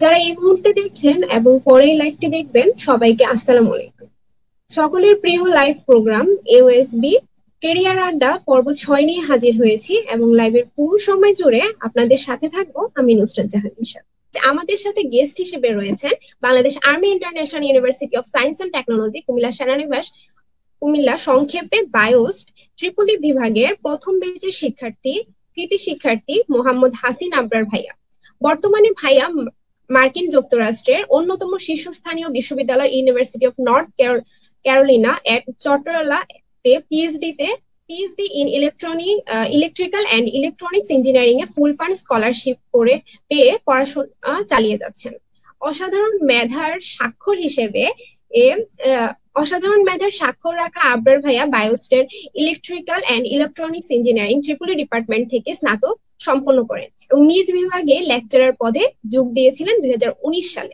যারা এই মুহূর্তে দেখছেন এবং পরে এই লাইভটি দেখবেন সবাইকে আসসালামু আলাইকুম। সকলের প্রিয় লাইভ প্রোগ্রাম এওএসবি কেরিয়ার আড্ডা পর্ব 6 নিয়ে হাজির হয়েছি এবং লাইভের পুরো সময় জুড়ে আপনাদের সাথে থাকবো আমি নুসরাত জাহান নিশা। আমাদের সাথে গেস্ট হিসেবে রয়েছেন Bangladesh army international university of science and technology Cumilla সেনানিবাস কুমিল্লা, সংক্ষেপে বায়োস্ট, ত্রিপলি বিভাগের প্রথম বেচের শিক্ষার্থী, কৃতি শিক্ষার্থী মোহাম্মদ হাসিন আবরার ভাইয়া। বর্তমানে ভাইয়া মার্কিন যুক্তরাষ্ট্রের অন্যতম শীর্ষস্থানীয় বিশ্ববিদ্যালয় university of North Carolina at চট্টলাতে PhD in electrical and electronics engineering এ ফুল ফান্ড স্কলারশিপ করে পেয়ে পড়াশোনা চালিয়ে যাচ্ছেন। অসাধারণ মেধার স্বাক্ষর হিসেবে এ অসাধারণ মেধার স্বাক্ষর রাখা আবরার ভাইয়া বায়োস্টের electrical and electronics engineering triple E department থেকে স্নাতক সম্পন্ন করেন এবং নিজ বিভাগে লেকচারার পদে যোগ দিয়েছিলেন 2019 সালে।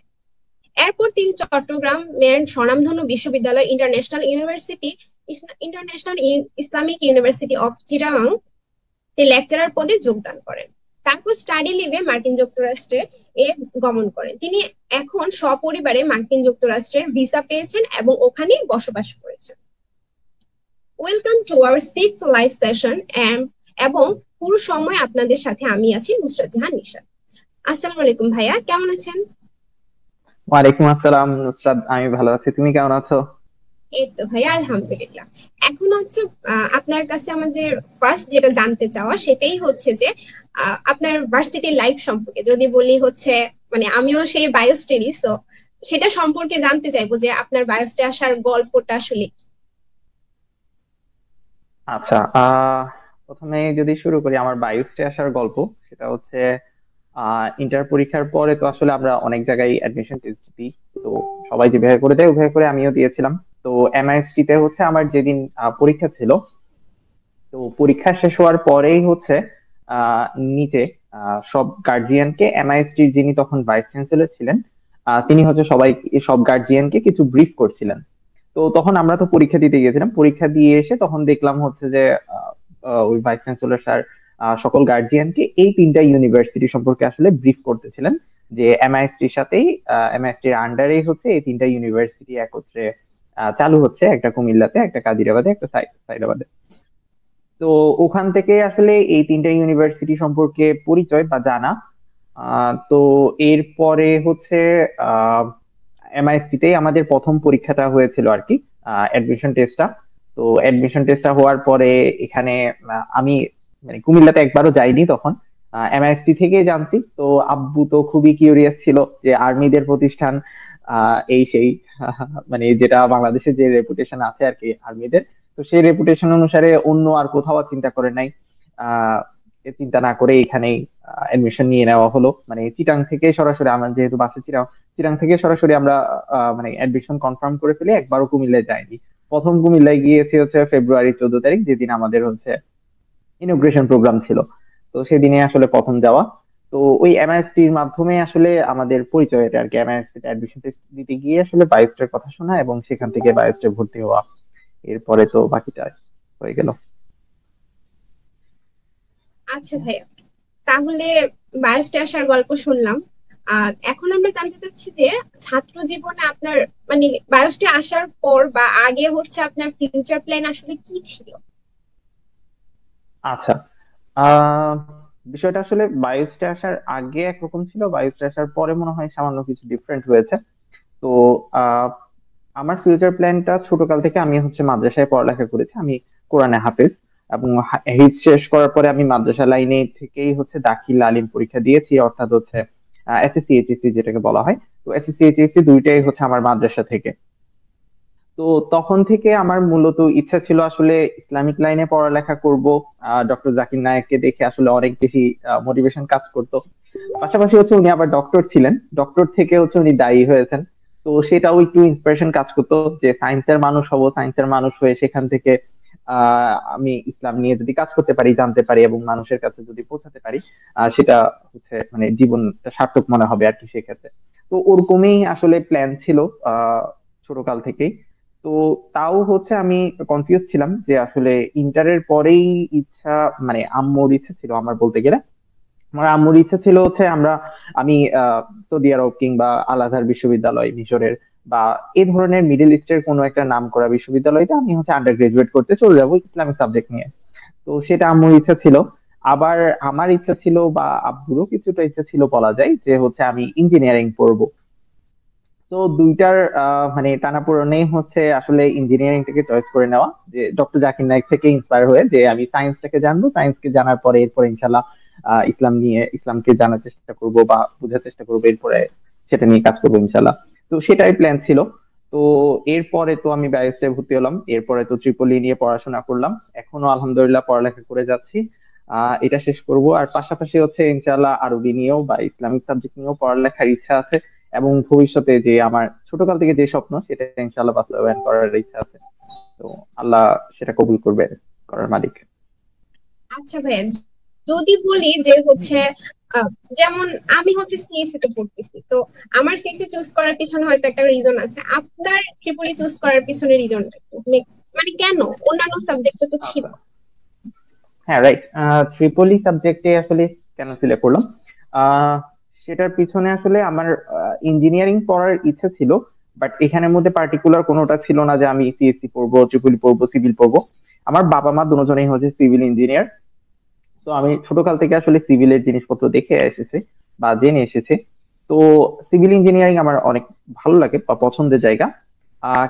এরপর তিনি চট্টগ্রামের স্বনামধন্য বিশ্ববিদ্যালয় international Islamic university of Chittagong lecturer পদে যোগদান করেন। তারপর স্টাডি লিভে মার্কিন যুক্তরাষ্ট্রে গমন করেন। তিনি এখন সপরিবারে মার্কিন যুক্তরাষ্ট্রের ভিসা পেয়েছেন এবং ওখানে বসবাস করেছেন। Welcome to our 6th live session এবং পুরো সময় আপনাদের সাথে আমি আছি নুসরাত জাহান নিশা। আসসালামু আলাইকুম ভাইয়া, কেমন আছেন? ওয়ালাইকুম আসসালাম নুসরাত, আমি ভালো আছি। তুমি কেমন আছো? এই তো ভাইয়া আলহামদুলিল্লাহ। এখন হচ্ছে আপনার কাছে আমাদের ফার্স্ট যেটা জানতে চাওয়া সেটাই হচ্ছে যে আপনার ভার্সিটির লাইফ সম্পর্কে যদি বলি হচ্ছে মানে আমিও সেই বায়োস্টেরই, সো সেটা সম্পর্কে জানতে চাইবো যে আপনার বায়োস্টে আসার গল্পটা আসলে কি? আচ্ছা, প্রথমে যদি শুরু করি আমার বায়োস্টে আসার গল্প, সেটা হচ্ছে ইন্টার পরীক্ষার পরে তো আসলে আমরা অনেক জায়গায় অ্যাডমিশন টেস্ট দিই। তো সবাই যেভাবে করে দেয় ওইভাবে করে আমিও দিয়েছিলাম। তো এমআইএসটি তে হচ্ছে আমার যেদিন পরীক্ষা ছিল, তো পরীক্ষা শেষ হওয়ার পরেই হচ্ছে আহ নিচে সব গার্জিয়ানকে, এমআইএসটি যিনি তখন ভাইস চ্যান্সেলর ছিলেন, তিনি হচ্ছে সব গার্জিয়ানকে কিছু ব্রিফ করছিলেন। তো তখন আমরা তো পরীক্ষা দিতে গিয়েছিলাম, পরীক্ষা দিয়ে এসে তখন দেখলাম হচ্ছে যে আহ, ওই ভাইস চ্যান্সেলর স্যার সকল গার্জিয়ানকে এই তিনটা ইউনিভার্সিটি সম্পর্কে আসলে ব্রিফ করতেছিলেন, যে এমআইএসটির সাথেই, এমআইএসটির আন্ডারেই হচ্ছে এই তিনটা ইউনিভার্সিটি একত্রে চালু হচ্ছে, একটা কুমিল্লাতে, একটা কাদিরাবাদে, একটা সাইদাবাদে। তো ওখান থেকে আসলে এই তিনটা ইউনিভার্সিটি সম্পর্কে পরিচয় বা জানা। তো এরপরে হচ্ছে এমআইএসসি তেই আমাদের প্রথম পরীক্ষাটা হয়েছিল আর কি, অ্যাডমিশন টেস্টটা। তো অ্যাডমিশন টেস্টটা হওয়ার পরে এখানে আমি মানে কুমিল্লাতে একবারও যাইনি তখন, এমআইএসসি থেকে জানছি। তো আব্বু তো খুবই কিউরিয়াস ছিল যে আর্মিদের প্রতিষ্ঠান, এই সেই মানে যেটা বাংলাদেশের যে রেপুটেশন আছে আর কি আর্মিদের, তো সেই রেপুটেশন অনুসারে অন্য আর কোথাও আর চিন্তা করে নাই। আহ এ চিন্তা না করে এখানেই এডমিশন নিয়ে নেওয়া হলো। মানে চিটাং থেকে সরাসরি, আমার যেহেতু বাসা চিটাং, চিটাং থেকে সরাসরি আমরা মানে অ্যাডমিশন কনফার্ম করে ফেলে একবারও কুমিল্লায় যাইনি। প্রথম কুমিল্লায় গিয়েছি হচ্ছে ফেব্রুয়ারি 14 তারিখ, যেদিন আমাদের হচ্ছে ইনোগ্রেশন প্রোগ্রাম ছিল। তো সেদিনে আসলে প্রথম যাওয়া। তো ওই এমআইএসটির মাধ্যমে আসলে আমাদের পরিচয়, এটা আর কি। এমআইএসটি অ্যাডমিশন টেস্ট দিতে গিয়ে আসলে বায়োস্টের কথা শোনা এবং সেখান থেকে বায়োস্টে ভর্তি হওয়া, এরপরে তো বাকিটা হয়ে গেল। আচ্ছা ভাইয়া, তাহলে বায়োস্টে আসার গল্প শুনলাম। এখন আমরা জানতে চাচ্ছি যে ছাত্র জীবনে আপনার মানে বায়োস্টে আসার পর বা আগে হচ্ছে আপনার ফিউচার প্ল্যান আসলে কি ছিল? আচ্ছা, আহ বিষয়টা আসলে বায়োস্টে আসার আগে একরকম ছিল, বায়োস্টে আসার পরে মনে হয় সামান্য কিছু ডিফারেন্ট হয়েছে। তো আহ আমার ফিউচার প্ল্যানটা, ছোটকাল থেকে আমি হচ্ছে মাদ্রাসায় পড়ালেখা করেছি, আমি কোরআনে হাফেজ। এবং হিফজ শেষ করার পরে আমি মাদ্রাসা লাইনে থেকেই হচ্ছে দাখিল আলিম পরীক্ষা দিয়েছি, অর্থাৎ হচ্ছে এসএসসি এইচএসসি যেটাকে বলা হয়। তো এসএসসি এইচএসসি দুইটাই হচ্ছে আমার মাদ্রাসা থেকে। তো তখন থেকে আমার মূলত ইচ্ছা ছিল আসলে ইসলামিক লাইনে পড়ালেখা করব। ডক্টর জাকির নায়েককে দেখে আসলে অনেক বেশি মোটিভেশন কাজ করতো। পাশাপাশি হচ্ছে উনি আবার ডক্টর ছিলেন, ডক্টর থেকে হচ্ছে উনি দায়ী হয়েছেন। তো সেটাও একটু ইন্সপিরেশন কাজ করতো যে সায়েন্সের মানুষ হব, সায়েন্সের মানুষ হয়ে সেখান থেকে আমি ইসলাম নিয়ে যদি কাজ করতে পারি, জানতে পারি এবং মানুষের কাছে যদি পৌঁছাতে পারি, সেটা হচ্ছে মানে জীবনটা সার্থক মনে হবে আর কি সেক্ষেত্রে। তো ওরকমই আসলে প্ল্যান ছিল ছোটকাল থেকেই। তো তাও হচ্ছে আমি কনফিউজ ছিলাম যে আসলে ইন্টারের পরেই ইচ্ছা, মানে আম্মুর ইচ্ছা ছিল আমার বলতে গেলে আমার আম্মুর ইচ্ছা ছিল হচ্ছে আমি সৌদি আরব কিংবা আল আজহার বিশ্ববিদ্যালয় মিশরের বা এই ধরনের মিডল ইস্টের কোনো একটা নাম করা বিশ্ববিদ্যালয়তে আমি হচ্ছে আন্ডার গ্রাজুয়েট করতে চলে যাবো ইসলামিক সাবজেক্ট নিয়ে। তো সেটা আম্মুর ইচ্ছা ছিল। আবার আমার ইচ্ছা ছিল বা আব্বুরও কিছুটা ইচ্ছা ছিল বলা যায়, যে হচ্ছে আমি ইঞ্জিনিয়ারিং পড়বো। তো দুইটার মানে টানাপোড়েনেই হচ্ছে আসলে ইঞ্জিনিয়ারিংটাকে চয়েস করে নেওয়া, যে ডক্টর জাকির নায়েক থেকে ইন্সপায়ার হয়ে যে আমি সায়েন্সটাকে জানবো, সায়েন্সকে জানার পরে এরপরে ইনশাল্লাহ ইসলামকে জানার চেষ্টা করব বা বোঝার চেষ্টা করবো, এরপরে সেটা নিয়ে কাজ করবো ইনশাল্লাহ। তো সেটাই প্ল্যান ছিল। তো এরপরে তো আমি ব্যারিস্টারে ভর্তি হলাম, এরপরে তো ট্রিপলি নিয়ে পড়াশোনা করলাম, এখনো আলহামদুলিল্লাহ পড়ালেখা করে যাচ্ছি। এটা শেষ করব, আর পাশাপাশি হচ্ছে ইনশাল্লাহ আরবি নিয়েও বা ইসলামিক সাবজেক্ট নিয়েও পড়ালেখার ইচ্ছা আছে। এবং ভবিষ্যতে যে আমার ছোটকাল থেকে যে স্বপ্ন, সেটা ইনশাআল্লাহ বাস্তবায়ন করার ইচ্ছা আছে। তো আল্লাহ সেটা কবুল করবে, করার মালিক। আচ্ছা ভাইয়া, যদি বলি যে হচ্ছে আহ, যেমন আমি হচ্ছে সিএসসি তে পড়তেছি, তো আমার সিএসসি চুজ করার পিছনে হয়তো একটা রিজন আছে, আপনার ট্রিপলি চুজ করার পিছনে রিজনটা মানে মানে কেন? অন্যান্য সাবজেক্ট তো ছিল। আচ্ছা, হ্যাঁ রাইট। ট্রিপলি সাবজেক্টে আসলে কেন সিলেক্ট করলাম, আহ, সেটার পিছনে আসলে আমার ইঞ্জিনিয়ারিং পড়ার ইচ্ছা ছিল, বাট এখানের মধ্যে পার্টিকুলার কোনোটা ছিল না যে আমি সিএসসি পড়বো, ট্রিপলি পড়বো, সিভিল পড়বো। আমার বাবা মা দুজনেই হচ্ছে সিভিল ইঞ্জিনিয়ার। তো আমি ছোটকাল থেকে আসলে সিভিলের জিনিসপত্র দেখে এসেছি বা জেনে এসেছি। তো সিভিল ইঞ্জিনিয়ারিং আমার অনেক ভালো লাগে বা পছন্দের জায়গা।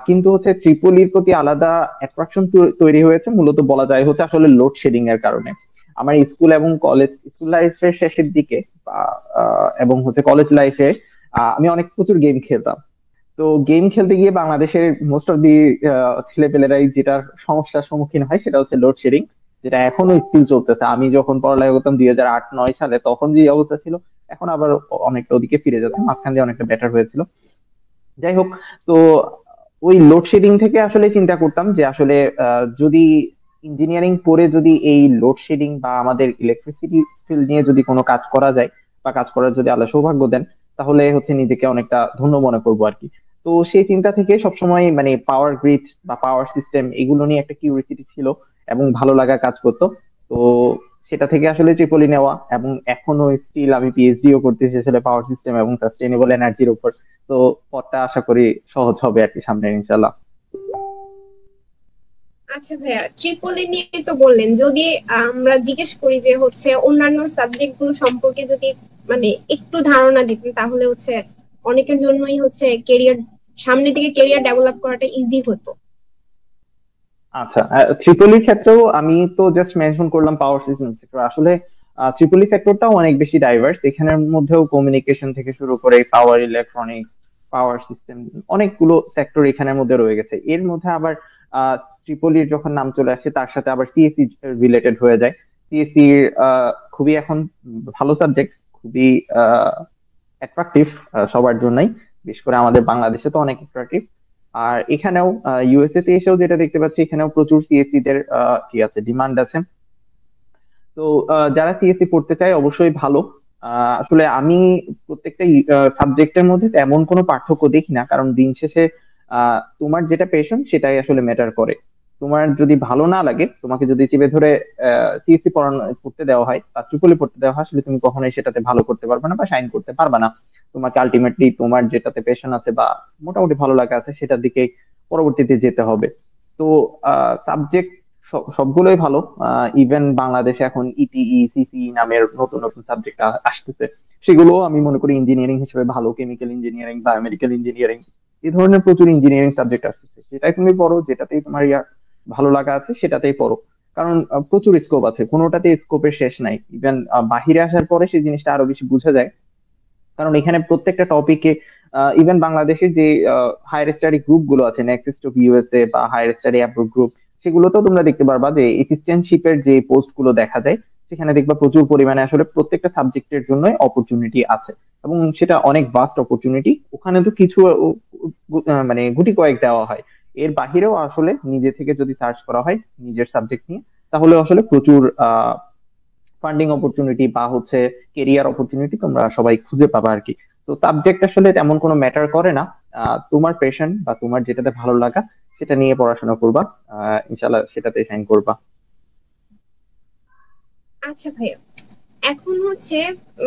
কিন্তু হচ্ছে ট্রিপলির প্রতি আলাদা অ্যাট্রাকশন তৈরি হয়েছে, মূলত বলা যায় হচ্ছে আসলে লোডশেডিং এর কারণে। আমার স্কুল এবং কলেজ, স্কুল লাইফের শেষের দিকে বা এবং হচ্ছে কলেজ লাইফে আমি অনেক প্রচুর গেম খেলতাম। তো গেম খেলতে গিয়ে বাংলাদেশের মোস্ট অফ দি ছেলেপেলেরাই যেটার সমস্যার সম্মুখীন হয় সেটা হচ্ছে লোডশেডিং, যেটা এখনো স্টিল চলতেছে। আমি যখন পড়ালেখা করতাম 2008-9 সালে, তখন যে অবস্থা ছিল, এখন আবার অনেকটা ওদিকে ফিরে যাচ্ছে, মাঝখান দিয়ে অনেকটা বেটার হয়েছিল। যাই হোক, তো ওই লোডশেডিং থেকে আসলে চিন্তা করতাম যে আসলে যদি ইঞ্জিনিয়ারিং পড়ে যদি এই লোডশেডিং বা আমাদের ইলেকট্রিসিটি ফিল্ড নিয়ে যদি কোনো কাজ করা যায় বা কাজ করার যদি আল্লাহ সৌভাগ্য দেন, তাহলে হচ্ছে নিজেকে অনেকটা ধন্য মনে করবো আর কি। তো সেই চিন্তা থেকে সবসময় মানে পাওয়ার গ্রিড বা পাওয়ার সিস্টেম এগুলো নিয়ে একটা কিউরিসিটি ছিল এবং ভালো লাগা কাজ করতো। তো সেটা থেকে আসলে ট্রিপলি নেওয়া, এবং এখনো স্টিল আমি পিএইচডিও করতেছি আসলে পাওয়ার সিস্টেম এবং সাস্টেইনেবল এনার্জির উপর। তো পথটা আশা করি সহজ হবে আর কি সামনে ইনশাল্লাহ। আচ্ছা ভাইয়া, ট্রিপলি নিয়ে তো বললেন, যদি আমরা জিজ্ঞেস করি যে হচ্ছে অন্যান্য সাবজেক্ট গুলো সম্পর্কে যদি মানে একটু ধারণা দিতেন, তাহলে হচ্ছে অনেকের জন্যই হচ্ছে কেরিয়ার, সামনের দিকে কেরিয়ার ডেভেলপ করাটা ইজি হতো। আচ্ছা, ত্রিপলির ক্ষেত্রেও আমি তো জাস্ট মেনশন করলাম পাওয়ার সিস্টেম সেক্টর। আসলে ত্রিপলি সেক্টরটাও অনেক বেশি ডাইভার্স, এখানের মধ্যেও কমিউনিকেশন থেকে শুরু করে পাওয়ার ইলেকট্রনিক্স, পাওয়ার সিস্টেম, অনেকগুলো সেক্টর এখানের মধ্যে রয়ে গেছে। এর মধ্যে আবার ত্রিপলির যখন নাম চলে আসে তার সাথে আবার সিএসসি রিলেটেড হয়ে যায়। সিএসসি খুবই এখন ভালো সাবজেক্ট, খুবই অ্যাট্রাকটিভ সবার জন্যই, বিশেষ করে আমাদের বাংলাদেশে তো অনেক অ্যাট্রাকটিভ। আর এখানেও ইউএসএ তে এসেও যেটা দেখতে পাচ্ছি, এখানেও প্রচুর সিএসসি দের কি আছে, ডিমান্ড আছে। তো যারা সিএসসি পড়তে চায় অবশ্যই ভালো। আসলে আমি প্রত্যেকটা সাবজেক্টের মধ্যে তেমন কোনো পার্থক্য দেখি না, কারণ দিন শেষে তোমার যেটা পেশন সেটাই আসলে ম্যাটার করে। তোমার যদি ভালো না লাগে, তোমাকে যদি চেপে ধরে সিএসসি পড়তে দেওয়া হয় বা ট্রিপলি পড়তে দেওয়া হয়, আসলে তুমি কখনোই সেটাতে ভালো করতে পারবে না বা শাইন করতে পারবে না। তোমাকে আলটিমেটলি তোমার যেটাতে পেশন আছে বা মোটামুটি ভালো লাগা আছে সেটার দিকে পরবর্তীতে যেতে হবে। তো সাবজেক্ট সবগুলোই ভালো। ইভেন বাংলাদেশে এখন ইটিই, সিসি নামের নতুন নতুন সাবজেক্ট আসতেছে, সেগুলো আমি মনে করি ইঞ্জিনিয়ারিং হিসেবে ভালো। কেমিক্যাল ইঞ্জিনিয়ারিং, বায়োমেডিক্যাল ইঞ্জিনিয়ারিং, এই ধরনের প্রচুর ইঞ্জিনিয়ারিং সাবজেক্ট আসতেছে। সেটাই তুমি পড়ো, যেটাতেই তোমার ভালো লাগা আছে সেটাতেই পড়ো। কারণ প্রচুর স্কোপ আছে, কোনোটাতে স্কোপের শেষ নাই। ইভেন বাহিরে আসার পরে সেই জিনিসটা আরো বেশি বোঝা যায়, কারণ এখানে প্রত্যেকটা টপিকে ইভেন বাংলাদেশের যে হায়ার স্টাডি গ্রুপ গুলো আছে, নেক্সট অফ ইউএসএ বা হায়ার স্টাডি অ্যাপ্রুভ গ্রুপ, সেগুলোতেও তোমরা দেখতে পারবা যে অ্যাসিস্ট্যান্টশিপের যে পোস্ট গুলো দেখা যায়, সেখানে দেখবা প্রচুর পরিমাণে আসলে প্রত্যেকটা সাবজেক্টের জন্য অপরচুনিটি আছে। এবং সেটা অনেক ভাস্ট অপরচুনিটি। ওখানে তো কিছু মানে গুটি কয়েক দেওয়া হয়, এর বাহিরেও আসলে নিজে থেকে যদি সার্চ করা হয় নিজের সাবজেক্ট নিয়ে, তাহলে আসলে প্রচুর ফান্ডিং অপরচুনিটি বা হচ্ছে কেরিয়ার অপরচুনিটি তোমরা সবাই খুঁজে পাবা আর কি। তো সাবজেক্ট আসলে তেমন কোনো ম্যাটার করে না। তোমার পেশন বা তোমার যেটাতে ভালো লাগা সেটা নিয়ে পড়াশোনা করবা, ইনশাল্লাহ সেটাতে সাইন করবা। আচ্ছা ভাইয়া, এখন হচ্ছে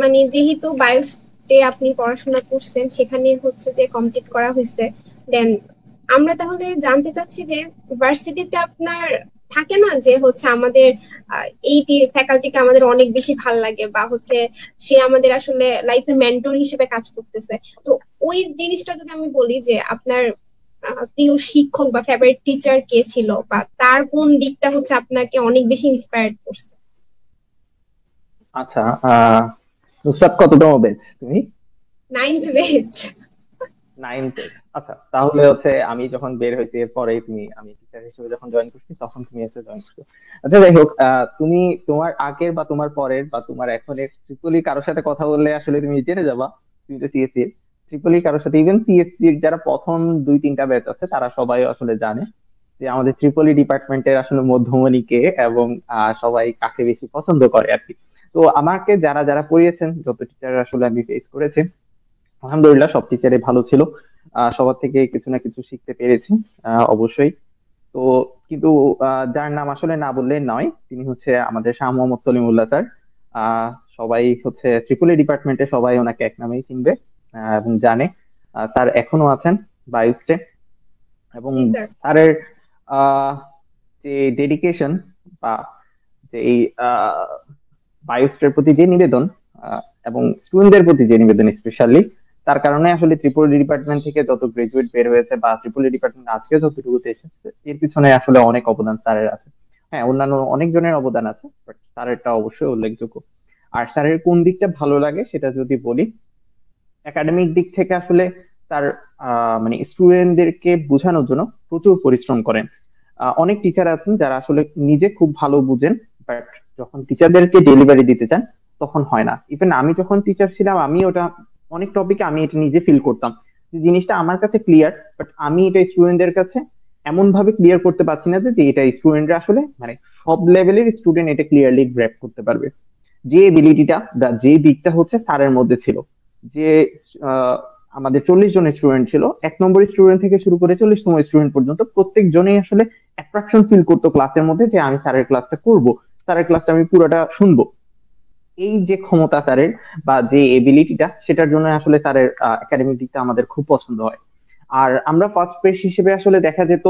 মানে যেহেতু বায়োস্টে আপনি পড়াশোনা করছেন, সেখানে হচ্ছে যে কমপ্লিট করা হয়েছে, দেন আমরা তাহলে জানতে চাচ্ছি যে ভার্সিটিতে আপনার থাকে না যে হচ্ছে আমাদের এই ফ্যাকাল্টিকে আমাদের অনেক বেশি ভাল লাগে, বা হচ্ছে সে আমাদের আসলে লাইফে মেন্টর হিসেবে কাজ করতেছে। তো ওই জিনিসটা যদি আমি বলি যে আপনার প্রিয় শিক্ষক বা ফেভারিট টিচার কে ছিল, বা তার কোন দিকটা হচ্ছে আপনাকে অনেক বেশি ইন্সপায়ার্ড করছে? আচ্ছা, আহ নুসরাত কততম ব্যাচ তুমি? 9th বেচ। 9 ব্যাচ। আচ্ছা, তাহলে হচ্ছে আমি যখন বের হইতে পরে তুমি, আমি টিচার হিসেবে যখন জয়েন করছি তখন তুমি এসে জয়েন করছো। আচ্ছা, যাই হোক, তুমি তোমার আগের বা তোমার পরের বা তোমার এখনের ট্রিপলি কারোর সাথে কথা বললে আসলে তুমি জেনে যাবা। তুমি তো সিএসসি, ট্রিপলি কারোর সাথে, ইভেন সিএসসি র যারা প্রথম 2-3টা ব্যাচ আছে তারা সবাই আসলে জানে যে আমাদের ট্রিপলি ডিপার্টমেন্টের আসলে মধ্যমণি কে, এবং সবাই কাকে বেশি পছন্দ করে আর কি। তো আমাকে যারা যারা পড়িয়েছেন, যত টিচার আসলে আমি ফেস করেছি, আলহামদুলিল্লাহ সব টিচারই ভালো ছিল। সবার থেকে কিছু না কিছু শিখতে পেরেছি, অবশ্যই। তো কিন্তু যার নাম আসলে না বললে নয়, তিনি হচ্ছে আমাদের শাহ মোহাম্মদ সলিমুল্লাহ স্যার। আহ সবাই হচ্ছে ত্রিপুলি ডিপার্টমেন্টে সবাই ওনাকে এক নামেই চিনবে এবং জানে। স্যার এখনো আছেন বায়ুস্টে, এবং জি স্যার। স্যারের আহ যে ডেডিকেশন বা যে এই বায়োস্টের প্রতি যে নিবেদন, আহ, এবং স্টুডেন্টদের প্রতি যে নিবেদন স্পেশালি, তার কারণে আসলে ত্রিপুরা ডিপার্টমেন্ট থেকে যত গ্রাজুয়েট বের হয়েছে বা ত্রিপুরা ডিপার্টমেন্ট আজকে যতটুকু এসেছে, এর পিছনে আসলে অনেক অবদান স্যারের আছে। হ্যাঁ, অন্যান্য অনেকজনের অবদান আছে, বাট স্যারেরটা অবশ্যই উল্লেখযোগ্য। আর স্যারের কোন দিকটা ভালো লাগে সেটা যদি বলি, একাডেমিক দিক থেকে আসলে তার মানে স্টুডেন্টদেরকে বোঝানোর জন্য প্রচুর পরিশ্রম করেন। অনেক টিচার আছেন যারা আসলে নিজে খুব ভালো বুঝেন, বাট যখন টিচারদেরকে ডেলিভারি দিতে চান তখন হয় না। ইভেন আমি যখন টিচার ছিলাম, আমি ওটা অনেক টপিকে আমি এটা নিজে ফিল করতাম যে জিনিসটা আমার কাছে ক্লিয়ার, বাট আমি এটা স্টুডেন্টদের কাছে এমন ভাবে ক্লিয়ার করতে পারছি না যে যে এটা স্টুডেন্টরা আসলে মানে সব লেভেলের স্টুডেন্ট এটা ক্লিয়ারলি গ্র্যাপ করতে পারবে। যে এবিলিটিটা, যে দিকটা হচ্ছে স্যারের মধ্যে ছিল, যে আহ, আমাদের 40 জন স্টুডেন্ট ছিল, 1 নম্বর স্টুডেন্ট থেকে শুরু করে 40তম স্টুডেন্ট পর্যন্ত প্রত্যেক জনেই আসলে অ্যাট্রাকশন ফিল করতো ক্লাসের মধ্যে, যে আমি স্যারের ক্লাসটা করব, স্যারের ক্লাসটা আমি পুরোটা শুনবো। এই যে ক্ষমতা স্যারের বা যে এবিলিটিটা, সেটার জন্য আসলে স্যারের একাডেমিক দিকটা আমাদের খুব পছন্দ হয়। আর আমরা ফার্স্ট পেজ হিসেবে আসলে দেখা যেত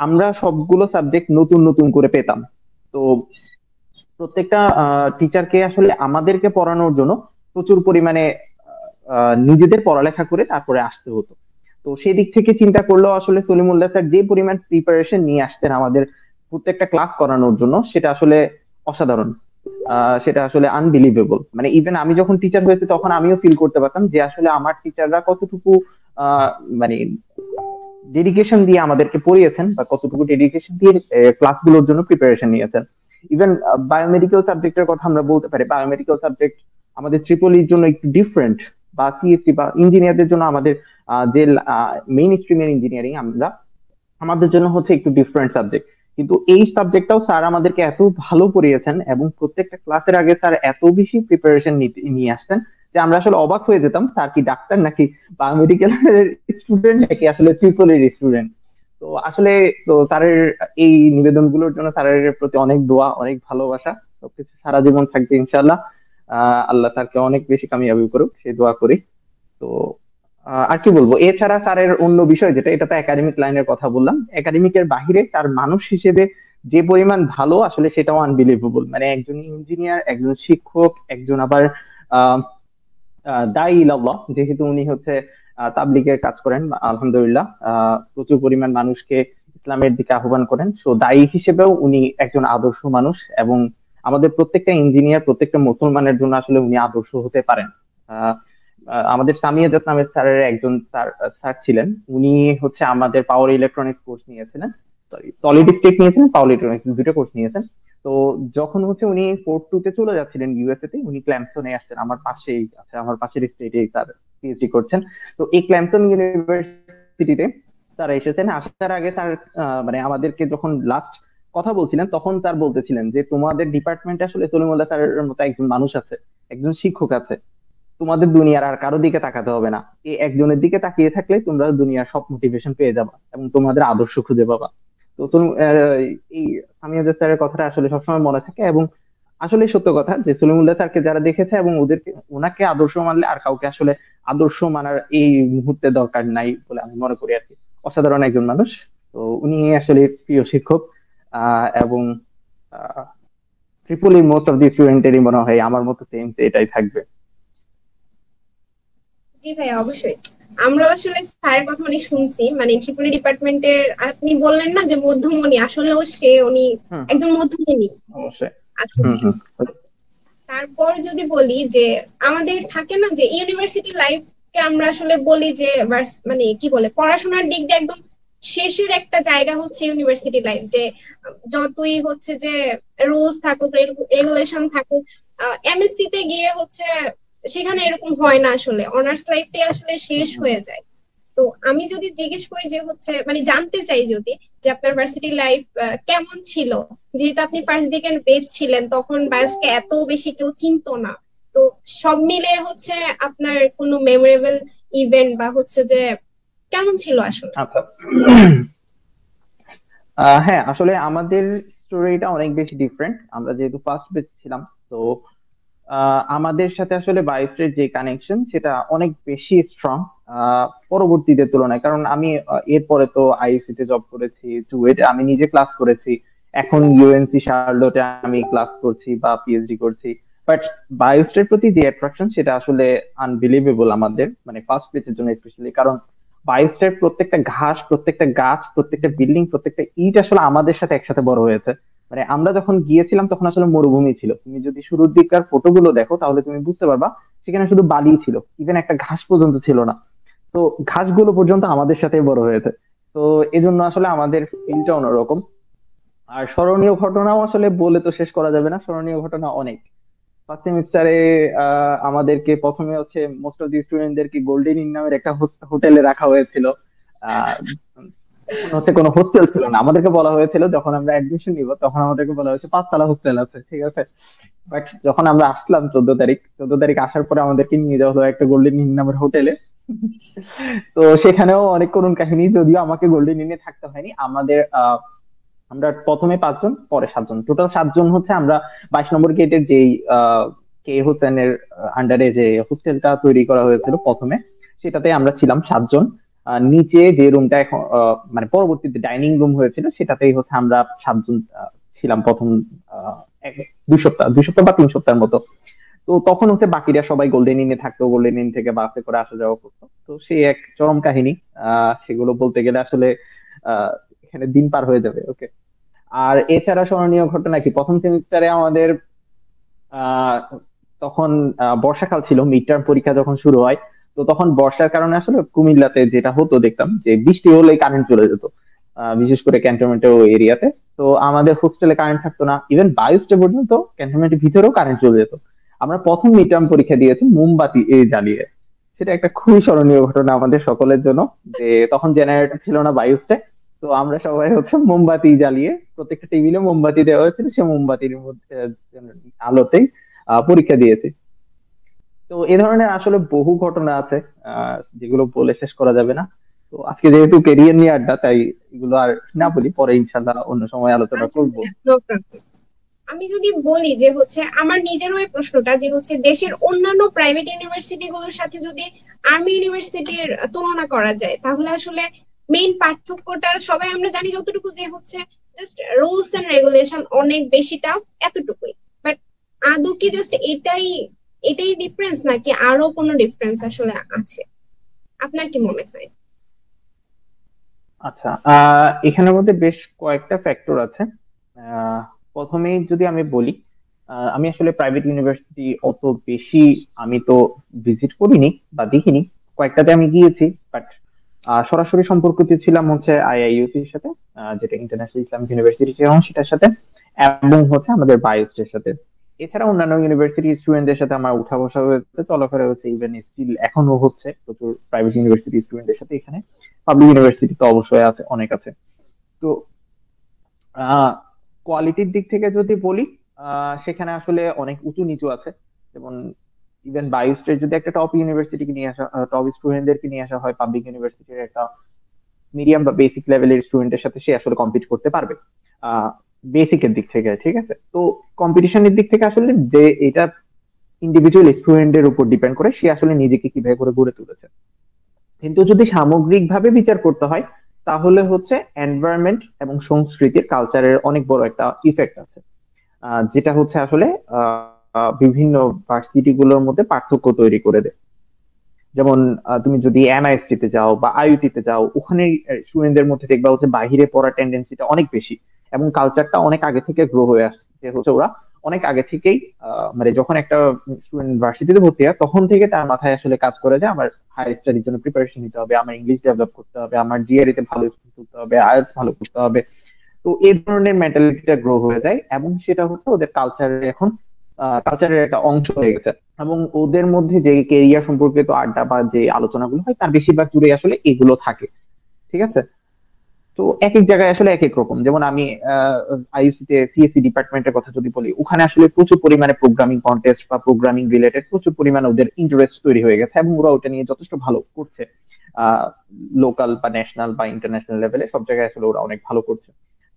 আমরা সবগুলো সাবজেক্ট নতুন নতুন করে পেতাম। তো প্রত্যেকটা টিচারকে আসলে আমাদেরকে পড়ানোর জন্য প্রচুর পরিমাণে নিজেদের পড়ালেখা করে তারপরে আসতে হতো। তো সেই দিক থেকে চিন্তা করলেও আসলে সলিমুল্লাহ স্যার যে পরিমাণ প্রিপারেশন নিয়ে আসতেন আমাদের প্রত্যেকটা ক্লাস করানোর জন্য, সেটা আসলে অসাধারণ। সেটা আসলে আনবিলিভেবল। মানে ইভেন আমি যখন টিচার হয়েছে তখন আমিও ফিল করতে পারতাম যে আসলে আমার টিচাররা কতটুকু আহ মানে ডেডিকেশন দিয়ে আমাদেরকে পড়িয়েছেন, বা কতটুকু ডেডিকেশন দিয়ে ক্লাসগুলোর জন্য প্রিপারেশন নিয়েছেন। ইভেন বায়োমেডিকেল সাবজেক্টের কথা আমরা বলতে পারি, বায়োমেডিকেল সাবজেক্ট আমাদের ট্রিপলির জন্য একটু ডিফারেন্ট, বা সিএসসি বা ইঞ্জিনিয়ারদের জন্য আমাদের যে মেইন স্ট্রিমের ইঞ্জিনিয়ারিং, আমরা আমাদের জন্য হচ্ছে একটু ডিফারেন্ট সাবজেক্ট। কিন্তু এই সাবজেক্টটাও স্যার আমাদেরকে এত ভালো পড়িয়েছেন, এবং প্রত্যেকটা ক্লাসের আগে স্যার এত বেশি প্রিপারেশন নিয়ে আসতেন যে আমরা আসলে অবাক হয়ে যেতাম স্যার কি ডাক্তার নাকি বায়োমেডিকেল স্টুডেন্ট নাকি আসলে ট্রিপলের স্টুডেন্ট। তো আসলে, তো স্যারের এই নিবেদনগুলোর জন্য স্যারের প্রতি অনেক দোয়া, অনেক ভালোবাসা, সবকিছু সারা জীবন থাকবে ইনশাল্লাহ। আল্লাহ তাকে অনেক বেশি কামিয়াবি করুক, সেই দোয়া করি। তো আর কি বলবো, এছাড়া স্যারের অন্য বিষয় যেটা, এটা তো একাডেমিক লাইনের কথা বললাম, একাডেমিকের বাহিরে তার মানুষ হিসেবে যে পরিমাণ ভালো আসলে সেটাও আনবিলিভেবল। মানে একজন ইঞ্জিনিয়ার, একজন শিক্ষক, একজন আবার আহ দায়ী ইলাল্লাহ, যেহেতু উনি হচ্ছে তাবলিগের কাজ করেন, আলহামদুলিল্লাহ প্রচুর পরিমাণ মানুষকে ইসলামের দিকে আহ্বান করেন। সো দায়ী হিসেবেও উনি একজন আদর্শ মানুষ, এবং আমাদের প্রত্যেকটা ইঞ্জিনিয়ার, প্রত্যেকটা মুসলমানের জন্য আসলে উনি আদর্শ হতে পারেন। আহ আমাদের সামিয়াজাত নামের স্যারের একজন স্যার স্যার ছিলেন, উনি হচ্ছে আমাদের পাওয়ার ইলেকট্রনিক্স কোর্স নিয়েছিলেন, সরি সলিড স্টেট নিয়েছিলেন, পাওয়ার ইলেকট্রনিক্স দুটো কোর্স নিয়েছেন। তো যখন হচ্ছে উনি 4-2 তে চলে যাচ্ছিলেন ইউএসএ তে, উনি ক্ল্যামসনে আসছেন, আমার পাশেই আছে, আমার পাশের স্টেটে স্যার পিএইচডি করছেন। তো এই ক্ল্যামসন ইউনিভার্সিটিতে তারা এসেছেন। আসার আগে স্যার মানে আমাদেরকে যখন লাস্ট কথা বলছিলেন, তখন স্যার বলতেছিলেন যে তোমাদের ডিপার্টমেন্টে আসলে সলিমুল্লাহ স্যারের মতো একজন মানুষ আছে, একজন শিক্ষক আছে, তোমাদের দুনিয়ার আর কারো দিকে তাকাতে হবে না, এই একজনের দিকে তাকিয়ে থাকলে তোমরা দুনিয়ার সব মোটিভেশন পেয়ে যাবা এবং তোমাদের আদর্শ খুঁজে পাবা। তো তুমি এই সামিয়া স্যারের কথাটা আসলে সবসময় মনে থাকে, এবং আসলে সত্য কথা যে সলিমুল্লাহ স্যারকে যারা দেখেছে এবং ওদেরকে ওনাকে আদর্শ মানলে আর কাউকে আসলে আদর্শ মানার এই মুহূর্তে দরকার নাই বলে আমি মনে করি আর কি। অসাধারণ একজন মানুষ। তো উনি আসলে প্রিয় শিক্ষক। এবং ট্রিপলি মোস্ট অফ দি স্টুডেন্টেরই মনে হয় আমার মতো সেম এটাই থাকবে। জি ভাই, অবশ্যই। আমরা আসলে স্যারের কথা অনেক শুনছি, মানে ট্রিপলি ডিপার্টমেন্টের। আপনি বললেন না যে মধ্যমণি, আসলেও উনি হুম হুম। একজন মধ্যমণি অবশ্যই। আছেন। হুম হুম। তারপর যদি বলি যে আমাদের থাকে না যে ইউনিভার্সিটি লাইফকে আমরা আসলে বলি যে মানে কি বলে, পড়াশোনার দিক দিয়ে একদম শেষের একটা জায়গা হচ্ছে ইউনিভার্সিটি লাইফ, যে যতই হচ্ছে যে রুলস থাকুক, রেগুলেশন থাকুক, এমএসসি তে গিয়ে হচ্ছে সেখানে এরকম হয় না, আসলে অনার্স লাইফটাই আসলে হুম শেষ হুম। হয়ে যায়। তো আমি যদি জিজ্ঞেস করি যে হচ্ছে মানে জানতে চাই যদি, যে আপনার ভার্সিটি লাইফ কেমন ছিল, যেহেতু আপনি ফার্স্ট দিকে বেচ ছিলেন, তখন বায়োসকে এত বেশি কেউ চিনতো না। তো সব মিলে হচ্ছে আপনার কোনো মেমোরেবল ইভেন্ট বা হচ্ছে যে কেমন ছিল আসলে? আচ্ছা। হ্যাঁ, আসলে আমাদের স্টোরিটা অনেক বেশি ডিফারেন্ট। আমরা যেহেতু ফার্স্ট বেচ ছিলাম, তো আমাদের সাথে আসলে বায়োস্টের যে কানেকশন সেটা অনেক বেশি স্ট্রং পরবর্তীতে তুলনায়। কারণ আমি এরপরে তো আইএসসি তে জব করেছি, চুয়েটে আমি নিজে ক্লাস করেছি, এখন ইউএনসি শার্লটে আমি ক্লাস করছি বা পিএইচডি করছি। বাট বায়োস্টের প্রতি যে অ্যাট্রাকশন সেটা আসলে আনবিলিভেবল আমাদের, মানে ফার্স্ট বেচের জন্য স্পেশালি। কারণ বায়োস্টের প্রত্যেকটা ঘাস, প্রত্যেকটা গাছ, প্রত্যেকটা বিল্ডিং, প্রত্যেকটা ইট আসলে আমাদের সাথে একসাথে বড় হয়েছে। মানে আমরা যখন গিয়েছিলাম তখন আসলে মরুভূমি ছিল, তুমি যদি শুরুর দিককার ফটোগুলো দেখো তাহলে তুমি বুঝতে পারবা সেখানে শুধু বালি ছিল, ইভেন একটা ঘাস পর্যন্ত ছিল না। তো ঘাসগুলো পর্যন্ত আমাদের সাথে বড় হয়েছে। তো এজন্য আসলে আমাদের ফিলটা অন্যরকম। আর স্মরণীয় ঘটনাও আসলে বলে তো শেষ করা যাবে না, স্মরণীয় ঘটনা অনেক। ফার্স্ট সেমিস্টারে আমাদেরকে প্রথমে হচ্ছে মোস্ট অফ দি স্টুডেন্টদেরকে গোল্ডেন ইন নামের একটা হোটেলে রাখা হয়েছিল। আহ তখন হচ্ছে কোনো হোস্টেল ছিল না, আমাদেরকে বলা হয়েছিল যখন আমরা অ্যাডমিশন নিব তখন আমাদেরকে বলা হয়েছে 5 তলা হোস্টেল আছে, ঠিক আছে। বাট যখন আমরা আসলাম 14 তারিখ, 14 তারিখ আসার পরে আমাদেরকে নিয়ে যাওয়া হলো একটা গোল্ডেন ইন নামের হোটেলে। তো সেখানেও অনেক করুণ কাহিনী, যদিও আমাকে গোল্ডেন ইনে থাকতে হয়নি। আমাদের আমরা প্রথমে 5 জন, পরে 7 জন, টোটাল 7 জন হচ্ছে আমরা 22 নম্বর গেটের যেই কে হোসেনের আন্ডারে যে হোস্টেলটা তৈরি করা হয়েছিল প্রথমে, সেটাতে আমরা ছিলাম 7 জন। নিচে যে রুমটা এখন মানে পরবর্তীতে ডাইনিং রুম হয়েছিল সেটাতেই হচ্ছে আমরা 7 জন ছিলাম প্রথম আহ, 2 সপ্তাহ বা 3 সপ্তাহের মতো। তো তখন হচ্ছে বাকিরা সবাই গোল্ডেন ইনে থাকতো, গোল্ডেন ইন থেকে বাসে করে আসা যাওয়া করতো। তো সেই এক চরম কাহিনী, সেগুলো বলতে গেলে আসলে আহ এখানে দিন পার হয়ে যাবে, ওকে। আর এছাড়া স্মরণীয় ঘটনা কি, প্রথম সেমিস্টারে আমাদের আহ তখন বর্ষাকাল ছিল, মিড টার্ম পরীক্ষা যখন শুরু হয়। তো তখন বর্ষার কারণে আসলে কুমিল্লাতে যেটা হতো দেখতাম যে বৃষ্টি হলে কারেন্ট চলে যেত, বিশেষ করে ক্যান্টনমেন্টের ওই এরিয়াতে। তো আমাদের হোস্টেলে কারেন্ট থাকতো না, ইভেন বায়োস্টে পর্যন্ত ক্যান্টনমেন্টের ভিতরেও কারেন্ট চলে যেত। আমরা প্রথম মিড টার্ম পরীক্ষা দিয়েছি মোমবাতি জ্বালিয়ে। সেটা একটা খুবই স্মরণীয় ঘটনা আমাদের সকলের জন্য, যে তখন জেনারেটর ছিল না বায়োস্টে। তো আমরা সবাই হচ্ছে মোমবাতি জ্বালিয়ে, প্রত্যেকটা টেবিলে মোমবাতি দেওয়া হয়েছিল, সে মোমবাতির মধ্যে আলোতেই পরীক্ষা দিয়েছি। তো এই ধরনের আসলে বহু ঘটনা আছে যেগুলো বলে শেষ করা যাবে না। তো আজকে যেহেতু কেরিয়ার নিয়ে আড্ডা, তাই এগুলো আর না বলি, পরে ইনশাল্লাহ অন্য সময় আলোচনা আচ্ছা করব। ভাইয়া, no problem। আমি যদি বলি যে হচ্ছে আমার নিজেরও এই প্রশ্নটা, যে হচ্ছে দেশের অন্যান্য প্রাইভেট ইউনিভার্সিটি গুলোর সাথে যদি আর্মি ইউনিভার্সিটির তুলনা করা যায়, তাহলে আসলে মেইন পার্থক্যটা সবাই আমরা জানি যতটুকু, যে হচ্ছে জাস্ট রুলস এন্ড রেগুলেশন অনেক বেশি টাফ, এতটুকুই। বাট আদৌ কি জাস্ট এটাই এটাই ডিফারেন্স, নাকি আরো কোনো ডিফারেন্স আসলে আছে? আপনার কি মনে হয়? আচ্ছা, এখানের মধ্যে বেশ কয়েকটা ফ্যাক্টর আছে। আহ, প্রথমেই যদি আমি বলি, আমি আসলে প্রাইভেট ইউনিভার্সিটি অত বেশি আমি তো ভিজিট করিনি বা দেখিনি। কয়েকটাতে আমি গিয়েছি, বাট সরাসরি সম্পর্কিত ছিলাম হচ্ছে আইআইইউসির সাথে, যেটা ইন্টারন্যাশনাল ইসলামিক ইউনিভার্সিটি, সেটার সাথে, এবং হচ্ছে আমাদের বায়োস্টের সাথে। এছাড়া অন্যান্য ইউনিভার্সিটি স্টুডেন্টদের সাথে আমার উঠা বসা হয়েছে, চলাফেরা হয়েছে, ইভেন স্টিল এখনো হচ্ছে প্রচুর প্রাইভেট ইউনিভার্সিটি স্টুডেন্টদের সাথে এখানে। পাবলিক ইউনিভার্সিটি তো অবশ্যই আছে, অনেক আছে। তো কোয়ালিটির দিক থেকে যদি বলি, সেখানে আসলে অনেক উঁচু নিচু আছে। যেমন ইভেন বায়োস্টের যদি একটা টপ ইউনিভার্সিটিকে নিয়ে আসা, টপ স্টুডেন্টদেরকে নিয়ে আসা হয়, পাবলিক ইউনিভার্সিটির একটা মিডিয়াম বা বেসিক লেভেলের স্টুডেন্টের সাথে সে আসলে কম্পিট করতে পারবে। বেসিকের দিক থেকে, ঠিক আছে? তো কম্পিটিশনের দিক থেকে আসলে যে এটা ইন্ডিভিজুয়াল স্টুডেন্টের উপর ডিপেন্ড করে সে আসলে নিজেকে কিভাবে করে গড়ে তুলেছে। কিন্তু যদি সামগ্রিকভাবে বিচার করতে হয় তাহলে হচ্ছে এনভায়রনমেন্ট এবং সংস্কৃতির কালচারের অনেক বড় একটা ইফেক্ট আছে, যেটা হচ্ছে আসলে বিভিন্ন ভার্সিটি গুলোর মধ্যে পার্থক্য তৈরি করে দেয়। যেমন তুমি যদি এমআইএসটি তে যাও বা আইইউটি তে যাও, ওখানে স্টুডেন্টদের মধ্যে দেখবা হচ্ছে বাহিরে পড়ার টেন্ডেন্সিটা অনেক বেশি এবং কালচারটা অনেক আগে থেকে গ্রো হয়ে আসছে, যে হচ্ছে ওরা অনেক আগে থেকেই মানে যখন একটা স্টুডেন্ট ভার্সিটিতে ভর্তি হয় তখন থেকে তার মাথায় আসলে কাজ করে যে আমার হায়ার স্টাডির জন্য প্রিপারেশন নিতে হবে, আমার ইংলিশ ডেভেলপ করতে হবে, আমার জিআরই তে ভালো স্কোর করতে হবে, আইএলটিএস ভালো করতে হবে। তো এই ধরনের মেন্টালিটিটা গ্রো হয়ে যায় এবং সেটা হচ্ছে ওদের কালচারে এখন কালচারের একটা অংশ হয়ে গেছে। এবং ওদের মধ্যে যে কেরিয়ার সম্পর্কিত আড্ডা বা যে আলোচনাগুলো হয় তার বেশিরভাগ জুড়ে আসলে এগুলো থাকে, ঠিক আছে? তো এক এক জায়গায় আসলে এক এক রকম। যেমন আমি আইইউসি তে সিএসসি ডিপার্টমেন্টের কথা যদি বলি, ওখানে আসলে প্রচুর পরিমাণে প্রোগ্রামিং কন্টেস্ট বা প্রোগ্রামিং রিলেটেড প্রচুর পরিমাণে ওদের ইন্টারেস্ট তৈরি হয়ে গেছে এবং ওরা ওটা নিয়ে যথেষ্ট ভালো করছে। লোকাল বা ন্যাশনাল বা ইন্টারন্যাশনাল লেভেলে সব জায়গায় আসলে ওরা অনেক ভালো করছে।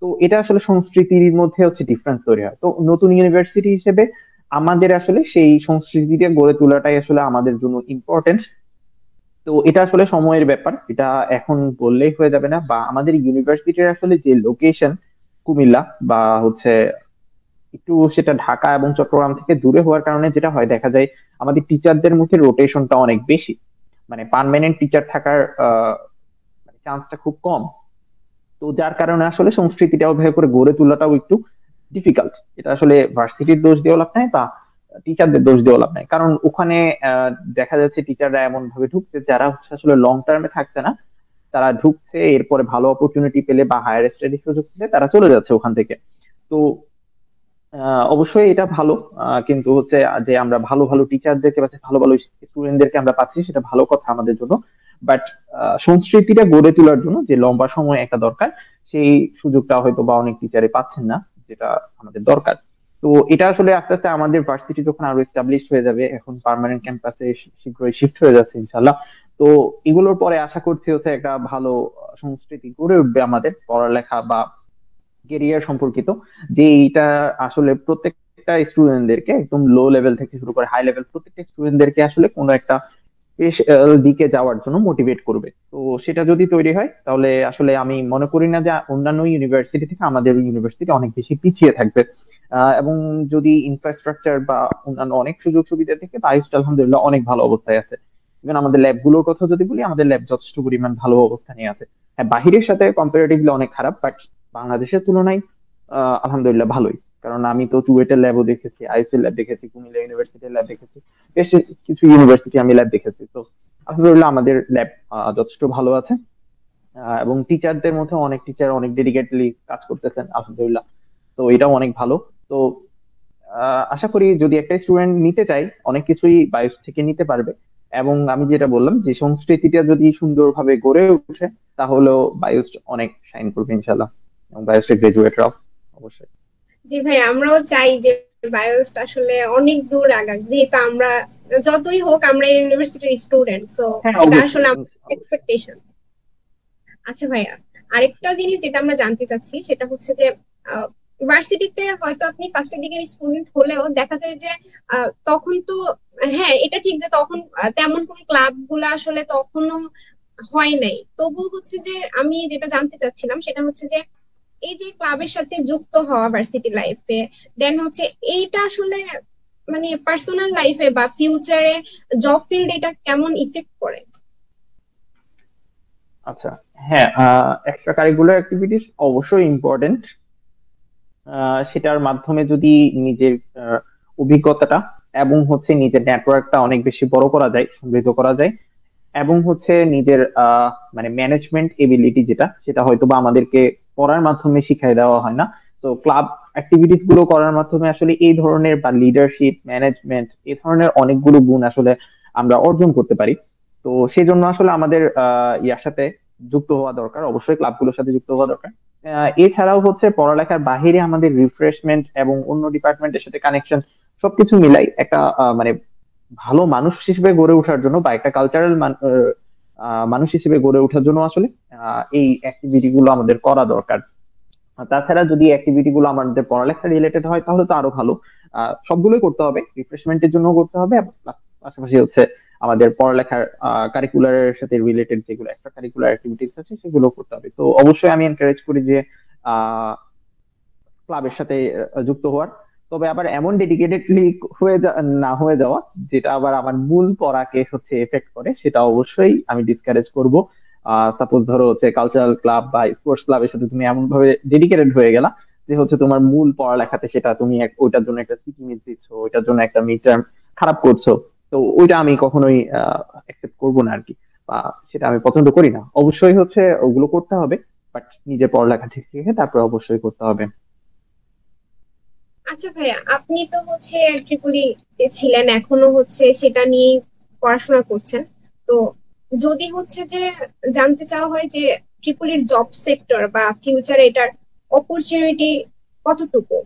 তো এটা আসলে সংস্কৃতির মধ্যে হচ্ছে ডিফারেন্স তৈরি হয়। তো নতুন ইউনিভার্সিটি হিসেবে আমাদের আসলে সেই সংস্কৃতিটা গড়ে তোলাটাই আসলে আমাদের জন্য ইম্পর্টেন্ট। তো এটা আসলে সময়ের ব্যাপার, এটা এখন বললেই হয়ে যাবে না। বা আমাদের ইউনিভার্সিটির আসলে যে লোকেশন কুমিল্লা বা হচ্ছে একটু সেটা ঢাকা এবং চট্টগ্রাম থেকে দূরে হওয়ার কারণে যেটা হয় দেখা যায় আমাদের টিচারদের মধ্যে রোটেশনটা অনেক বেশি, মানে পার্মানেন্ট টিচার থাকার চান্সটা খুব কম। তো যার কারণে আসলে সংস্কৃতিটা ওইভাবে করে গড়ে তোলাটাও একটু ডিফিকাল্ট। এটা আসলে ভার্সিটির দোষ দেওয়া লাভ নাই বা টিচারদের দোষ দেওয়া লাভ নাই, কারণ ওখানে দেখা যাচ্ছে টিচাররা এমন ভাবে ঢুকছে যারা হচ্ছে আসলে লং টার্মে থাকছে না। তারা ঢুকছে, এরপরে ভালো অপরচুনিটি পেলে বা হায়ার স্টাডি সুযোগ পেলে তারা চলে যাচ্ছে ওখান থেকে। তো অবশ্যই এটা ভালো, কিন্তু হচ্ছে যে আমরা ভালো ভালো টিচারদেরকে পাচ্ছি, ভালো ভালো স্টুডেন্টদেরকে আমরা পাচ্ছি, সেটা ভালো কথা আমাদের জন্য। বাট সংস্কৃতিটা গড়ে তোলার জন্য যে লম্বা সময় একটা দরকার, সেই সুযোগটা হয়তো বা অনেক টিচারে পাচ্ছেন না, যেটা আমাদের দরকার। তো এটা আসলে আস্তে আস্তে আমাদের ভার্সিটি যখন আরো এস্টাবলিশ হয়ে যাবে, এখন পার্মানেন্ট ক্যাম্পাসে শীঘ্রই শিফট হয়ে যাচ্ছে ইনশাল্লাহ। তো এগুলোর পরে আশা করছি হচ্ছে একটা ভালো সংস্কৃতি গড়ে উঠবে আমাদের পড়ালেখা বা কেরিয়ার সম্পর্কিত, যে এইটা আসলে প্রত্যেকটা স্টুডেন্টদেরকে একদম লো লেভেল থেকে শুরু করে হাই লেভেল প্রত্যেকটা স্টুডেন্টদেরকে আসলে কোনো একটা দিকে যাওয়ার জন্য মোটিভেট করবে। তো সেটা যদি তৈরি হয় তাহলে আসলে আমি মনে করি না যে অন্যান্য ইউনিভার্সিটি থেকে আমাদের ইউনিভার্সিটি অনেক বেশি পিছিয়ে থাকবে। এবং যদি ইনফ্রাস্ট্রাকচার বা অন্যান্য অনেক সুযোগ সুবিধা থেকে বাইসটা আলহামদুলিল্লাহ অনেক ভালো অবস্থায় আছে। ইভেন আমাদের ল্যাব গুলোর কথা যদি বলি, আমাদের ল্যাব যথেষ্ট পরিমাণ ভালো অবস্থানে আছে। হ্যাঁ, বাহিরের সাথে কম্পারেটিভলি অনেক খারাপ, বাট বাংলাদেশের তুলনায় আলহামদুলিল্লাহ ভালোই। কারণ আমি তো চুয়েটের ল্যাবও দেখেছি, আইএসএল ল্যাব দেখেছি, কুমিল্লা ইউনিভার্সিটির ল্যাব দেখেছি, বেশ কিছু ইউনিভার্সিটি আমি ল্যাব দেখেছি। তো আলহামদুলিল্লাহ আমাদের ল্যাব যথেষ্ট ভালো আছে। এবং টিচারদের মধ্যে অনেক টিচার অনেক ডেডিকেটলি কাজ করতেছেন আলহামদুলিল্লাহ। তো এটাও অনেক ভালো। তো আশা করি যদি একটা স্টুডেন্ট নিতে চাই অনেক কিছুই বায়োস থেকে নিতে পারবে। এবং আমি যেটা বললাম যে সংস্কৃতিটা যদি সুন্দরভাবে গড়ে ওঠে তাহলেও বায়োস অনেক শাইন করবে ইনশাল্লাহ, এবং বায়োসের গ্রাজুয়েটরাও অবশ্যই। জি ভাই, আমরাও চাই যে বায়োসটা আসলে অনেক দূর আগাক, যেহেতু আমরা যতই হোক আমরা ইউনিভার্সিটির স্টুডেন্ট, সো হ্যাঁ এটা অবশ্যই আসলে আমাদের অবশ্যই। এক্সপেকটেশন। আচ্ছা ভাইয়া, আরেকটা জিনিস যেটা আমরা জানতে চাচ্ছি সেটা হচ্ছে যে ভার্সিটিতে হয়তো আপনি ফার্স্টের দিকের স্টুডেন্ট হলেও দেখা যায় যে তখন তো, হ্যাঁ এটা ঠিক যে তখন তেমন কোন ক্লাব গুলা আসলে তখনও হয় নাই, তবু হচ্ছে যে আমি যেটা জানতে চাচ্ছিলাম সেটা হচ্ছে যে এই যে ক্লাবের সাথে যুক্ত হওয়া ভার্সিটি লাইফে, দেন হচ্ছে এইটা আসলে মানে পার্সোনাল লাইফে বা ফিউচারে জব ফিল্ড এটা কেমন ইফেক্ট করে? আচ্ছা, হ্যাঁ, এক্সট্রা কারিকুলার অ্যাক্টিভিটিস অবশ্যই ইম্পর্টেন্ট। সেটার মাধ্যমে যদি নিজের অভিজ্ঞতাটা এবং হচ্ছে নিজের নেটওয়ার্কটা অনেক বেশি বড় করা যায়, সমৃদ্ধ করা যায়, এবং হচ্ছে নিজের মানে ম্যানেজমেন্ট এবিলিটি যেটা, সেটা হয়তো বা আমাদেরকে পড়ার মাধ্যমে শিখিয়ে দেওয়া হয় না। তো ক্লাব অ্যাক্টিভিটিস গুলো করার মাধ্যমে আসলে এই ধরনের বা লিডারশিপ ম্যানেজমেন্ট এই ধরনের অনেকগুলো গুণ আসলে আমরা অর্জন করতে পারি। তো সেই জন্য আসলে আমাদের ইয়ার সাথে যুক্ত হওয়া দরকার, অবশ্যই ক্লাবগুলোর সাথে যুক্ত হওয়া দরকার। এছাড়াও হচ্ছে পড়ালেখার বাহিরে আমাদের রিফ্রেশমেন্ট এবং অন্য ডিপার্টমেন্টের সাথে কানেকশন সবকিছু মিলাই একটা মানে ভালো মানুষ হিসেবে গড়ে ওঠার জন্য বা একটা কালচারাল মানুষ হিসেবে গড়ে ওঠার জন্য আসলে এই অ্যাক্টিভিটি গুলো আমাদের করা দরকার। আর তাছাড়া যদি অ্যাক্টিভিটি গুলো আমাদের পড়ালেখা রিলেটেড হয় তাহলে তো আরো ভালো। সবগুলোই করতে হবে, রিফ্রেশমেন্টের জন্য করতে হবে, পাশাপাশি হচ্ছে আমাদের পড়ালেখার কারিকুলারের সাথে রিলেটেড যেগুলো এক্সট্রা কারিকুলার অ্যাক্টিভিটিস আছে সেগুলো করতে হবে। তো অবশ্যই আমি এনকারেজ করি যে ক্লাবের সাথে যুক্ত হওয়ার। তবে আবার এমন ডেডিকেটেডলি না হয়ে যাওয়া যেটা আবার আমার মূল পড়াকে হচ্ছে এফেক্ট করে, সেটা অবশ্যই আমি ডিসকারেজ করব। সাপোজ ধরো হচ্ছে কালচারাল ক্লাব বা স্পোর্টস ক্লাবের সাথে তুমি এমন ভাবে ডেডিকেটেড হয়ে গেলা যে হচ্ছে তোমার মূল পড়ালেখাতে সেটা তুমি ওইটার জন্য একটা সিটি মিস দিচ্ছ, ওইটার জন্য একটা মিড টার্ম খারাপ করছো। তো ওইটা আমি কখনোই অ্যাকসেপ্ট করবো না আর কি, বা সেটা আমি পছন্দ করি না। অবশ্যই হচ্ছে ওগুলো করতে হবে, বাট নিজের পড়ালেখা ঠিক রেখে তারপর অবশ্যই করতে হবে। আচ্ছা ভাইয়া, আপনি তো হচ্ছে ট্রিপলি তে ছিলেন, এখনো হচ্ছে সেটা নিয়ে পড়াশোনা করছেন। তো যদি হচ্ছে যে জানতে চাওয়া হয় যে ট্রিপলির জব সেক্টর বা ফিউচারে এটার অপরচুনিটি কতটুকু,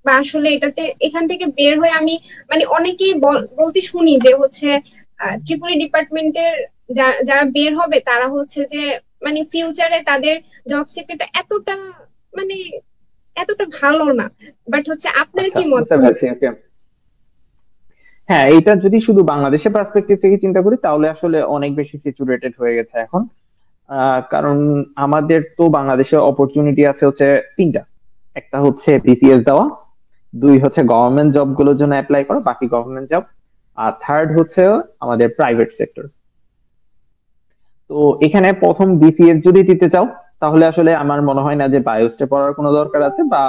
বা আসলে এখান থেকে বের হয়ে আমি মানে অনেকেই বলতে শুনি যে হচ্ছে ট্রিপলি ডিপার্টমেন্টের যারা বের হবে তারা হচ্ছে যে মানে ফিউচারে তাদের জব সেক্টরটা মানে এতটা ভালো না। বাট হচ্ছে আপনার আচ্ছা, কি মত? বুঝতে পেরেছি। ওকে, হ্যাঁ, এটা যদি শুধু বাংলাদেশের পার্সপেক্টিভ থেকে চিন্তা করি তাহলে আসলে অনেক বেশি স্যাচুরেটেড হয়ে গেছে এখন। কারণ আমাদের তো বাংলাদেশে অপরচুনিটি আছে হচ্ছে তিনটা। একটা হচ্ছে বিসিএস দেওয়া, দুই হচ্ছে গভর্নমেন্ট জব গুলোর জন্য অ্যাপ্লাই করা, বাকি গভর্নমেন্ট জব, আর থার্ড হচ্ছে আমাদের প্রাইভেট সেক্টর। তো এখানে প্রথম বিসিএস যদি দিতে চাও তাহলে আসলে আমার মনে হয় না যে বায়োস্টে পড়ার কোনো দরকার আছে, বা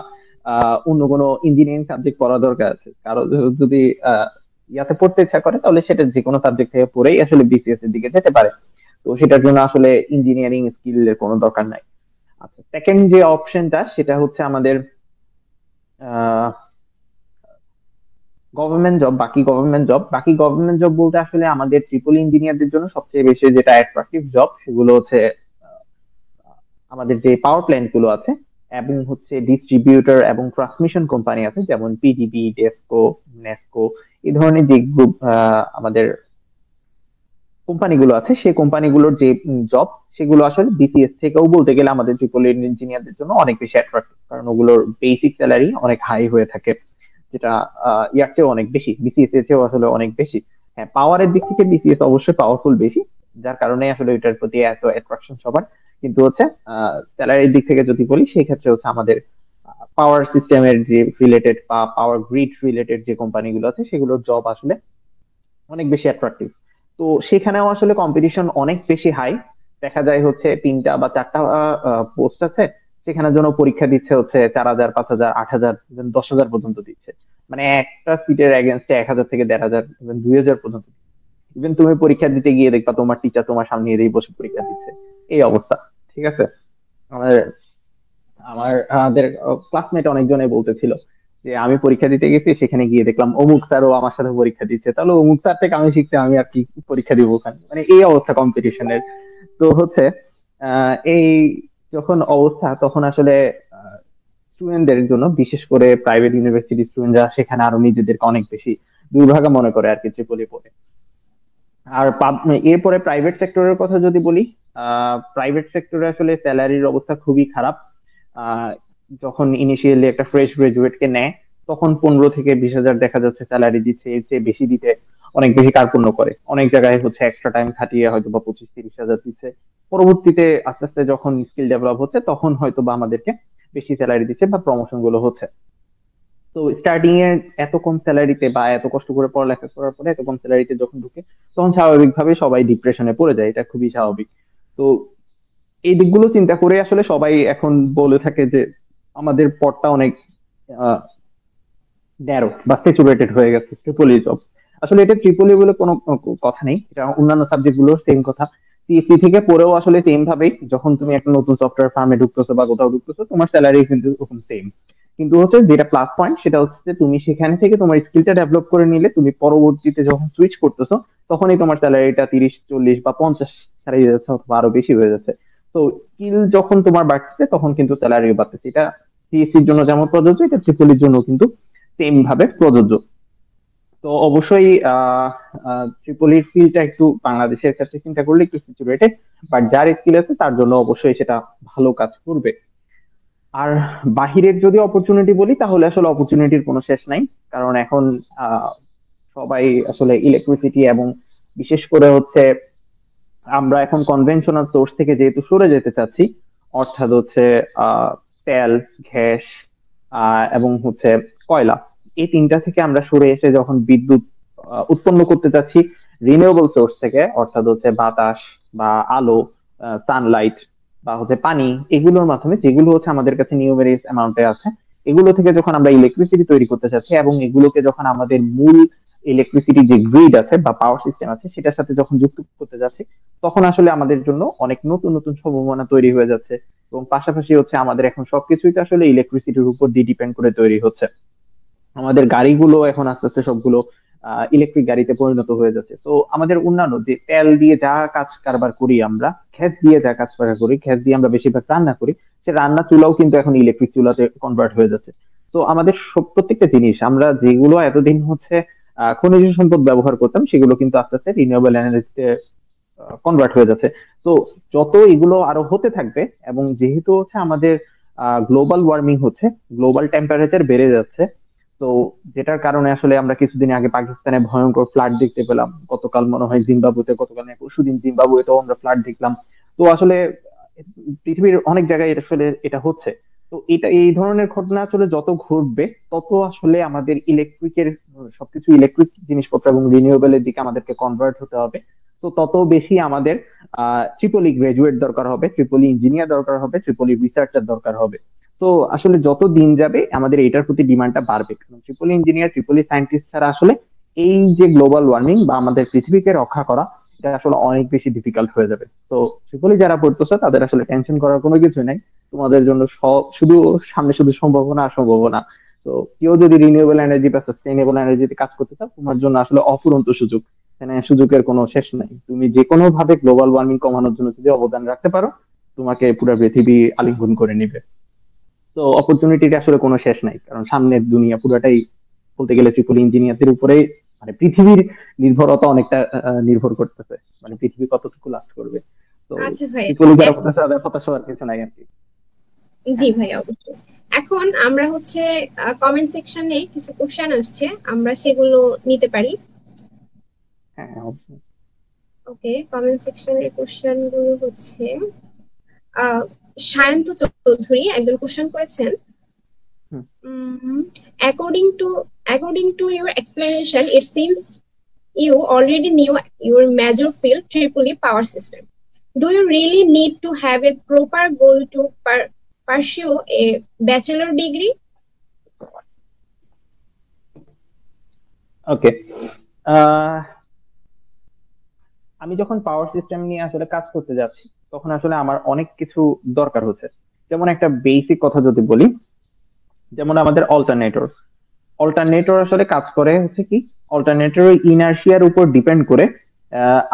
অন্য কোনো ইঞ্জিনিয়ারিং সাবজেক্ট পড়ার দরকার আছে। কারো যদি আহ, ইয়াতে পড়তে ইচ্ছা করে তাহলে সেটা যে কোনো সাবজেক্ট থেকে পড়েই আসলে বিসিএস এর দিকে যেতে পারে। তো সেটার জন্য আসলে ইঞ্জিনিয়ারিং স্কিলের কোনো দরকার নাই। আচ্ছা, সেকেন্ড যে অপশনটা সেটা হচ্ছে আমাদের গভর্নমেন্ট জব বলতে আসলে আমাদের ট্রিপল ইঞ্জিনিয়ারদের জন্য সবচেয়ে বেশি যেটা অ্যাট্রাকটিভ জব সেগুলো হচ্ছে আমাদের যে পাওয়ার প্ল্যান্ট গুলো আছে এবং হচ্ছে ডিস্ট্রিবিউটর এবং ট্রান্সমিশন কোম্পানি আছে, যেমন পিডিবি, ডেসকো, নেসকো, এই ধরনের যে গ্রুপ আমাদের কোম্পানিগুলো আছে সেই কোম্পানিগুলোর যে জব সেগুলো আসলে বিসিএস থেকেও বলতে গেলে আমাদের ট্রিপল ইঞ্জিনিয়ারদের জন্য অনেক বেশি অ্যাট্রাক্টিভ, কারণ ওগুলোর বেসিক স্যালারি অনেক হাই হয়ে থাকে, যেটা ইয়ার চেয়েও অনেক বেশি, বিসিএস এর চেয়েও আসলে অনেক বেশি। হ্যাঁ, পাওয়ারের দিক থেকে বিসিএস অবশ্যই পাওয়ারফুল বেশি, যার কারণে আসলে এটার প্রতি এত অ্যাট্রাকশন সবার। কিন্তু হচ্ছে স্যালারির দিক থেকে যদি বলি সেই ক্ষেত্রে হচ্ছে আমাদের পাওয়ার সিস্টেমের যে রিলেটেড বা পাওয়ার গ্রিড রিলেটেড যে কোম্পানিগুলো আছে সেগুলোর জব আসলে অনেক বেশি অ্যাট্রাকটিভ। তো সেখানেও আসলে কম্পিটিশন অনেক বেশি হাই। দেখা যায় হচ্ছে 3টা বা 4টা পোস্ট আছে, সেখানের জন্য পরীক্ষা দিচ্ছে হচ্ছে 4,000, 5,000, 8,000, 10,000 পর্যন্ত দিচ্ছে। মানে একটা সিটের এগেনস্টে 1,000 থেকে 1,500, 2,000 পর্যন্ত। ইভেন তুমি পরীক্ষা দিতে গিয়ে দেখবা তোমার টিচার তোমার সামনে এসেই বসে পরীক্ষা দিচ্ছে, এই অবস্থা। ঠিক আছে, আমাদের আমাদের ক্লাসমেট অনেকজনে বলতেছিল যে আমি পরীক্ষা দিতে গেছি, সেখানে গিয়ে দেখলাম অমুক স্যারও আমার সাথে পরীক্ষা দিচ্ছে, তাহলে অমুক স্যার থেকে আমি শিখতে আমি আর কি পরীক্ষা দিব ওখানে, মানে এই অবস্থা কম্পিটিশনের। তো হচ্ছে এই যখন অবস্থা তখন আসলে স্টুডেন্টদের জন্য, বিশেষ করে প্রাইভেট ইউনিভার্সিটি স্টুডেন্টরা সেখানে আরো নিজেদেরকে অনেক বেশি দুর্ভাগা মনে করে আর কি ট্রিপলি পড়ে। আর এরপরে প্রাইভেট সেক্টরের কথা যদি বলি, প্রাইভেট সেক্টরে আসলে স্যালারির অবস্থা খুবই খারাপ। আহ, যখন ইনিশিয়ালি একটা ফ্রেশ গ্রাজুয়েট কে নেয় তখন 15 থেকে 20 হাজার দেখা যাচ্ছে স্যালারি দিচ্ছে, এর চেয়ে বেশি দিতে অনেক বেশি কার্পণ্য করে। অনেক জায়গায় হচ্ছে এক্সট্রা টাইম খাটিয়ে হয়তো বা 25-30 হাজার দিচ্ছে। পরবর্তীতে আস্তে আস্তে যখন স্কিল ডেভেলপ হচ্ছে তখন হয়তো বা আমাদেরকে বেশি স্যালারি দিচ্ছে বা প্রমোশন গুলো হচ্ছে। তো স্টার্টিং এ এত কম স্যালারিতে বা এত কষ্ট করে পড়ালেখা করার পরে এত কম স্যালারিতে যখন ঢুকে তখন স্বাভাবিকভাবে সবাই ডিপ্রেশনে পড়ে যায়, এটা খুবই স্বাভাবিক। তো এই দিকগুলো চিন্তা করে আসলে সবাই এখন বলে থাকে যে আমাদের পথটা অনেক ন্যারো বা স্যাচুরেটেড হয়ে গেছে ট্রিপলি জব। আসলে এটা ট্রিপলি বলে কোনো কথা নেই, এটা অন্যান্য সাবজেক্ট গুলোর সেম কথা। সিএসসি থেকে পড়েও আসলে সেম ভাবেই যখন তুমি একটা নতুন সফটওয়্যার ফার্মে ঢুকতেছো বা কোথাও ঢুকতেছো তোমার স্যালারি কিন্তু ওরকম সেম। কিন্তু হচ্ছে যেটা প্লাস পয়েন্ট সেটা হচ্ছে যে তুমি সেখান থেকে তোমার স্কিলটা ডেভেলপ করে নিলে তুমি পরবর্তীতে যখন সুইচ করতেছো তখনই তোমার স্যালারিটা 30, 40 বা 50 ছাড়িয়ে যাচ্ছে অথবা আরো বেশি হয়ে যাচ্ছে। তো স্কিল যখন তোমার বাড়ছে তখন কিন্তু স্যালারিও বাড়তেছে। এটা সিএসসির জন্য যেমন প্রযোজ্য, এটা ট্রিপলির জন্য কিন্তু সেম ভাবে প্রযোজ্য। তো অবশ্যই ট্রিপলির ফিল্ডটা একটু বাংলাদেশের কাছে চিন্তা করলে একটু সিচুয়েটেড, বাট যার স্কিল আছে তার জন্য অবশ্যই সেটা ভালো কাজ করবে। আর বাহিরের যদি অপরচুনিটি বলি তাহলে আসলে অপরচুনিটির কোনো শেষ নাই। কারণ এখন আহ, সবাই আসলে ইলেকট্রিসিটি এবং বিশেষ করে হচ্ছে আমরা এখন কনভেনশনাল সোর্স থেকে যেহেতু সরে যেতে চাচ্ছি, অর্থাৎ হচ্ছে আহ তেল, গ্যাস এবং হচ্ছে কয়লা, এই তিনটা থেকে আমরা সরে এসে যখন বিদ্যুৎ উৎপন্ন করতে চাচ্ছি রিনিউয়েবল সোর্স থেকে, অর্থাৎ হচ্ছে বাতাস বা আলো, সানলাইট বা হচ্ছে পানি, এগুলোর মাধ্যমে যেগুলো হচ্ছে আমাদের কাছে নিউমেরিয়াস অ্যামাউন্টে আছে, এগুলো থেকে যখন আমরা ইলেকট্রিসিটি তৈরি করতে চাচ্ছি এবং এগুলোকে যখন আমাদের মূল ইলেকট্রিসিটি যে গ্রিড আছে বা পাওয়ার সিস্টেম আছে সেটার সাথে যখন যুক্ত করতে যাচ্ছি, তখন আসলে আমাদের জন্য অনেক নতুন নতুন সম্ভাবনা তৈরি হয়ে যাচ্ছে। এবং পাশাপাশি হচ্ছে আমাদের এখন সবকিছুই তো আসলে ইলেকট্রিসিটির উপর দিয়ে ডিপেন্ড করে তৈরি হচ্ছে। আমাদের গাড়িগুলো এখন আস্তে আস্তে সবগুলো ইলেকট্রিক গাড়িতে পরিণত হয়ে যাচ্ছে। তো আমাদের অন্যান্য যে তেল দিয়ে যা কাজ কারবার করি, আমরা গ্যাস দিয়ে যা কাজ কারবার করি, গ্যাস দিয়ে আমরা বেশিরভাগ রান্না করি, সে রান্না চুলাও কিন্তু এখন ইলেকট্রিক চুলাতে কনভার্ট হয়ে যাচ্ছে। তো আমাদের সব প্রত্যেকটা জিনিস আমরা যেগুলো এতদিন হচ্ছে খনিজ সম্পদ ব্যবহার করতাম, সেগুলো কিন্তু আস্তে আস্তে রিনিউয়েবল এনার্জিতে কনভার্ট হয়ে যাচ্ছে। তো যত এগুলো আরো হতে থাকবে, এবং যেহেতু হচ্ছে আমাদের গ্লোবাল ওয়ার্মিং হচ্ছে, গ্লোবাল টেম্পারেচার বেড়ে যাচ্ছে, তো যেটার কারণে আসলে আমরা কিছুদিন আগে পাকিস্তানে ভয়ঙ্কর ফ্লাড দেখতে পেলাম, গতকাল মনে হয় জিম্বাবুয়েতে, গতকাল না পরশুদিন জিম্বাবুয়েতেও আমরা ফ্লাড দেখলাম। তো আসলে পৃথিবীর অনেক জায়গায় এটা আসলে এটা হচ্ছে। তো এটা এই ধরনের ঘটনা আসলে যত ঘটবে, তত আসলে আমাদের ইলেকট্রিকের সবকিছু ইলেকট্রিক জিনিসপত্র এবং রিনিউয়েবলের দিকে আমাদেরকে কনভার্ট হতে হবে। তো তত বেশি আমাদের ট্রিপল ই গ্রাজুয়েট দরকার হবে, ট্রিপল ই ইঞ্জিনিয়ার দরকার হবে, ট্রিপল ই রিসার্চার দরকার হবে। তো আসলে যত দিন যাবে আমাদের এটার প্রতি ডিমান্ডটা বাড়বে, কারণ ট্রিপল ইঞ্জিনিয়ার, ট্রিপল সায়েন্টিস্ট ছাড়া আসলে এই যে গ্লোবাল ওয়ার্মিং বা আমাদের পৃথিবীকে রক্ষা করা, এটা আসলে অনেক বেশি ডিফিকাল্ট হয়ে যাবে। তো ট্রিপল যারা পড়তেছে তাদের আসলে টেনশন করার কোনো কিছু নাই। তোমাদের জন্য সব শুধু সামনে শুধু সম্ভাবনা আর সম্ভাবনা। তো কেউ যদি রিনিউয়েবল এনার্জি বা সাস্টেইনেবল এনার্জিতে কাজ করতে চাও, তোমার জন্য আসলে অফুরন্ত সুযোগ। এখানে সুযোগের কোনো শেষ নাই। তুমি যে কোনো ভাবে গ্লোবাল ওয়ার্মিং কমানোর জন্য যদি অবদান রাখতে পারো, তোমাকে পুরো পৃথিবী আলিঙ্গন করে নিবে। তো অপরচুনিটির আসলে কোনো শেষ নাই, কারণ সামনের দুনিয়া পুরাটাই বলতে গেলে ট্রিপল ইঞ্জিনিয়ারদের উপরে, মানে পৃথিবীর নির্ভরতা অনেকটা নির্ভর করতেছে, মানে পৃথিবী কতটুকু লাস্ট করবে। তো আচ্ছা ভাইয়া, ট্রিপল যারা এখন করতেছে তাদের হতাশ হওয়ার কিছু নাই আর কি। জি হ্যাঁ, ভাইয়া অবশ্যই। এখন আমরা হচ্ছে কমেন্ট সেকশনে কিছু কোশ্চেন আসছে, আমরা সেগুলো নিতে পারি। হ্যাঁ, হ্যাঁ, অবশ্যই। ওকে, কমেন্ট সেকশনের কোশ্চেন গুলো হচ্ছে আহ সায়ন্ত চৌধুরী একজন কোশ্চেন করেছেন। হুম। According to your explanation, it seems you already knew your major field, Tripoli power system. Do you really need to have a proper goal to pursue a bachelor degree? ওকে। আমি যখন power system নিয়ে আসলে কাজ করতে যাচ্ছি, তখন আসলে আমার অনেক কিছু দরকার হচ্ছে। যেমন একটা বেসিক কথা যদি বলি, যেমন আমাদের অল্টারনেটর, অল্টারনেটর আসলে কাজ করে হচ্ছে কি, অল্টারনেটর ইনার্শিয়ার উপর ডিপেন্ড করে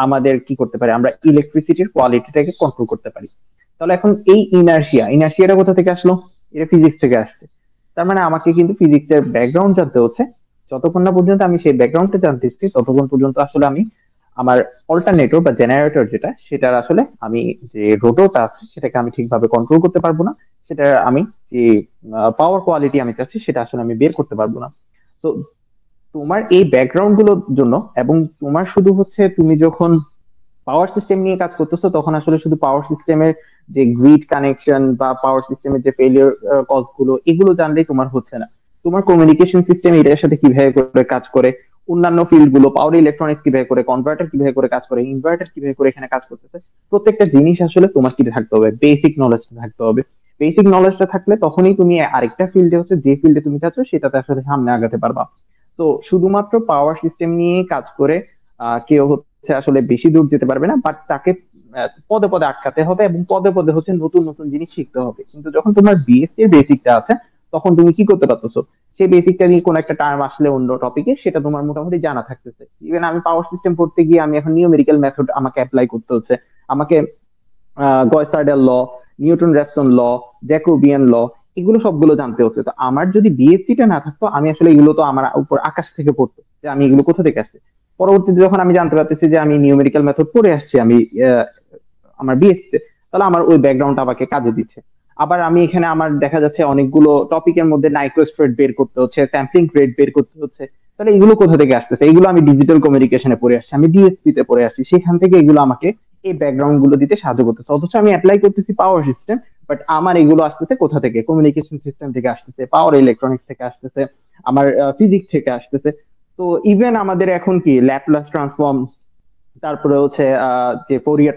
আমাদের কি করতে পারে, আমরা ইলেকট্রিসিটির কোয়ালিটিটাকে কন্ট্রোল করতে পারি। তাহলে এখন এই ইনার্শিয়াটা কোথা থেকে আসলো? এটা ফিজিক্স থেকে আসছে। তার মানে আমাকে কিন্তু ফিজিক্সের ব্যাকগ্রাউন্ড জানতে হচ্ছে। যতক্ষণ না পর্যন্ত আমি সেই ব্যাকগ্রাউন্ডটা জানতেছি, ততক্ষণ পর্যন্ত আসলে আমি আমার অল্টারনেটর বা জেনারেটর যেটা, সেটার আসলে আমি যে রোটরটা আছে সেটাকে আমি ঠিকভাবে কন্ট্রোল করতে পারবো না। সেটা আমি যে পাওয়ার কোয়ালিটি আমি চাচ্ছি সেটা আসলে আমি বের করতে পারবো না। তো তোমার এই ব্যাকগ্রাউন্ড গুলোর জন্য, এবং তোমার শুধু হচ্ছে তুমি যখন পাওয়ার সিস্টেম নিয়ে কাজ করতেছো, তখন আসলে শুধু পাওয়ার সিস্টেমের যে গ্রিড কানেকশন বা পাওয়ার সিস্টেমের যে ফেলিয়ার কজ গুলো, এগুলো জানলেই তোমার হচ্ছে না। তোমার কমিউনিকেশন সিস্টেম এটার সাথে কিভাবে করে কাজ করে, অন্যান্য ফিল্ড গুলো, পাওয়ার ইলেকট্রনিক্স কিভাবে করে, কনভার্টার কিভাবে করে কাজ করে, ইনভার্টার কিভাবে করে এখানে কাজ করতেছে, প্রত্যেকটা জিনিস আসলে তোমার কি থাকতে হবে, বেসিক নলেজ থাকতে হবে। বেসিক নলেজটা থাকলে তখনই তুমি আরেকটা ফিল্ডে হচ্ছে, যে ফিল্ডে তুমি চাচ্ছ সেটাতে আসলে সামনে আগাতে পারবা। তো শুধুমাত্র পাওয়ার সিস্টেম নিয়ে কাজ করে কেউ হচ্ছে আসলে বেশি দূর যেতে পারবে না, বাট তাকে পদে পদে আটকাতে হবে এবং পদে পদে হচ্ছে নতুন নতুন জিনিস শিখতে হবে। কিন্তু যখন তোমার বিএসসি এর বেসিকটা আছে, তখন তুমি কি করতে পারতেছো, সেই বেসিকটা নিয়ে কোন একটা টার্ম আসলে অন্য টপিকে, সেটা তোমার মোটামুটি জানা থাকতেছে। ইভেন আমি পাওয়ার সিস্টেম পড়তে গিয়ে আমি এখন নিউমেরিক্যাল মেথড আমাকে অ্যাপ্লাই করতে হচ্ছে। আমাকে গয়সার্ডের ল, নিউটন র্যাপসন ল, জ্যাকোবিয়ান ল, এগুলো সবগুলো জানতে হচ্ছে। তো আমার যদি বিএসসি টা না থাকতো, আমি আসলে এগুলো তো আমার উপর আকাশ থেকে পড়তো, যে আমি এগুলো কোথা থেকে আসছে। পরবর্তীতে যখন আমি জানতে পারতেছি যে আমি নিউমেরিক্যাল মেথড পড়ে আসছি আমি আমার বিএসসি তে, তাহলে আমার ওই ব্যাকগ্রাউন্ড আমাকে কাজে দিচ্ছে। আবার আমি এখানে আমার দেখা যাচ্ছে অনেকগুলো টপিকের মধ্যে নাইক্রোস্ট রেট বের করতে হচ্ছে, স্যাম্পলিং রেট বের করতে হচ্ছে। তাহলে এগুলো কোথা থেকে আসতেছে? এগুলো আমি ডিজিটাল কমিউনিকেশনে পড়ে আসছি, আমি ডিএসপি তে পড়ে আসছি, সেখান থেকে এগুলো আমাকে এই ব্যাকগ্রাউন্ড গুলো দিতে সাহায্য করতেছে। অথচ আমি অ্যাপ্লাই করতেছি পাওয়ার সিস্টেম, বাট আমার এগুলো আসতেছে কোথা থেকে? কমিউনিকেশন সিস্টেম থেকে আসতেছে, পাওয়ার ইলেকট্রনিক্স থেকে আসতেছে, আমার ফিজিক্স থেকে আসতেছে। তো ইভেন আমাদের এখন কি ল্যাপলাস ট্রান্সফর্ম, তারপরে হচ্ছে যে ফোরিয়ার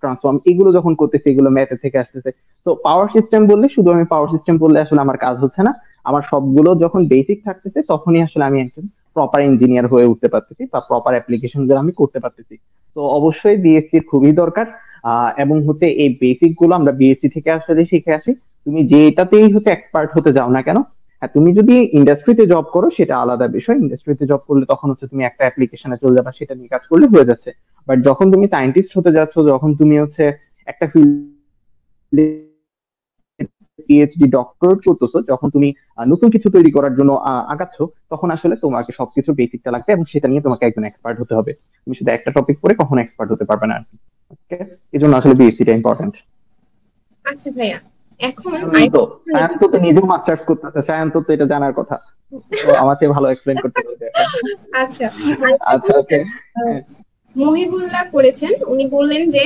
ট্রান্সফর্ম, এগুলো যখন করতেছি এগুলো ম্যাথে থেকে আসতেছে। তো পাওয়ার সিস্টেম বললে শুধু আমি পাওয়ার সিস্টেম বললে আসলে আমার কাজ হচ্ছে না। আমার সবগুলো যখন বেসিক থাকতেছে তখনই আসলে আমি একজন প্রপার ইঞ্জিনিয়ার হয়ে উঠতে পারতেছি বা প্রপার অ্যাপ্লিকেশন গুলো আমি করতে পারতেছি। তো অবশ্যই বিএসসি খুবই দরকার। এবং হচ্ছে এই বেসিক গুলো আমরা বিএসসি থেকে আসলে শিখে আসি। তুমি যেটাতেই হচ্ছে এক্সপার্ট হতে যাও না কেন, হ্যাঁ তুমি যদি ইন্ডাস্ট্রিতে জব করো সেটা আলাদা বিষয়। ইন্ডাস্ট্রিতে জব করলে তখন হচ্ছে তুমি একটা অ্যাপ্লিকেশনে চলে যাবে, সেটা নিয়ে কাজ করলে হয়ে যাচ্ছে। বাট যখন তুমি সায়েন্টিস্ট হতে যাচ্ছ, যখন তুমি হচ্ছে একটা ফিল্ডে পিএইচডি ডক্টরেট করতেছো, যখন তুমি নতুন কিছু তৈরি করার জন্য আগাচ্ছ, তখন আসলে তোমাকে সবকিছু বেসিকটা লাগবে এবং সেটা নিয়ে তোমাকে একজন এক্সপার্ট হতে হবে। তুমি শুধু একটা টপিক পড়ে কখনো এক্সপার্ট হতে পারবে না। ওকে, এই জন্য আসলে বিএসসিটা ইম্পর্টেন্ট। আচ্ছা ভাইয়া, এখন সায়ন্ত, সায়ন্ত তো নিজেও মাস্টার্স করতেছে, সায়ন্ত তো এটা জানার কথা, তো আমার চেয়ে ভালো এক্সপ্লেন করতে পারবে এখন। আচ্ছা, আচ্ছা, ওকে। মহিবুল্লাহ করেছেন, উনি বললেন যে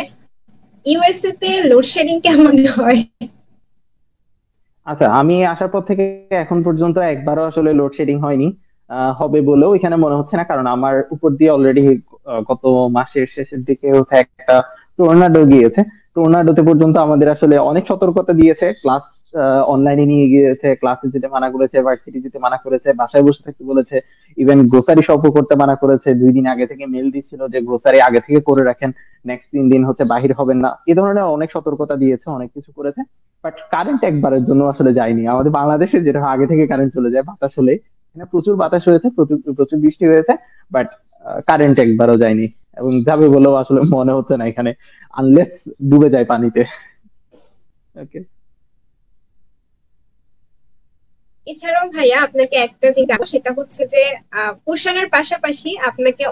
ইউএসএ তে লোডশেডিং কেমন হয়? আচ্ছা, আমি আসার পর থেকে এখন পর্যন্ত একবারও আসলে লোডশেডিং হয়নি। হবে বলেও এখানে মনে হচ্ছে না, কারণ আমার উপর দিয়ে অলরেডি গত মাসের শেষের দিকে হচ্ছে একটা টর্নাডো গিয়েছে। টর্নাডোতে পর্যন্ত আমাদের আসলে অনেক সতর্কতা দিয়েছে, ক্লাস অনলাইনে নিয়ে গিয়েছে, ক্লাসে যেতে মানা করেছে, ভার্সিটি যেতে মানা করেছে, বাসায় বসে থাকতে বলেছে, ইভেন গ্রোসারি শপও করতে মানা করেছে। 2 দিন আগে থেকে মেল দিচ্ছিল যে গ্রোসারি আগে থেকে করে রাখেন, নেক্সট 3 দিন হচ্ছে বাহির হবেন না। এই ধরনের অনেক সতর্কতা দিয়েছে, অনেক কিছু করেছে। বাট কারেন্ট একবারের জন্য আসলে যায়নি। আমাদের বাংলাদেশে যেটা আগে থেকে কারেন্ট চলে যায় বাতাস হলে, এখানে প্রচুর বাতাস হয়েছে, প্রচুর প্রচুর বৃষ্টি হয়েছে, বাট কারেন্ট একবারও যায়নি এবং যাবে বলেও আসলে মনে হচ্ছে না এখানে, আনলেস ডুবে যায় পানিতে। ওকে। এছাড়াও ভাইয়া আপনাকে একটা জিনিস জানাবো, সেটা হচ্ছে যে কোশ্চেনের পাশাপাশি আপনাকে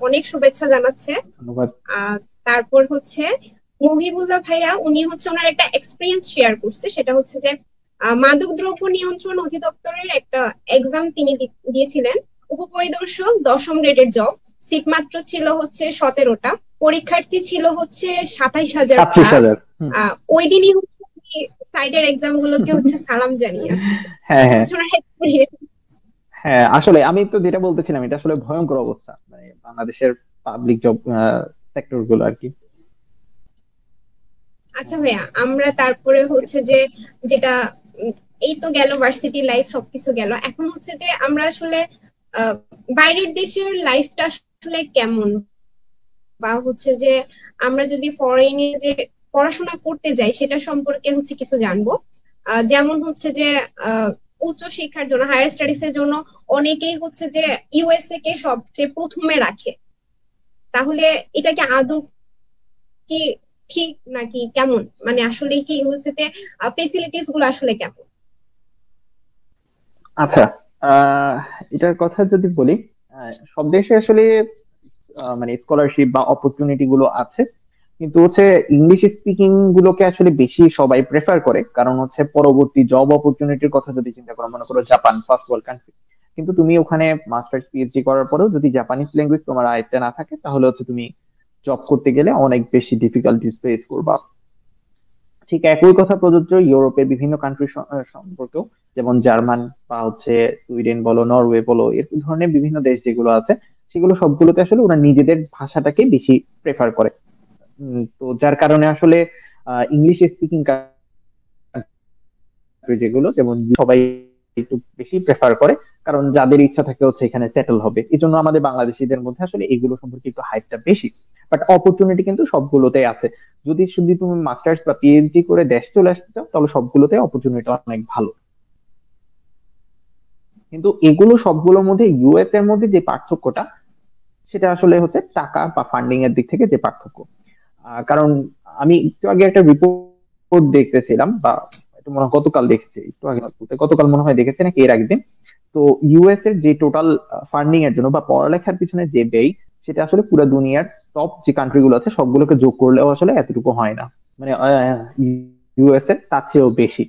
অনেক শুভেচ্ছা জানাচ্ছে। ধন্যবাদ। আহ তারপর হচ্ছে মহিবুল্লাহ ভাইয়া, উনি হচ্ছে ওনার একটা এক্সপিরিয়েন্স শেয়ার করছে, সেটা হচ্ছে যে মাদকদ্রব্য নিয়ন্ত্রণ অধিদপ্তরের একটা এক্সাম তিনি দিয়েছিলেন, উপপরিদর্শক 10ম গ্রেডের জব। সিট মাত্র ছিল হচ্ছে 17টা, পরীক্ষার্থী ছিল হচ্ছে 27,000 প্লাস। 37,000। ওই দিনই হচ্ছে সাইডের এক্সাম গুলোকে হচ্ছে সালাম জানিয়ে আসছে। হ্যাঁ, এটা হ্যাঁ, হচ্ছে ওনার experience। হ্যাঁ, আসলে আমি তো যেটা বলতেছিলাম এটা আসলে ভয়ঙ্কর অবস্থা, মানে বাংলাদেশের পাবলিক জব সেক্টর গুলো আর কি। আচ্ছা ভাইয়া, আমরা তারপরে হচ্ছে যে যেটা এই তো গেল ভার্সিটি লাইফ, সবকিছু গেল। এখন হচ্ছে যে আমরা আসলে আহ, বাইরের দেশের লাইফটা আসলে কেমন, বা হচ্ছে যে আমরা যদি ফরেনে যে পড়াশোনা করতে যাই সেটা সম্পর্কে হচ্ছে কিছু জানবো। যেমন হচ্ছে যে আহ, উচ্চ শিক্ষার জন্য, হায়ার স্টাডিজ এর জন্য অনেকেই হচ্ছে যে ইউএসএ কে সবচেয়ে প্রথমে রাখে। তাহলে এটা কি আদৌ কি ঠিক নাকি কেমন, মানে আসলে কি ইউএসএ তে ফেসিলিটিস গুলো আসলে কেমন? আচ্ছা, আহ এটার কথা যদি বলি, সব দেশে আসলে মানে স্কলারশিপ বা অপরচুনিটি গুলো আছে, কিন্তু হচ্ছে ইংলিশ স্পিকিং গুলোকে আসলে বেশি সবাই প্রেফার করে, কারণ হচ্ছে পরবর্তী জব অপরচুনিটির কথা যদি চিন্তা করো, মনে করো জাপান ফার্স্ট ওয়ার্ল্ড কান্ট্রি, কিন্তু তুমি ওখানে মাস্টার্স পিএইচডি করার পরেও যদি জাপানিজ ল্যাঙ্গুয়েজ তোমার আয়ত্তে না থাকে, তাহলে হচ্ছে তুমি জব করতে গেলে অনেক বেশি ডিফিকাল্টিস ফেস করবা। ঠিক একই কথা প্রযোজ্য ইউরোপের বিভিন্ন কান্ট্রি সম্পর্কেও, যেমন জার্মান বা হচ্ছে সুইডেন বলো, নরওয়ে বলো, এর ধরনের বিভিন্ন দেশ যেগুলো আছে, সেগুলো সবগুলোতে আসলে ওরা নিজেদের ভাষাটাকে বেশি প্রেফার করে। তো যার কারণে আসলে ইংলিশ স্পিকিং যেগুলো, যেমন সবাই একটু বেশি প্রেফার করে, কারণ যাদের ইচ্ছা থাকে হচ্ছে এখানে সেটেল হবে। এই জন্য আমাদের বাংলাদেশিদের মধ্যে আসলে এগুলো সম্পর্কে একটু হাইপটা বেশি। বাট অপরচুনিটি কিন্তু সবগুলোতেই আছে। যদি শুধু তুমি মাস্টার্স বা পিএইচডি করে দেশ চলে আসতে চাও, তাহলে সবগুলোতে অপরচুনিটি অনেক ভালো। কিন্তু এগুলো সবগুলোর মধ্যে ইউএস এর মধ্যে যে পার্থক্যটা, সেটা আসলে হচ্ছে টাকা বা ফান্ডিং এর দিক থেকে যে পার্থক্য। কারণ আমি একটু আগে একটা রিপোর্ট দেখতেছিলাম, বা একটু মনে হয় গতকাল দেখেছি, একটু আগে না, গতকাল মনে হয় দেখেছি নাকি এর আগের দিন। তো ইউএস এর যে টোটাল ফান্ডিং এর জন্য বা পড়ালেখার পিছনে যে ব্যয়, সেটা আসলে পুরো দুনিয়ার টপ যে কান্ট্রি গুলো আছে সবগুলোকে যোগ করলেও আসলে এতটুকু হয় না। মানে ইউএসএ তার চেয়েও বেশি।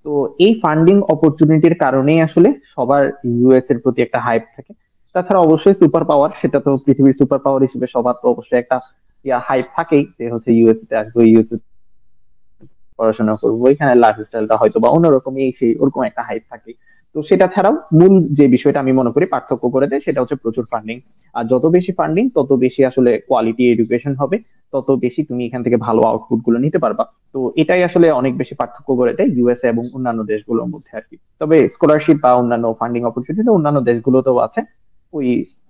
তো এই ফান্ডিং অপরচুনিটির কারণেই আসলে সবার ইউএস এর প্রতি একটা হাইপ থাকে। তাছাড়া অবশ্যই সুপার পাওয়ার, সেটা তো পৃথিবীর সুপার পাওয়ার হিসেবে সবার তো অবশ্যই একটা হাইপ থাকেই, যে হচ্ছে ইউএস তে আসবো, ইউএস পড়াশোনা করবো, এখানে লাইফস্টাইলটা হয়তো বা অন্যরকম, এই সেই ওরকম একটা হাইপ থাকে। তো সেটা ছাড়াও মূল যে বিষয়টা আমি মনে করি পার্থক্য করে দেয় সেটা হচ্ছে প্রচুর ফান্ডিং। আর যত বেশি ফান্ডিং তত বেশি আসলে কোয়ালিটি এডুকেশন হবে, তত বেশি তুমি এখান থেকে ভালো আউটপুট গুলো নিতে পারবা। তো এটাই আসলে অনেক বেশি পার্থক্য করে দেয় ইউএসএ এবং অন্যান্য দেশগুলোর মধ্যে আর কি। তবে স্কলারশিপ বা অন্যান্য ফান্ডিং অপরচুনিটি অন্যান্য দেশগুলোতেও আছে, ওই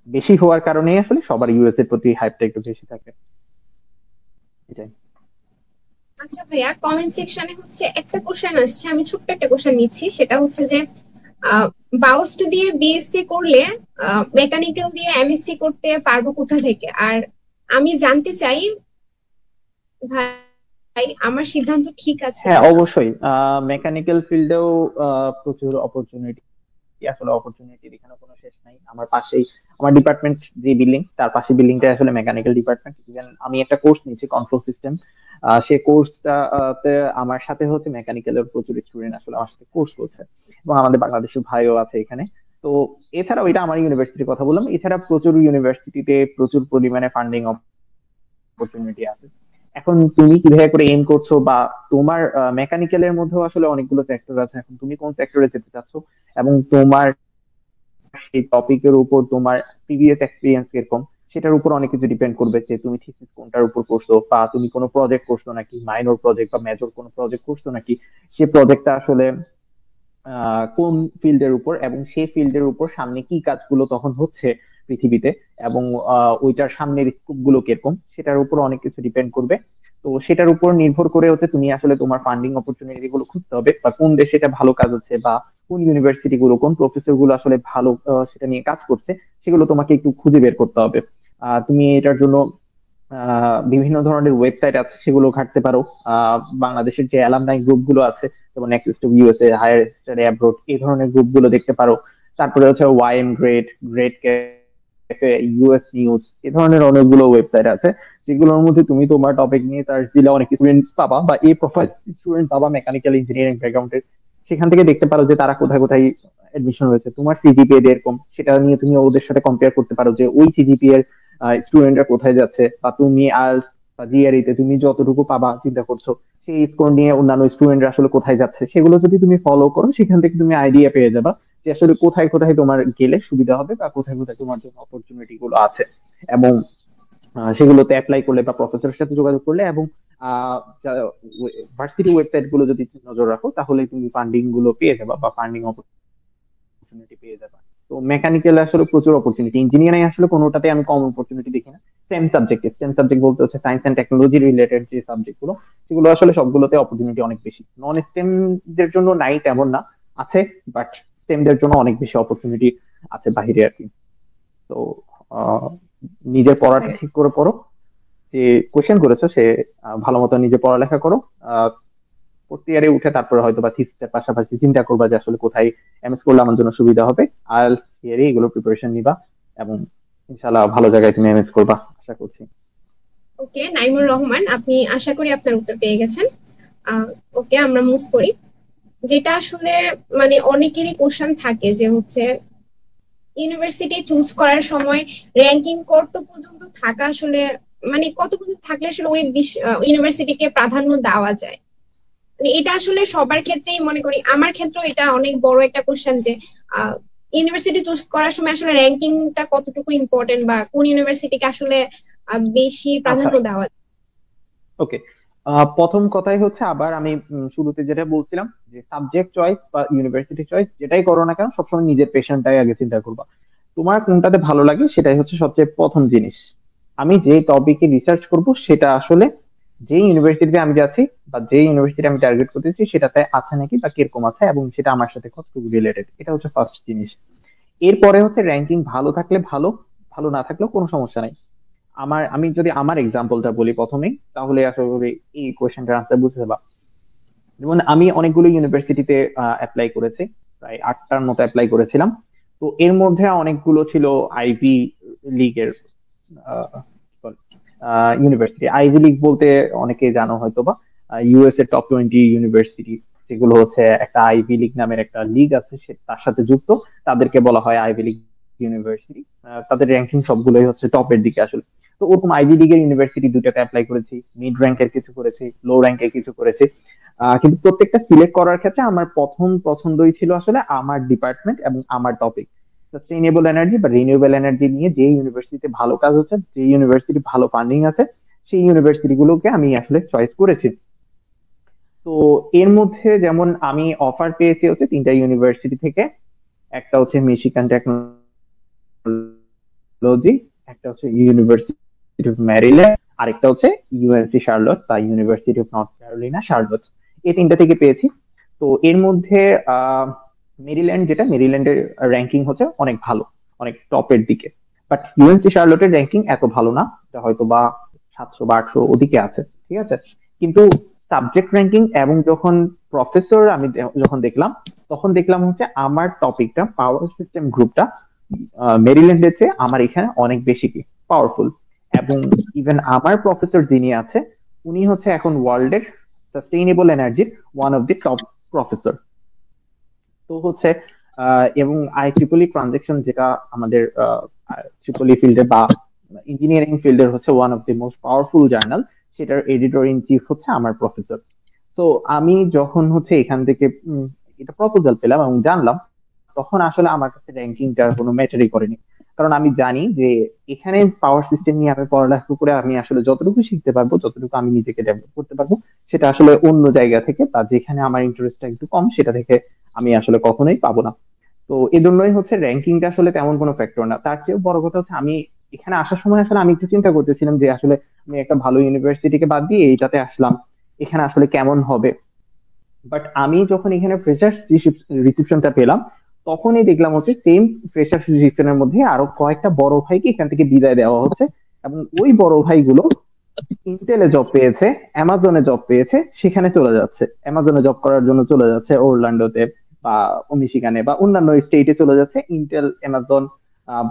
বেশি হওয়ার কারণেই আসলে সবার ইউএস এর প্রতি হাইপটা একটু বেশি থাকে। এটাই। আচ্ছা ভাইয়া, কমেন্ট সেকশনে হচ্ছে একটা কোশ্চেন আসছে, আমি ছোট্ট একটা কোশ্চেন নিচ্ছি। সেটা হচ্ছে যে বায়োস্ট দিয়ে বিএসসি করলে মেকানিক্যাল দিয়ে এমএসসি করতে পারবো কোথা থেকে? আর আমি জানতে চাই ভাই, আমার সিদ্ধান্ত ঠিক আছে হ্যাঁ, কিনা। অবশ্যই মেকানিক্যাল ফিল্ডেও প্রচুর অপরচুনিটি, আসলে অপরচুনিটির এখানে কোনো শেষ নাই। আমার পাশেই আমার ডিপার্টমেন্ট যে বিল্ডিং, তার পাশে বিল্ডিংটা আসলে মেকানিক্যাল ডিপার্টমেন্ট। ইভেন আমি একটা কোর্স নিয়েছি কন্ট্রোল সিস্টেম, সেই কোর্সটা তে আমার সাথে হচ্ছে মেকানিক্যালের প্রচুর স্টুডেন্ট আসলে আমার সাথে কোর্স করছে, এবং আমাদের বাংলাদেশের ভাইও আছে এখানে। তো এছাড়াও, এটা আমার ইউনিভার্সিটির কথা বললাম, এছাড়া প্রচুর ইউনিভার্সিটিতে প্রচুর পরিমাণে ফান্ডিং অপরচুনিটি আছে। এখন তুমি কিভাবে করে এম করছো, বা তোমার মেকানিক্যালের মধ্যেও আসলে অনেকগুলো সেক্টর আছে, এখন তুমি কোন সেক্টরে যেতে চাচ্ছ এবং তোমার সেই টপিকের উপর তোমার প্রিভিয়াস এক্সপিরিয়েন্স কিরকম, সেটার উপর অনেক কিছু ডিপেন্ড করবে, যে তুমি থিসিস কোনটার উপর করছো, বা তুমি কোনো প্রজেক্ট করছো নাকি, মাইনর প্রজেক্ট বা মেজর কোনো প্রজেক্ট করছো নাকি, সে প্রজেক্টটা আসলে কোন ফিল্ডের উপর, এবং সেই ফিল্ডের উপর সামনে কি কাজগুলো তখন হচ্ছে পৃথিবীতে, এবং ওইটার সামনের স্কোপ গুলো কিরকম, সেটার উপর অনেক কিছু ডিপেন্ড করবে। তো সেটার উপর নির্ভর করে হচ্ছে তুমি আসলে তোমার ফান্ডিং অপরচুনিটি গুলো খুঁজতে হবে, বা কোন দেশে এটা ভালো কাজ হচ্ছে, বা কোন ইউনিভার্সিটি গুলো, কোন প্রফেসর গুলো আসলে ভালো সেটা নিয়ে কাজ করছে, সেগুলো তোমাকে একটু খুঁজে বের করতে হবে। তুমি এটার জন্য বিভিন্ন ধরনের ওয়েবসাইট আছে, সেগুলো ঘাঁটতে পারো। বাংলাদেশের যে অ্যালামনাই গ্রুপ গুলো আছে, যেমন next to USA, higher study abroad, এই ধরনের গ্রুপ গুলো দেখতে পারো। তারপরে হচ্ছে YM grad, grad cafe, US news, এই ধরনের অনেকগুলো ওয়েবসাইট আছে, যেগুলোর মধ্যে তুমি তোমার টপিক নিয়ে সার্চ দিলে অনেক স্টুডেন্ট পাবা, বা এই প্রোফাইল স্টুডেন্ট পাবা মেকানিক্যাল ইঞ্জিনিয়ারিং ব্যাকগ্রাউন্ডের। সেখান থেকে দেখতে পারো যে তারা কোথায় কোথায় এডমিশন হয়েছে, তোমার সিজিপিএ এরকম, সেটা নিয়ে তুমি ওদের সাথে কম্পেয়ার করতে পারো যে ওই সিজিপিএ স্টুডেন্টরা কোথায় যাচ্ছে, বা তুমি আইএলটিএস বা জিআরই তে তুমি যতটুকু পাবা চিন্তা করছো, সেই স্কোর নিয়ে অন্যান্য স্টুডেন্টরা আসলে কোথায় যাচ্ছে, সেগুলো যদি তুমি ফলো করো, সেখান থেকে তুমি আইডিয়া পেয়ে যাবা যে আসলে কোথায় কোথায় তোমার গেলে সুবিধা হবে, বা কোথায় কোথায় তোমার জন্য অপরচুনিটি গুলো আছে। এবং সেগুলোতে অ্যাপ্লাই করলে বা প্রফেসরের সাথে যোগাযোগ করলে, এবং ভার্সিটি ওয়েবসাইট গুলো যদি নজর রাখো, তাহলে তুমি ফান্ডিং গুলো পেয়ে যাবা, বা ফান্ডিং অপরচুনিটি পেয়ে যাবা। তো মেকানিক্যাল আসলে প্রচুর অপরচুনিটি, ইঞ্জিনিয়ারিং আসলে কোনোটাতে আমি কম অপরচুনিটি দেখি না। সেম সাবজেক্ট বলতে হচ্ছে সায়েন্স এন্ড টেকনোলজি রিলেটেড যে সাবজেক্ট গুলো, সেগুলো আসলে সবগুলোতে অপরচুনিটি অনেক বেশি। নন স্টেম দের জন্য নাই তেমন না, আছে, বাট স্টেম দের জন্য অনেক বেশি অপরচুনিটি আছে বাহিরে আর কি। তো আহ, নিজের আচ্ছা পড়াটা ভাইয়া। ঠিক করে পড়ো, যে কোশ্চেন করেছো সে ভালো মতো নিজে পড়ালেখা করো। ফোর্থ ইয়ারে উঠে তারপরে হয়তো বা থিসিসের পাশাপাশি চিন্তা করবা যে আসলে কোথায় এমএস করলে আমার জন্য সুবিধা হবে। আইএলটিএস থিওরি এগুলো প্রিপারেশন নিবা, এবং ইনশাআল্লাহ ভালো জায়গায় তুমি এমএস করবা আশা করছি। ওকে নাইমুর রহমান, আপনি আশা করি আপনার উত্তর পেয়ে গেছেন। ওকে, আমরা মুভ করি। যেটা আসলে মানে অনেকেরই কোশ্চেন থাকে যে হচ্ছে ইউনিভার্সিটি চুজ করার সময় র্যাঙ্কিং কত পর্যন্ত থাকা আসলে, মানে কত পর্যন্ত থাকলে আসলে ওই ইউনিভার্সিটিকে প্রাধান্য দেওয়া যায়। মানে এটা আসলে সবার ক্ষেত্রেই মনে করি, আমার ক্ষেত্রেও এটা অনেক বড় একটা কোশ্চেন যে ইউনিভার্সিটি চুজ করার সময় আসলে র্যাঙ্কিংটা কতটুকু ইম্পর্টেন্ট, বা কোন ইউনিভার্সিটিকে আসলে বেশি আচ্ছা, প্রাধান্য দেওয়া যায়। ওকে। প্রথম কথাই হচ্ছে, আবার আমি শুরুতে যেটা বলছিলাম, যে সাবজেক্ট চয়েস বা ইউনিভার্সিটি চয়েস যেটাই করো না কেন, সবসময় নিজের পেশনটাই আগে চিন্তা করবা। তোমার কোনটাতে ভালো লাগে সেটাই হচ্ছে সবচেয়ে প্রথম জিনিস। আমি যে টপিকে রিসার্চ করব সেটা আসলে যে ইউনিভার্সিটিতে আমি যাচ্ছি, বা যে ইউনিভার্সিটি আমি টার্গেট করতেছি সেটাতে আছে নাকি, বা কিরকম আছে, এবং সেটা আমার সাথে কতটুকু রিলেটেড, এটা হচ্ছে ফার্স্ট জিনিস। এরপরে হচ্ছে র্যাঙ্কিং ভালো থাকলে ভালো, ভালো না থাকলেও কোনো সমস্যা নাই। আমি যদি আমার এক্সাম্পলটা বলি প্রথমেই, তাহলে আসলে এই কোয়েশ্চেনটার আনসার বুঝতে পারবা। যেমন আমি অনেকগুলো ইউনিভার্সিটিতে অ্যাপ্লাই করেছি, প্রায় 8টার মতো অ্যাপ্লাই করেছিলাম। তো এর মধ্যে অনেকগুলো ছিল আইভি লিগের ইউনিভার্সিটি। আইভি লিগ বলতে অনেকে জানো হয়তো বা, ইউএস এর টপ 20 ইউনিভার্সিটি, যেগুলো হচ্ছে একটা আইভি লিগ নামের একটা লিগ আছে, তার সাথে যুক্ত, তাদেরকে বলা হয় আইভি লিগ ইউনিভার্সিটি। তাদের র্যাঙ্কিং সবগুলোই হচ্ছে টপের দিকে আসলে। তো ওরকম আইভি লিগের ইউনিভার্সিটি দুটাতে অ্যাপ্লাই করেছি, মিড র্যাঙ্কের কিছু করেছি, লো র্যাঙ্কের কিছু করেছি। কিন্তু প্রত্যেকটা সিলেক্ট করার ক্ষেত্রে আমার প্রথম পছন্দই ছিল আসলে আমার ডিপার্টমেন্ট এবং আমার টপিক, সাস্টেইনেবল এনার্জি বা রিনিউয়েবল এনার্জি নিয়ে যে ইউনিভার্সিটিতে ভালো কাজ হচ্ছে, যে ইউনিভার্সিটি ভালো ফান্ডিং আছে, সেই ইউনিভার্সিটি গুলোকে আমি আসলে চয়েস করেছি। তো এর মধ্যে যেমন আমি অফার পেয়েছি হচ্ছে 3টা ইউনিভার্সিটি থেকে। একটা হচ্ছে মিশিগান টেকনোলজি, একটা হচ্ছে ইউনিভার্সিটি অফ ম্যারিল্যান্ড, আরেকটা হচ্ছে ইউএনসি শার্লট বা university of North Carolina Charlotte. এই 3টা থেকে পেয়েছি। তো এর মধ্যে আহ মেরিল্যান্ড, যেটা মেরিল্যান্ডের র্যাঙ্কিং হচ্ছে অনেক ভালো, অনেক টপের দিকে। বাট ইউএনসি শার্লটের র্যাঙ্কিং এত ভালো না, এটা হয়তো বা 700 বা 800 ওদিকে আছে, ঠিক আছে। কিন্তু সাবজেক্ট র্যাঙ্কিং এবং যখন প্রফেসর আমি যখন দেখলাম, তখন দেখলাম হচ্ছে আমার টপিকটা, পাওয়ার সিস্টেম গ্রুপটা, মেরিল্যান্ডের চেয়ে আমার এখানে অনেক বেশি পাওয়ারফুল। এবং ইভেন আমার প্রফেসর যিনি আছে, উনি হচ্ছে এখন ওয়ার্ল্ডের সাস্টেইনেবল এনার্জির one of the top professor. তো হচ্ছে এবং আইট্রিপলি ট্রানজেকশন, যেটা আমাদের ট্রিপলি ফিল্ডে বা ইঞ্জিনিয়ারিং ফিল্ডের হচ্ছে one of the most powerful journal, সেটার এডিটর ইন চিফ হচ্ছে আমার প্রফেসর। তো আমি যখন হচ্ছে এখান থেকে এটা প্রপোজাল পেলাম এবং জানলাম, তখন আসলে আমার কাছে র্যাঙ্কিংটা কোনো ম্যাটারই করেনি। কারণ আমি জানি যে এখানে পাওয়ার সিস্টেম নিয়ে আমি পড়ালেখা করে আমি আসলে যতটুকু শিখতে পারবো, যতটুকু আমি নিজেকে ডেভেলপ করতে পারবো, সেটা আসলে অন্য জায়গা থেকে বা যেখানে আমার ইন্টারেস্টটা একটু কম, সেটা থেকে আমি আসলে কখনোই পাবো না। তো এই জন্যই হচ্ছে র্যাঙ্কিংটা আসলে তেমন কোনো ফ্যাক্টর না। তার চেয়েও বড় কথা হচ্ছে, আমি এখানে আসার সময় আসলে আমি একটু চিন্তা করতেছিলাম যে আসলে আমি একটা ভালো ইউনিভার্সিটিকে বাদ দিয়ে এইটাতে আসলাম, এখানে আসলে কেমন হবে। বাট আমি যখন এখানে ফ্রেশার্স রিসিপশনটা পেলাম, তখনই দেখলাম হচ্ছে সেম ফ্রেশার্স রিসিপশনের মধ্যে আরো কয়েকটা বড় ভাইকে এখান থেকে বিদায় দেওয়া হচ্ছে। এবং ওই বড় ভাইগুলো ইন্টেলে জব পেয়েছে, অ্যামাজনে জব পেয়েছে, সেখানে চলে যাচ্ছে, অ্যামাজনে জব করার জন্য চলে যাচ্ছে ওরল্যান্ডোতে বা মিশিগানে বা অন্যান্য স্টেটে চলে যাচ্ছে। ইন্টেল, অ্যামাজন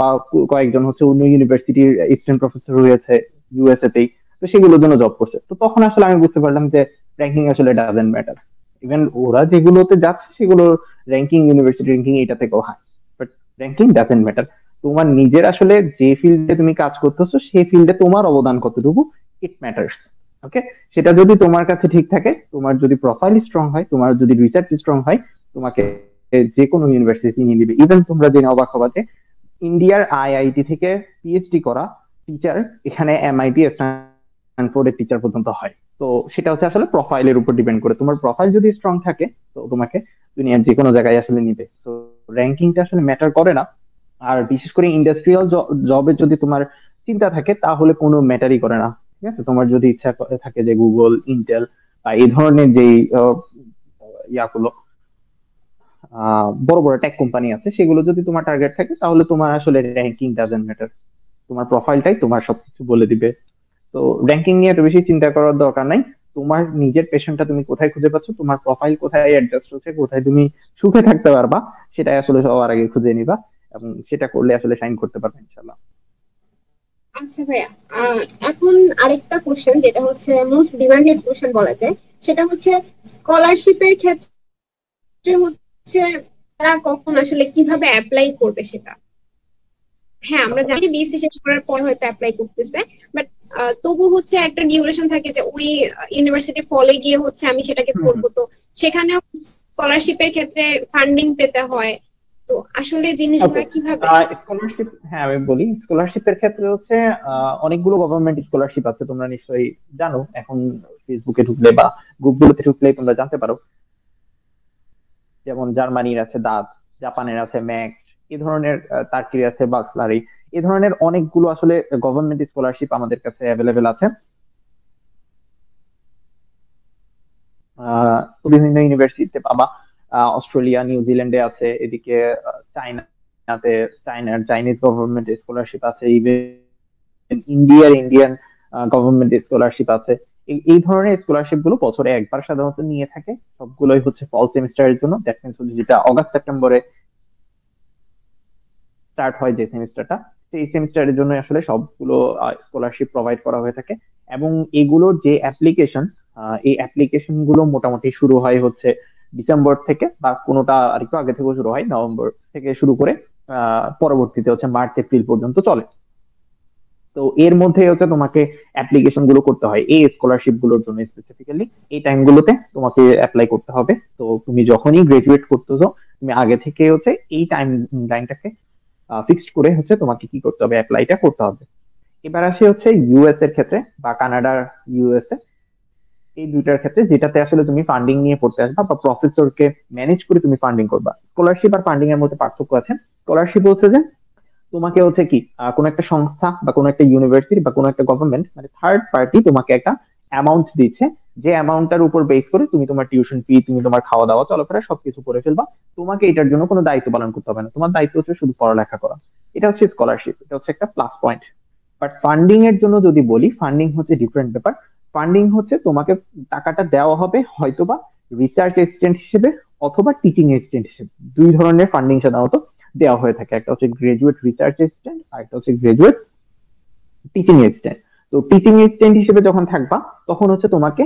বা কয়েকজন হচ্ছে অন্য ইউনিভার্সিটির এক্সিস্ট্যান্ট প্রফেসর হয়েছে ইউএসএ তেই। তো সেগুলোর জন্য জব করছে। তো তখন আসলে আমি বুঝতে পারলাম যে র্যাঙ্কিং আসলে ডাজেন্ট ম্যাটার। ইভেন ওরা যেগুলোতে যাচ্ছে সেগুলোর র্যাঙ্কিং, ইউনিভার্সিটি র্যাঙ্কিং এটা থেকেও high, but ranking doesn't matter. তোমার নিজের আসলে যে ফিল্ডে তুমি কাজ করতেছো, সেই ফিল্ডে তোমার অবদান কতটুকু, ইট ম্যাটার্স। ওকে, সেটা যদি তোমার কাছে ঠিক থাকে, তোমার যদি প্রোফাইল স্ট্রং হয়, তোমার যদি রিসার্চ স্ট্রং হয়, তোমাকে যে কোনো ইউনিভার্সিটি নিয়ে নিবে। ইভেন তোমরা জেনে অবাক হবা যে ইন্ডিয়ার আইআইটি থেকে পিএইচডি করা টিচার এখানে এমআইটি, স্ট্যানফোর্ডের টিচার পর্যন্ত হয়। তো সেটা হচ্ছে আসলে প্রোফাইলের উপর ডিপেন্ড করে। তোমার প্রোফাইল যদি স্ট্রং থাকে, তো তোমাকে দুনিয়ার যে কোনো জায়গায় আসলে নিবে। তো র্যাঙ্কিংটা আসলে ম্যাটার করে না। আর বিশেষ করে ইন্ডাস্ট্রিয়াল জবে যদি তোমার চিন্তা থাকে, তাহলে কোনো ম্যাটারই করে না। ঠিক আছে, তোমার যদি ইচ্ছা থাকে যে গুগল, ইন্টেল বা এই ধরনের যেই ইয়াগুলো, বড় বড় টেক কোম্পানি আছে, সেগুলো যদি তোমার টার্গেট থাকে, তাহলে তোমার আসলে র্যাঙ্কিং ডাজন্ট ম্যাটার। তোমার প্রোফাইলটাই তোমার সবকিছু বলে দিবে। তো র্যাঙ্কিং নিয়ে এত বেশি চিন্তা করার দরকার নাই। তোমার নিজের পেশনটা তুমি কোথায় খুঁজে পাচ্ছ, তোমার প্রোফাইল কোথায় অ্যাডজাস্ট হচ্ছে, কোথায় তুমি সুখে থাকতে পারবা, সেটাই আসলে সবার আগে খুঁজে নিবা। এবং সেটা করলে আসলে শাইন করতে পারবে ইনশাল্লাহ। আচ্ছা ভাইয়া, এখন আরেকটা কোশ্চেন, যেটা হচ্ছে মোস্ট ডিমান্ডেড কোশ্চেন বলা যায়, সেটা হচ্ছে স্কলারশিপের ক্ষেত্রে হচ্ছে তারা কখন আসলে কিভাবে অ্যাপ্লাই করবে সেটা। হ্যাঁ, আমরা জানি যে বিএসসি শেষ করার পর হয়তো অ্যাপ্লাই করতেছে, বাট তবু হচ্ছে একটা ডিউরেশন থাকে যে ওই ইউনিভার্সিটি ফলে গিয়ে হচ্ছে আমি সেটাকে হুম, হুম। করবো। তো সেখানেও স্কলারশিপের ক্ষেত্রে ফান্ডিং পেতে হয়। তো আসলে ওকে, জিনিসগুলা কিভাবে? স্কলারশিপ, হ্যাঁ আমি বলি, স্কলারশিপের ক্ষেত্রে হচ্ছে অনেকগুলো গভর্নমেন্ট স্কলারশিপ আছে, তোমরা নিশ্চয়ই জানো। এখন ফেসবুকে ঢুকলে বা গ্রুপগুলোতে ঢুকলে তোমরা জানতে পারো। যেমন জার্মানির আছে দাঁত, জাপানের আছে ম্যাক্স, এই ধরনের, টার্কির আছে বাক্সলারি, এই ধরনের অনেকগুলো আসলে গভর্নমেন্ট স্কলারশিপ আমাদের কাছে অ্যাভেলেবেল আছে। বিভিন্ন ইউনিভার্সিটিতে পাবা। অস্ট্রেলিয়া, নিউজিল্যান্ডে আছে, এদিকে চাইনাতে, চাইনিজ গভর্নমেন্ট স্কলারশিপ আছে, ইভেন ইন্ডিয়ান গভর্নমেন্ট স্কলারশিপ আছে। এই ধরনের স্কলারশিপ গুলো বছরে একবার সাধারণত নিয়ে থাকে। সবগুলোই হচ্ছে ফল সেমিস্টারের জন্য, দ্যাট মিনস যেটা অগাস্ট সেপ্টেম্বরে স্টার্ট হয় যে সেমিস্টারটা, সেই সেমিস্টারের জন্য আসলে সবগুলো স্কলারশিপ প্রোভাইড করা হয়ে থাকে। এবং এগুলোর যে অ্যাপ্লিকেশন, এই অ্যাপ্লিকেশন গুলো মোটামুটি শুরু হয় হচ্ছে ডিসেম্বর থেকে, বা কোনোটা আরেকটু আগে থেকেও শুরু হয়, নভেম্বর থেকে শুরু করে পরবর্তীতে হচ্ছে মার্চ এপ্রিল পর্যন্ত চলে। তো এর মধ্যে হচ্ছে তোমাকে অ্যাপ্লিকেশন গুলো করতে হয় এই স্কলারশিপ গুলোর জন্য স্পেসিফিক্যালি। এই টাইম গুলোতে তোমাকে অ্যাপ্লাই করতে হবে। তো তুমি যখনই গ্রাজুয়েট করতেছো, তুমি আগে থেকে হচ্ছে এই টাইম লাইনটাকে ফিক্সড করে হচ্ছে তোমাকে কি করতে হবে, অ্যাপ্লাইটা করতে হবে। এবার আসি হচ্ছে ইউএস এর ক্ষেত্রে বা কানাডার ইউএসএ, এই দুইটার ক্ষেত্রে যেটাতে আসলে তুমি ফান্ডিং নিয়ে পড়তে আসবা বা প্রফেসরকে ম্যানেজ করে তুমি ফান্ডিং করবা। স্কলারশিপ আর ফান্ডিং এর মধ্যে পার্থক্য আছে। স্কলারশিপ হচ্ছে যে তোমাকে হচ্ছে কি কোনো একটা সংস্থা বা কোনো একটা ইউনিভার্সিটি বা কোনো একটা গভর্নমেন্ট মানে থার্ড পার্টি তোমাকে একটা অ্যামাউন্ট দিচ্ছে, যে অ্যামাউন্টটার উপর বেস করে তুমি তোমার টিউশন ফি, তুমি তোমার খাওয়া দাওয়া চলাফেরা সবকিছু করে ফেলবা। তোমাকে এটার জন্য কোনো দায়িত্ব পালন করতে হবে না, তোমার দায়িত্ব হচ্ছে শুধু পড়ালেখা করা। এটা হচ্ছে স্কলারশিপ, এটা হচ্ছে একটা প্লাস পয়েন্ট। বাট ফান্ডিং এর জন্য যদি বলি, ফান্ডিং হচ্ছে ডিফারেন্ট ব্যাপার। ফান্ডিং হচ্ছে তোমাকে টাকাটা দেওয়া হবে হয়তোবা রিসার্চ এসিস্ট্যান্ট হিসেবে অথবা টিচিং এসিস্ট্যান্ট হিসেবে। দুই ধরনের ফান্ডিং সাধারণত দেওয়া হয়ে থাকে, একটা হচ্ছে গ্রাজুয়েট রিসার্চ অ্যাসিস্ট্যান্ট আর একটা হচ্ছে গ্রাজুয়েট টিচিং অ্যাসিস্ট্যান্ট। তো টিচিং অ্যাসিস্ট্যান্ট হিসেবে যখন থাকবা তখন হচ্ছে তোমাকে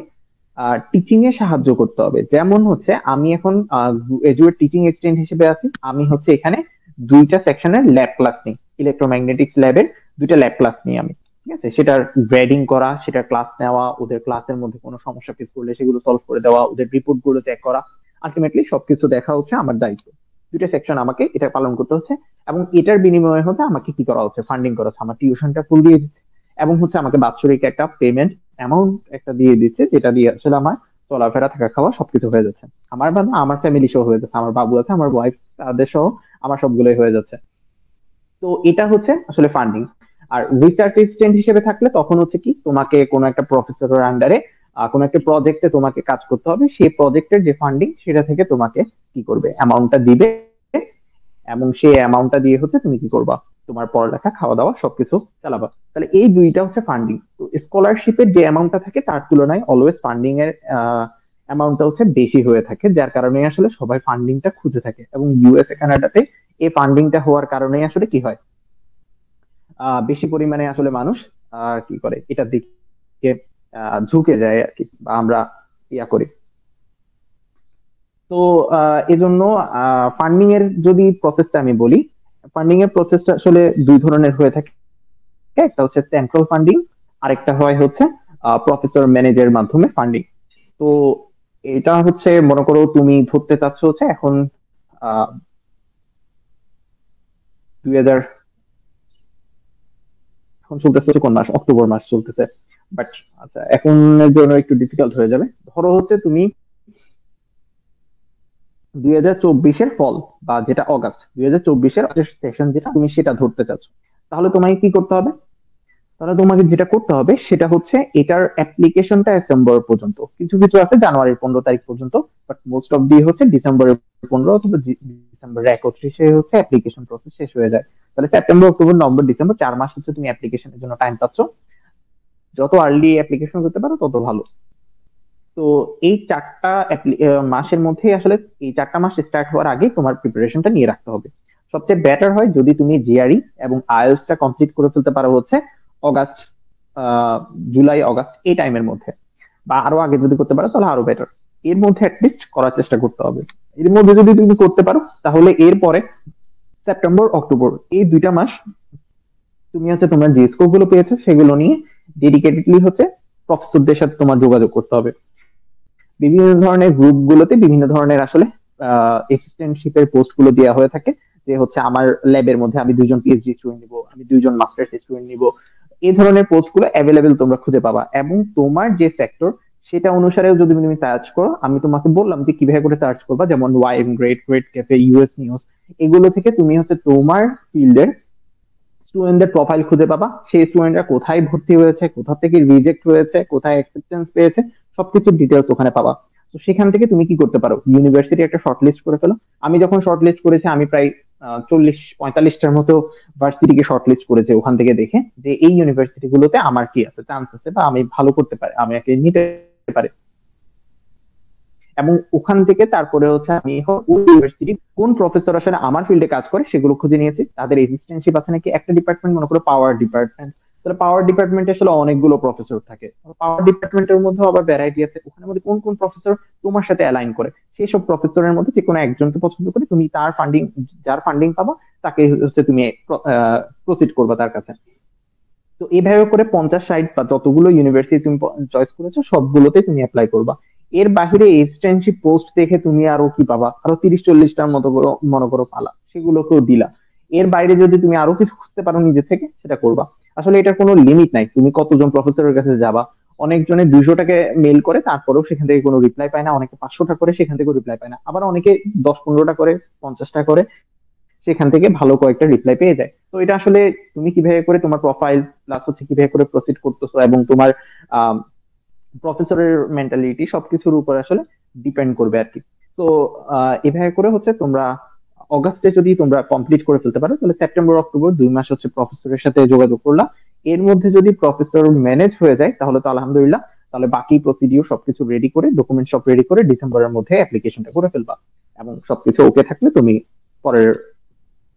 টিচিং এ সাহায্য করতে হবে। যেমন হচ্ছে আমি এখন গ্রাজুয়েট টিচিং অ্যাসিস্ট্যান্ট হিসেবে আছি, আমি হচ্ছে এখানে দুইটা সেকশনের ল্যাব ক্লাস নিই, ইলেকট্রোম্যাগনেটিক্স ল্যাবের দুইটা ল্যাব ক্লাস নিই আমি। ঠিক আছে, সেটার গ্রেডিং করা, সেটার ক্লাস নেওয়া, ওদের ক্লাসের মধ্যে কোনো সমস্যা ফেস করলে সেগুলো সলভ করে দেওয়া, ওদের রিপোর্ট গুলো চেক করা, আলটিমেটলি সবকিছু দেখা হচ্ছে আমার দায়িত্ব। দুইটা সেকশন আমাকে এটা পালন করতে হচ্ছে, এবং এটার বিনিময়ে হচ্ছে আমাকে কি করা হচ্ছে, ফান্ডিং করা হচ্ছে, আমার টিউশনটা ফুল দিয়ে দিচ্ছে, এবং হচ্ছে আমাকে বাৎসরিক একটা পেমেন্ট অ্যামাউন্ট একটা দিয়ে দিচ্ছে, যেটা দিয়ে আসলে আমার চলাফেরা থাকা খাওয়া সবকিছু হয়ে যাচ্ছে। আমার বাবা আমার ফ্যামিলি সহ হয়ে যাচ্ছে, আমার বাবু আছে, আমার ওয়াইফ, তাদের সহ আমার সবগুলোই হয়ে যাচ্ছে। তো এটা হচ্ছে আসলে ফান্ডিং। আর রিসার্চ অ্যাসিস্ট্যান্ট হিসেবে থাকলে তখন হচ্ছে কি, তোমাকে কোনো একটা প্রফেসরের আন্ডারে কোনো একটা প্রজেক্টে তোমাকে কাজ করতে হবে, সেই প্রজেক্টের যে ফান্ডিং সেটা থেকে তোমাকে কি করবে, অ্যামাউন্টটা দিবে, এবং সেই অ্যামাউন্টটা দিয়ে হচ্ছে তুমি কি করবা, তোমার পড়ালেখা খাওয়া দাওয়া সবকিছু চালাবা। তাহলে এই দুইটা হচ্ছে ফান্ডিং। তো স্কলারশিপের যে অ্যামাউন্টটা থাকে তার তুলনায় অলওয়েজ ফান্ডিং এর অ্যামাউন্টটা হচ্ছে বেশি হয়ে থাকে, যার কারণে আসলে সবাই ফান্ডিংটা খুঁজে থাকে। এবং ইউএসএ কানাডাতে এই ফান্ডিংটা হওয়ার কারণে আসলে কি হয়, বেশি পরিমাণে আসলে মানুষ কি করে, এটার দিকে ঝুঁকে যায় আর কি, বা আমরা ইয়া করি। তো এজন্য ফান্ডিং এর যদি প্রসেসটা আমি বলি, ফান্ডিং এর প্রসেসটা আসলে দুই ধরনের হয়ে থাকে। একটা হচ্ছে সেন্ট্রাল ফান্ডিং, আরেকটা হয় হচ্ছে প্রফেসর ম্যানেজের মাধ্যমে ফান্ডিং। তো এটা হচ্ছে মনে করো তুমি ধরতে চাচ্ছ হচ্ছে এখন 2000, এখন চলতেছে হচ্ছে কোন মাস, অক্টোবর মাস চলতেছে। বাট আচ্ছা, এখন এর জন্য একটু ডিফিকাল্ট হয়ে যাবে। ধরো হচ্ছে তুমি 2024-এর ফল, বা যেটা অগাস্ট 2024-এর সেশন যেটা তুমি সেটা ধরতে চাচ্ছ, তাহলে তোমাকে কি করতে হবে, তাহলে তোমাকে যেটা করতে হবে সেটা হচ্ছে এটার অ্যাপ্লিকেশনটা ডিসেম্বর পর্যন্ত, কিছু কিছু আছে জানুয়ারির 15 তারিখ পর্যন্ত, বাট মোস্ট অফ দি হচ্ছে ডিসেম্বরের 15 অথবা ডিসেম্বরের 31 হচ্ছে অ্যাপ্লিকেশন প্রসেস শেষ হয়ে যায়। তাহলে সেপ্টেম্বর, অক্টোবর, নভেম্বর, ডিসেম্বর 4 মাস হচ্ছে তুমি অ্যাপ্লিকেশনের জন্য টাইম পাচ্ছ। যত আর্লি অ্যাপ্লিকেশন করতে পারো তত ভালো। তো এই মাসের মধ্যে আসলে এই 4টা মাস স্টার্ট হওয়ার আগে তোমার প্রিপারেশনটা নিয়ে রাখতে হবে। সবচেয়ে বেটার হয় যদি তুমি জিআরই এবং আইএলটিএস টা কমপ্লিট করে ফেলতে পারো হচ্ছে অগাস্ট, জুলাই অগাস্ট এই টাইমের মধ্যে, বা আরো আগে যদি করতে পারো তাহলে আরো বেটার। এর মধ্যে অ্যাটলিস্ট করার চেষ্টা করতে হবে। এর মধ্যে যদি তুমি করতে পারো তাহলে এরপরে সেপ্টেম্বর অক্টোবর এই 2টা মাস তুমি হচ্ছে তোমার যে স্কোপ গুলো পেয়েছো সেগুলো নিয়ে ডেডিকেটেডলি হচ্ছে প্রফেসরদের সাথে তোমার যোগাযোগ করতে হবে। বিভিন্ন ধরনের গ্রুপ গুলোতে বিভিন্ন ধরনের আসলে অ্যাসিস্ট্যান্টশিপের পোস্ট গুলো দেওয়া হয়ে থাকে, যে হচ্ছে আমার ল্যাবের মধ্যে আমি 2জন পিএইচডি স্টুডেন্ট নিব, আমি 2জন মাস্টার্স স্টুডেন্ট নিব। এই ধরনের পোস্ট গুলো অ্যাভেলেবেল তোমরা খুঁজে পাবা, এবং তোমার যে সেক্টর সেটা অনুসারেও যদি তুমি সার্চ করো, আমি তোমাকে বললাম যে কিভাবে করে সার্চ করবা, যেমন YM grad, grad cafe, US news, এগুলো থেকে তুমি হচ্ছে তোমার ফিল্ডের স্টুডেন্টদের প্রোফাইল খুঁজে পাবা, সেই স্টুডেন্টরা কোথায় ভর্তি হয়েছে, কোথা থেকে রিজেক্ট হয়েছে, কোথায় অ্যাকসেপ্টেন্স পেয়েছে, সবকিছু ডিটেলস ওখানে পাবা। তো সেখান থেকে তুমি কি করতে পারো, ইউনিভার্সিটি একটা শর্ট লিস্ট করে ফেলো। আমি যখন শর্ট লিস্ট করেছি আমি প্রায় 40-45টার মতো ভার্সিটিকে শর্ট লিস্ট করেছি, ওখান থেকে দেখে যে এই ইউনিভার্সিটি গুলোতে আমার কি আছে, চান্স আছে, বা আমি ভালো করতে পারি, আমি একে নিতে পারি। এবং ওখান থেকে তারপরে হচ্ছে আমি ওই ইউনিভার্সিটি কোন প্রফেসর আসলে আমার ফিল্ডে কাজ করে সেগুলো খুঁজে নিয়েছি, তাদের এসিস্ট্যান্টশিপ আছে নাকি। একটা ডিপার্টমেন্ট মনে করো পাওয়ার ডিপার্টমেন্ট, তাহলে পাওয়ার ডিপার্টমেন্টে আসলে অনেকগুলো প্রফেসর থাকে। পাওয়ার ডিপার্টমেন্টের মধ্যে আবার ভ্যারাইটি আছে, ওখানে মধ্যে কোন কোন প্রফেসর তোমার সাথে অ্যালাইন করে, সেই সব প্রফেসরের মধ্যে যে কোনো একজনকে পছন্দ করে তুমি তার ফান্ডিং, যার ফান্ডিং পাবা তাকে হচ্ছে তুমি প্রসিড করবা তার কাছে। তো এইভাবে করে 50-60 বা যতগুলো ইউনিভার্সিটি তুমি চয়েস করেছো সবগুলোতে তুমি অ্যাপ্লাই করবা। এর বাহিরে এক্সটেনশিপ পোস্ট দেখে তুমি আরো কি পাবা, আরো 30-40টার মতো মনে করো পালা, সেগুলোকেও দিলা। এর বাইরে যদি তুমি আরো কিছু খুঁজতে পারো নিজে থেকে সেটা করবা। আসলে এটার কোনো লিমিট নাই, তুমি কতজন প্রফেসরের কাছে যাবা। অনেকজনে 200টাকে মেল করে তারপরেও সেখান থেকে কোনো রিপ্লাই পায় না, অনেকে 500টা করে সেখান থেকে রিপ্লাই পায় না, আবার অনেকে 10-15টা করে, 50টা করে সেখান থেকে ভালো কয়েকটা রিপ্লাই পেয়ে যায়। তো এটা আসলে তুমি কিভাবে করে তোমার প্রোফাইল প্লাস হচ্ছে কিভাবে করে প্রসিড করতেছো এবং তোমার প্রফেসরের মেন্টালিটি সবকিছুর উপর আসলে ডিপেন্ড করবে আর কি। তো এভাবে করে হচ্ছে তোমরা অগাস্টে যদি তোমরা কমপ্লিট করে ফেলতে পারো তাহলে সেপ্টেম্বর অক্টোবর 2 মাস হচ্ছে প্রফেসরের সাথে যোগাযোগ করলা। এর মধ্যে যদি প্রফেসর ম্যানেজ হয়ে যায় তাহলে তো আলহামদুলিল্লাহ, তাহলে বাকি প্রসিডিউর সবকিছু রেডি করে, ডকুমেন্ট সব রেডি করে ডিসেম্বরের মধ্যে অ্যাপ্লিকেশনটা করে ফেলবা। এবং সবকিছু ওকে থাকলে তুমি পরের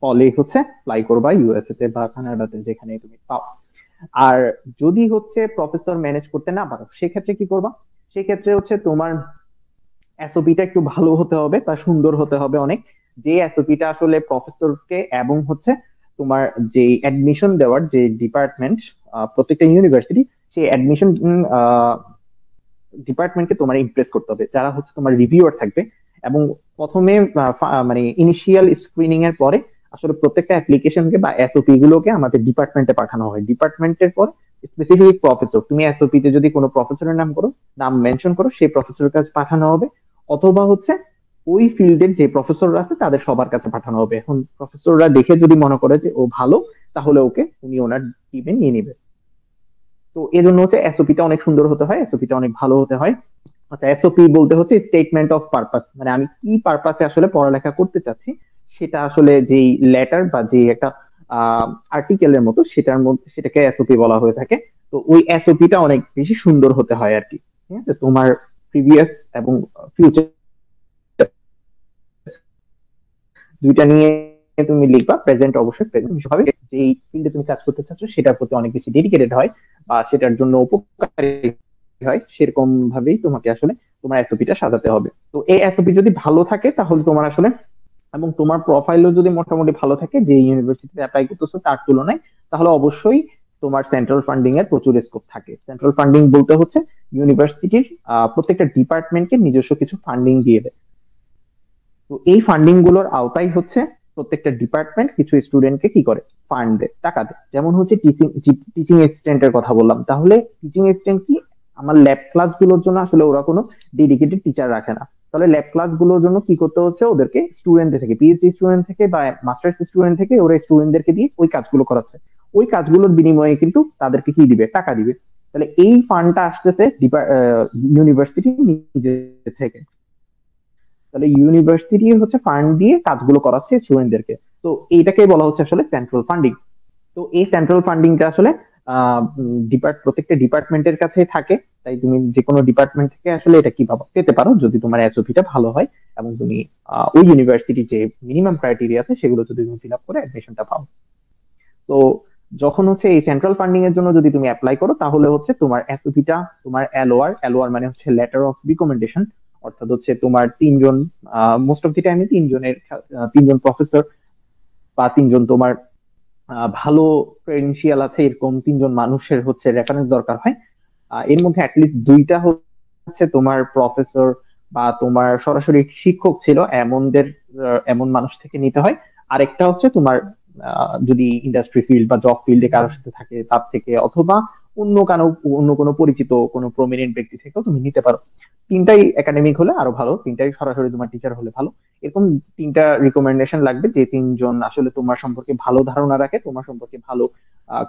ফলে হচ্ছে অ্যাপ্লাই করবা ইউএসএ তে বা কানাডাতে, যেখানে তুমি পাও। আর যদি হচ্ছে প্রফেসর ম্যানেজ করতে না পারো সেক্ষেত্রে কি করবা? সেক্ষেত্রে হচ্ছে তোমার এসওপিটা একটু ভালো হতে হবে বা সুন্দর হতে হবে অনেক, যে এসওপিটা আসলে প্রফেসরকে এবং হচ্ছে তোমার যে অ্যাডমিশন দেওয়ার যে ডিপার্টমেন্ট, প্রত্যেকটা ইউনিভার্সিটি, সেই অ্যাডমিশন ডিপার্টমেন্টকে তোমার ইমপ্রেস করতে হবে, যারা হচ্ছে তোমার রিভিউয়ার থাকবে। এবং প্রথমে মানে ইনিশিয়াল স্ক্রিনিং এর পরে আসলে প্রত্যেকটা অ্যাপ্লিকেশনকে বা এসওপি গুলোকে আমাদের ডিপার্টমেন্টে পাঠানো হয়। ডিপার্টমেন্টের পর স্পেসিফিক প্রফেসর, তুমি এসওপি তে যদি কোনো প্রফেসরের নাম করো, নাম মেনশন করো, সেই প্রফেসরের কাছে পাঠানো হবে। অথবা হচ্ছে ওই ফিল্ডের যে প্রফেসররা আছে তাদের সবার কাছে পাঠানো হবে। এখন প্রফেসররা দেখে যদি মনে করে যে ও ভালো, তাহলে ওকে উনি ওনার টিমে নিয়ে নিবে। তো এই জন্য হচ্ছে এসওপিটা অনেক সুন্দর হতে হয়, এসওপিটা অনেক ভালো হতে হয়। আচ্ছা, এসওপি বলতে হচ্ছে স্টেটমেন্ট অফ পারপাস, মানে আমি কি পারপাসে আসলে পড়ালেখা করতে চাচ্ছি সেটা আসলে যেই লেটার বা যে একটা আর্টিকেলের মতো সেটার মধ্যে, সেটাকে এসওপি বলা হয়ে থাকে। তো ওই এসওপিটা অনেক বেশি সুন্দর হতে হয় আর কি। ঠিক আছে, তোমার প্রিভিয়াস এবং ফিউচার দুইটা নিয়ে তুমি লিখবা। প্রেজেন্ট অবশ্যই প্রেজেন্ট হবে, যে ফিল্ডে তুমি কাজ করতে চাচ্ছ সেটার প্রতি অনেক বেশি ডেডিকেটেড হয় বা সেটার জন্য উপকারী হয়, সেরকম ভাবেই তোমাকে আসলে তোমার এসওপিটা সাজাতে হবে। তো এই এসওপি যদি ভালো থাকে তাহলে তোমার আসলে, এবং তোমার প্রোফাইলও যদি মোটামুটি ভালো থাকে যে ইউনিভার্সিটিতে অ্যাপ্লাই করতেছো তার তুলনায়, তাহলে অবশ্যই তোমার সেন্ট্রাল ফান্ডিং এর প্রচুর স্কোপ থাকে। সেন্ট্রাল ফান্ডিং বলতে হচ্ছে ইউনিভার্সিটির প্রত্যেকটা ডিপার্টমেন্টকে নিজস্ব কিছু ফান্ডিং দিয়ে দেয়। তো এই ফান্ডিং গুলোর আওতায় হচ্ছে প্রত্যেকটা ডিপার্টমেন্ট কিছু স্টুডেন্টকে কি করে, ফান্ড দেয়, টাকা দেয়। যেমন হচ্ছে টিচিং টিচিং অ্যাসিস্ট্যান্টের কথা বললাম, তাহলে টিচিং অ্যাসিস্ট্যান্ট কি, আমার ল্যাব ক্লাস গুলোর জন্য আসলে ওরা কোনো ডেডিকেটেড টিচার রাখে না। তাহলে ল্যাব ক্লাস গুলোর জন্য কি করতে হচ্ছে, ওদেরকে স্টুডেন্টদের থেকে, পিএইচডি স্টুডেন্ট থেকে বা মাস্টার্স স্টুডেন্ট থেকে ওরা স্টুডেন্টদেরকে দিয়ে ওই কাজগুলো করাচ্ছে। ওই কাজগুলোর বিনিময়ে কিন্তু তাদেরকে কি দিবে, টাকা দিবে। তাহলে এই ফান্ডটা আসতেছে ইউনিভার্সিটি নিজে থেকে। তাহলে ইউনিভার্সিটি হচ্ছে ফান্ড দিয়ে কাজগুলো করাচ্ছে স্টুডেন্টদেরকে। তো এইটাকে বলা হচ্ছে আসলে সেন্ট্রাল ফান্ডিং। তো এই সেন্ট্রাল ফান্ডিংটা আসলে প্রত্যেকটা ডিপার্টমেন্টের কাছেই থাকে। তাই তুমি যে কোনো ডিপার্টমেন্ট থেকে আসলে এটা কি পাবো, পেতে পারো যদি তোমার এসওপিটা ভালো হয় এবং তুমি ওই ইউনিভার্সিটি যে মিনিমাম ক্রাইটেরিয়া আছে সেগুলো যদি তুমি ফিল আপ করে অ্যাডমিশনটা পাও। তো যখন হচ্ছে এই সেন্ট্রাল ফান্ডিং এর জন্য যদি তুমি অ্যাপ্লাই করো তাহলে হচ্ছে তোমার এসওপিটা, তোমার এলওআর, এলওআর মানে হচ্ছে লেটার অফ রিকমেন্ডেশন, অর্থাৎ হচ্ছে তোমার তিনজন, মোস্ট অফ দি টাইমে তিনজন প্রফেসর বা তিনজন তোমার ভালো ক্রেডেনশিয়াল আছে এরকম তিনজন মানুষের হচ্ছে রেফারেন্স দরকার হয়। এর মধ্যে অ্যাটলিস্ট দুইটা হচ্ছে তোমার প্রফেসর বা তোমার সরাসরি শিক্ষক ছিল এমনদের, এমন মানুষ থেকে নিতে হয়। আরেকটা হচ্ছে তোমার যদি ইন্ডাস্ট্রি ফিল্ড বা জব ফিল্ডে কারোর সাথে থাকে তার থেকে, অথবা অন্য কোনো পরিচিত কোনো প্রমিনেন্ট ব্যক্তি থেকেও তুমি নিতে পারো। তিনটাই একাডেমিক হলে আরো ভালো, তিনটাই সরাসরি তোমার টিচার হলে ভালো। এরকম তিনটা রিকমেন্ডেশন লাগবে, যে তিনজন আসলে তোমার সম্পর্কে ভালো ধারণা রাখে, তোমার সম্পর্কে ভালো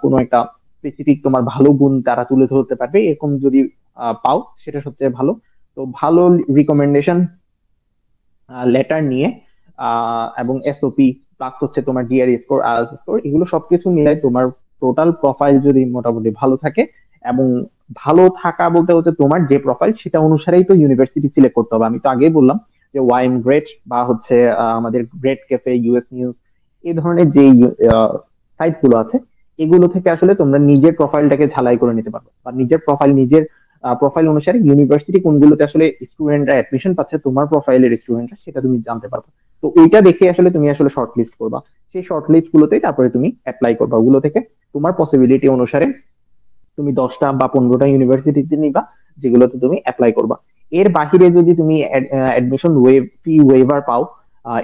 কোনো একটা স্পেসিফিক তোমার ভালো গুণ তারা তুলে ধরতে পারবে, এরকম যদি পাও সেটা সবচেয়ে ভালো। তো ভালো রিকমেন্ডেশন লেটার নিয়ে এবং এসওপি প্লাস হচ্ছে তোমার জিআরই স্কোর, আইএলটিএস স্কোর, এগুলো সবকিছু মিলাই তোমার টোটাল প্রোফাইল যদি মোটামুটি ভালো থাকে, এবং ভালো থাকা বলতে হচ্ছে তোমার যে প্রোফাইল সেটা অনুসারেই তো ইউনিভার্সিটি সিলেক্ট করতে হবে। আমি তো আগেই বললাম যে ওয়াইম গ্রেড বা হচ্ছে আমাদের গ্রেড ক্যাফে, ইউএস নিউজ, এই ধরনের যে সাইট গুলো আছে এগুলো থেকে আসলে তোমরা নিজের প্রোফাইলটাকে ঝালাই করে নিতে পারবে, বা নিজের প্রোফাইল অনুসারে ইউনিভার্সিটি কোনগুলোতে আসলে স্টুডেন্টরা অ্যাডমিশন পাচ্ছে তোমার প্রোফাইলের স্টুডেন্টরা, সেটা তুমি জানতে পারবে। তো ওইটা দেখে আসলে তুমি আসলে শর্ট লিস্ট করবা, সেই শর্ট লিস্ট গুলোতেই তারপরে তুমি অ্যাপ্লাই করবা। ওগুলো থেকে তোমার পসিবিলিটি অনুসারে তুমি 10টা বা 15টা ইউনিভার্সিটিতে নিবা, যেগুলোতে তুমি অ্যাপ্লাই করবা। এর বাহিরে যদি তুমি অ্যাডমিশন ফি ওয়েভার পাও,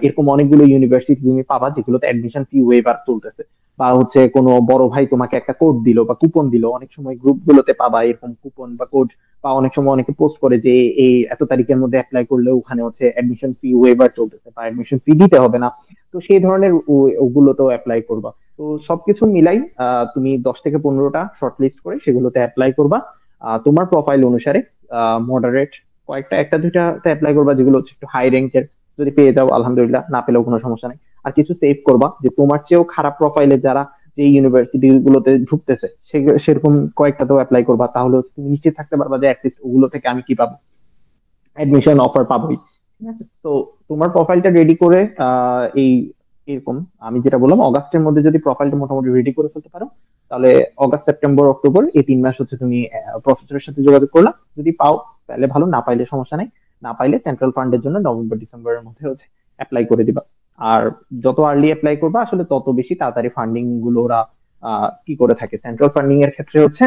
এরকম অনেকগুলো ইউনিভার্সিটি তুমি পাবা যেগুলোতে অ্যাডমিশন ফি ওয়েভার চলতেছে, বা হচ্ছে কোনো বড় ভাই তোমাকে একটা কোড দিল বা কুপন দিল, অনেক সময় গ্রুপ গুলোতে পাবা এরকম কুপন বা কোড, বা অনেক সময় অনেকে পোস্ট করে যে এই এত তারিখের মধ্যে অ্যাপ্লাই করলে ওখানে হচ্ছে অ্যাডমিশন ফি ওয়েভার চলতেছে বা অ্যাডমিশন ফি দিতে হবে না। তো সেই ধরনের ওগুলোতেও অ্যাপ্লাই করবা। তো সবকিছু মিলাই তুমি 10 থেকে 15টা শর্ট লিস্ট করে সেগুলোতে অ্যাপ্লাই করবা। তোমার প্রোফাইল অনুসারে মডারেট কয়েকটা, একটা দুইটাতে অ্যাপ্লাই করবা যেগুলো হচ্ছে একটু হাই র্যাঙ্কের। যদি পেয়ে যাও আলহামদুলিল্লাহ, না পেলেও কোনো সমস্যা নেই। আর কিছু সেভ করবা যে তোমার চেয়েও খারাপ প্রোফাইলে যারা যে ইউনিভার্সিটি গুলোতে ঢুকতেছে সেরকম কয়েকটাতেও অ্যাপ্লাই করবা, তাহলে হচ্ছে তুমি নিশ্চিত থাকতে পারবা যে অ্যাটলিস্ট ওগুলো থেকে আমি কি পাবো, অ্যাডমিশন অফার পাবোই। ঠিক আছে? তো তোমার প্রোফাইলটা রেডি করে এই এরকম আমি যেটা বললাম অগাস্টের মধ্যে যদি প্রোফাইলটা মোটামুটি রেডি করে ফেলতে পারো, তাহলে অগাস্ট সেপ্টেম্বর অক্টোবর এই 3 মাস হচ্ছে তুমি প্রফেসরের সাথে যোগাযোগ করলা। যদি পাও তাহলে ভালো, না পাইলে সমস্যা নাই। না পাইলে সেন্ট্রাল ফান্ডের জন্য নভেম্বর ডিসেম্বরের মধ্যে হচ্ছে অ্যাপ্লাই করে দিবা। আর যত আর্লি অ্যাপ্লাই করবা আসলে তত বেশি তাড়াতাড়ি ফান্ডিং গুলো ওরা কি করে থাকে, সেন্ট্রাল ফান্ডিং এর ক্ষেত্রে হচ্ছে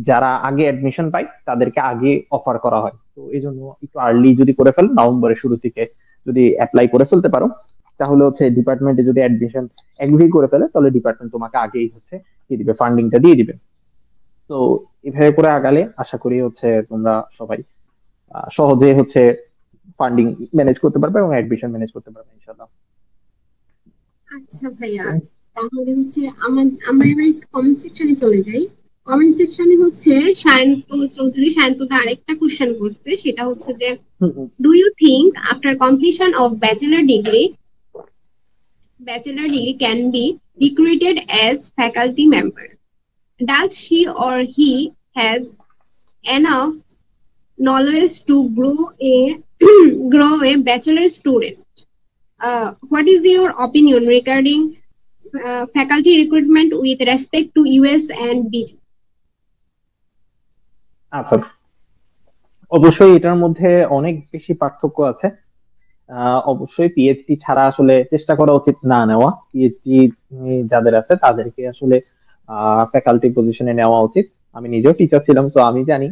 যারা আগে অ্যাডমিশন পায় তাদেরকে আগে অফার করা হয়। তো এই জন্য একটু আর্লি যদি করে ফেলো, নভেম্বরের শুরু থেকে যদি অ্যাপ্লাই করে ফেলতে পারো, তাহলে হচ্ছে ডিপার্টমেন্টে যদি অ্যাডমিশন এগ্রি করে ফেলে তাহলে ডিপার্টমেন্ট তোমাকে আগেই হচ্ছে কি দিবে, ফান্ডিংটা দিয়ে দিবে। তো এভাবে করে আগালে আশা করি হচ্ছে তোমরা সবাই সহজে হচ্ছে ফান্ডিং ম্যানেজ করতে পারবে এবং অ্যাডমিশন ম্যানেজ করতে পারবে ইনশাআল্লাহ। আচ্ছা ভাইয়া, তাহলে হচ্ছে আমরা এবার কমেন্ট সেকশনে চলে যাই। কমেন্ট সেকশনে হচ্ছে সায়ন্ত চৌধুরী, সায়ন্তদা আরেকটা কোশ্চেন করছে, সেটা হচ্ছে যে হুম, হুম। Do you think after completion of bachelor degree can be recruited as faculty member? Does she or he has enough knowledge to grow a bachelor student? What is your opinion regarding faculty recruitment with respect to US and BD? আচ্ছা, অবশ্যই এটার মধ্যে অনেক বেশি পার্থক্য আছে। অবশ্যই PhD ছাড়া আসলে চেষ্টা করা উচিত না নেওয়া। পিএইচডি যাদের আছে তাদেরকে আসলে ফ্যাকাল্টি পজিশনে নেওয়া উচিত। আমি নিজেও টিচার ছিলাম, তো আমি জানি।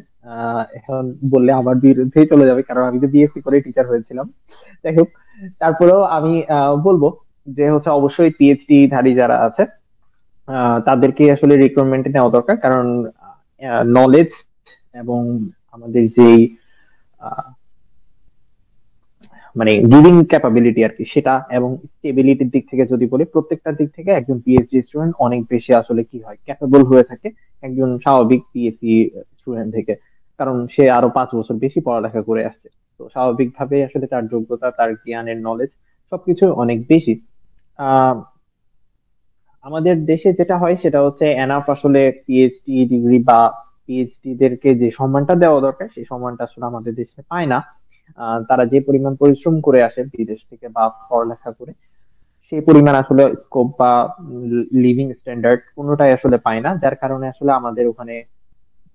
এখন বললে আমার বিরুদ্ধেই চলে যাবে, কারণ আমি তো বিএসসি করে টিচার হয়েছিলাম। যাই হোক, তারপরেও আমি বলবো যে হচ্ছে অবশ্যই পিএইচডি ধারী যারা আছে তাদেরকে আসলে রিক্রুটমেন্টে নেওয়া দরকার, কারণ নলেজ এবং আমাদের যেই মানে গিভিং ক্যাপাবিলিটি আর কি, সেটা এবং স্টেবিলিটির দিক থেকে যদি বলি, প্রত্যেকটা দিক থেকে একজন পিএইচডি স্টুডেন্ট অনেক বেশি আসলে কি হয়, ক্যাপাবল হয়ে থাকে একজন স্বাভাবিক পিএইচডি স্টুডেন্ট থেকে। কারণ সে আরো 5 বছর বেশি পড়ালেখা করে আসছে, তো স্বাভাবিকভাবে আসলে তার যোগ্যতা, তার জ্ঞানের নলেজ সবকিছু অনেক বেশি। আহ আমাদের দেশে যেটা হয় সেটা হচ্ছে এনাফ আসলে পিএইচডি ডিগ্রি বা পিএইচডি দেরকে যে সম্মানটা দেওয়া দরকার সেই সম্মানটা আসলে আমাদের দেশে পায় না। তারা যে পরিমাণ পরিশ্রম করে আসে বিদেশ থেকে বা পড়ালেখা করে, সেই পরিমাণ আসলে স্কোপ বা লিভিং স্ট্যান্ডার্ড কোনোটাই আসলে পায় না, যার কারণে আসলে আমাদের ওখানে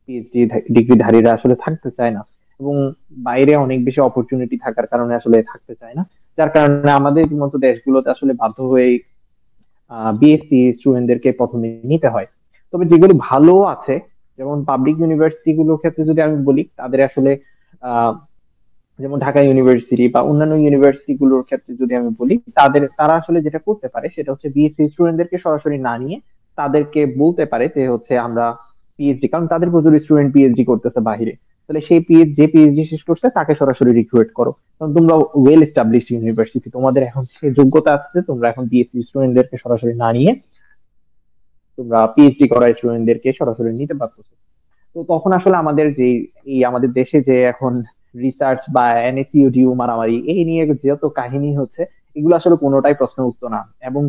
পিএইচডি ডিগ্রিধারীরা আসলে থাকতে চায় না। এবং বাইরে অনেক বেশি অপরচুনিটি থাকার কারণে আসলে থাকতে চায় না, যার কারণে আমাদের মতো দেশগুলোতে আসলে বাধ্য হয়ে বিএসসি স্টুডেন্টদেরকে প্রথমে নিতে হয়। তবে যেগুলো ভালো আছে, যেমন পাবলিক ইউনিভার্সিটি গুলোর ক্ষেত্রে যদি আমি বলি, তাদের আসলে আহ যেমন ঢাকা ইউনিভার্সিটি বা অন্যান্য ইউনিভার্সিটি গুলোর ক্ষেত্রে যদি আমি বলি, তারা আসলে যেটা করতে পারে সেটা হচ্ছে বিএসসি স্টুডেন্টদেরকে সরাসরি না নিয়ে তাদেরকে বলতে পারে যে হচ্ছে আমরা পিএইচডি, কারণ তাদের প্রচুর স্টুডেন্ট পিএইচডি করতেছে বাহিরে, তাহলে সেই যে পিএইচডি শেষ করছে তাকে সরাসরি রিক্রুট করো। কারণ তোমরা ওয়েল এস্টাবলিশড ইউনিভার্সিটি, তোমাদের এখন সে যোগ্যতা আছে, তোমরা এখন বিএসসি স্টুডেন্টদেরকে সরাসরি না নিয়ে তোমরা পিএইচডি করা স্টুডেন্টদেরকে সরাসরি নিতে পারতেছো। তো তখন আসলে আমাদের যে এই আমাদের দেশে যে এখন রিসার্চ বা এনএসইউডিউ মারামারি এই নিয়ে যত কাহিনী হচ্ছে, এগুলো আসলে কোনোটাই প্রশ্ন উত্তর না। এবং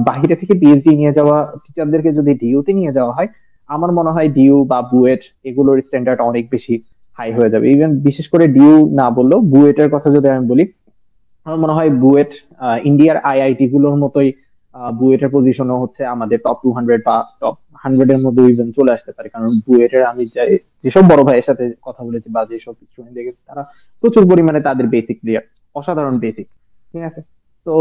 বাহিরে থেকে পিএইচডি নিয়ে যাওয়া টিচারদেরকে যদি ডিইউতে নিয়ে যাওয়া হয়, আমার মনে হয় ডিইউ বা বুয়েট এগুলোর স্ট্যান্ডার্ড অনেক বেশি হাই হয়ে যাবে। ইভেন বিশেষ করে ডিইউ না বললেও বুয়েটের কথা যদি আমি বলি, আমার মনে হয় বুয়েট ইন্ডিয়ার আইআইটি গুলোর মতোই বুয়েটের পজিশনও হচ্ছে আমাদের টপ 200 বা টপ 100-এর মধ্যে ইভেন চলে আসতে পারে, কারণ বুয়েটের আমি যেসব বড় ভাইয়ের সাথে কথা বলেছি বা যেসব স্টুডেন্ট দেখেছি তারা প্রচুর পরিমাণে তাদের বেসিক ক্লিয়ার, অসাধারণ বেসিক। ঠিক আছে, তো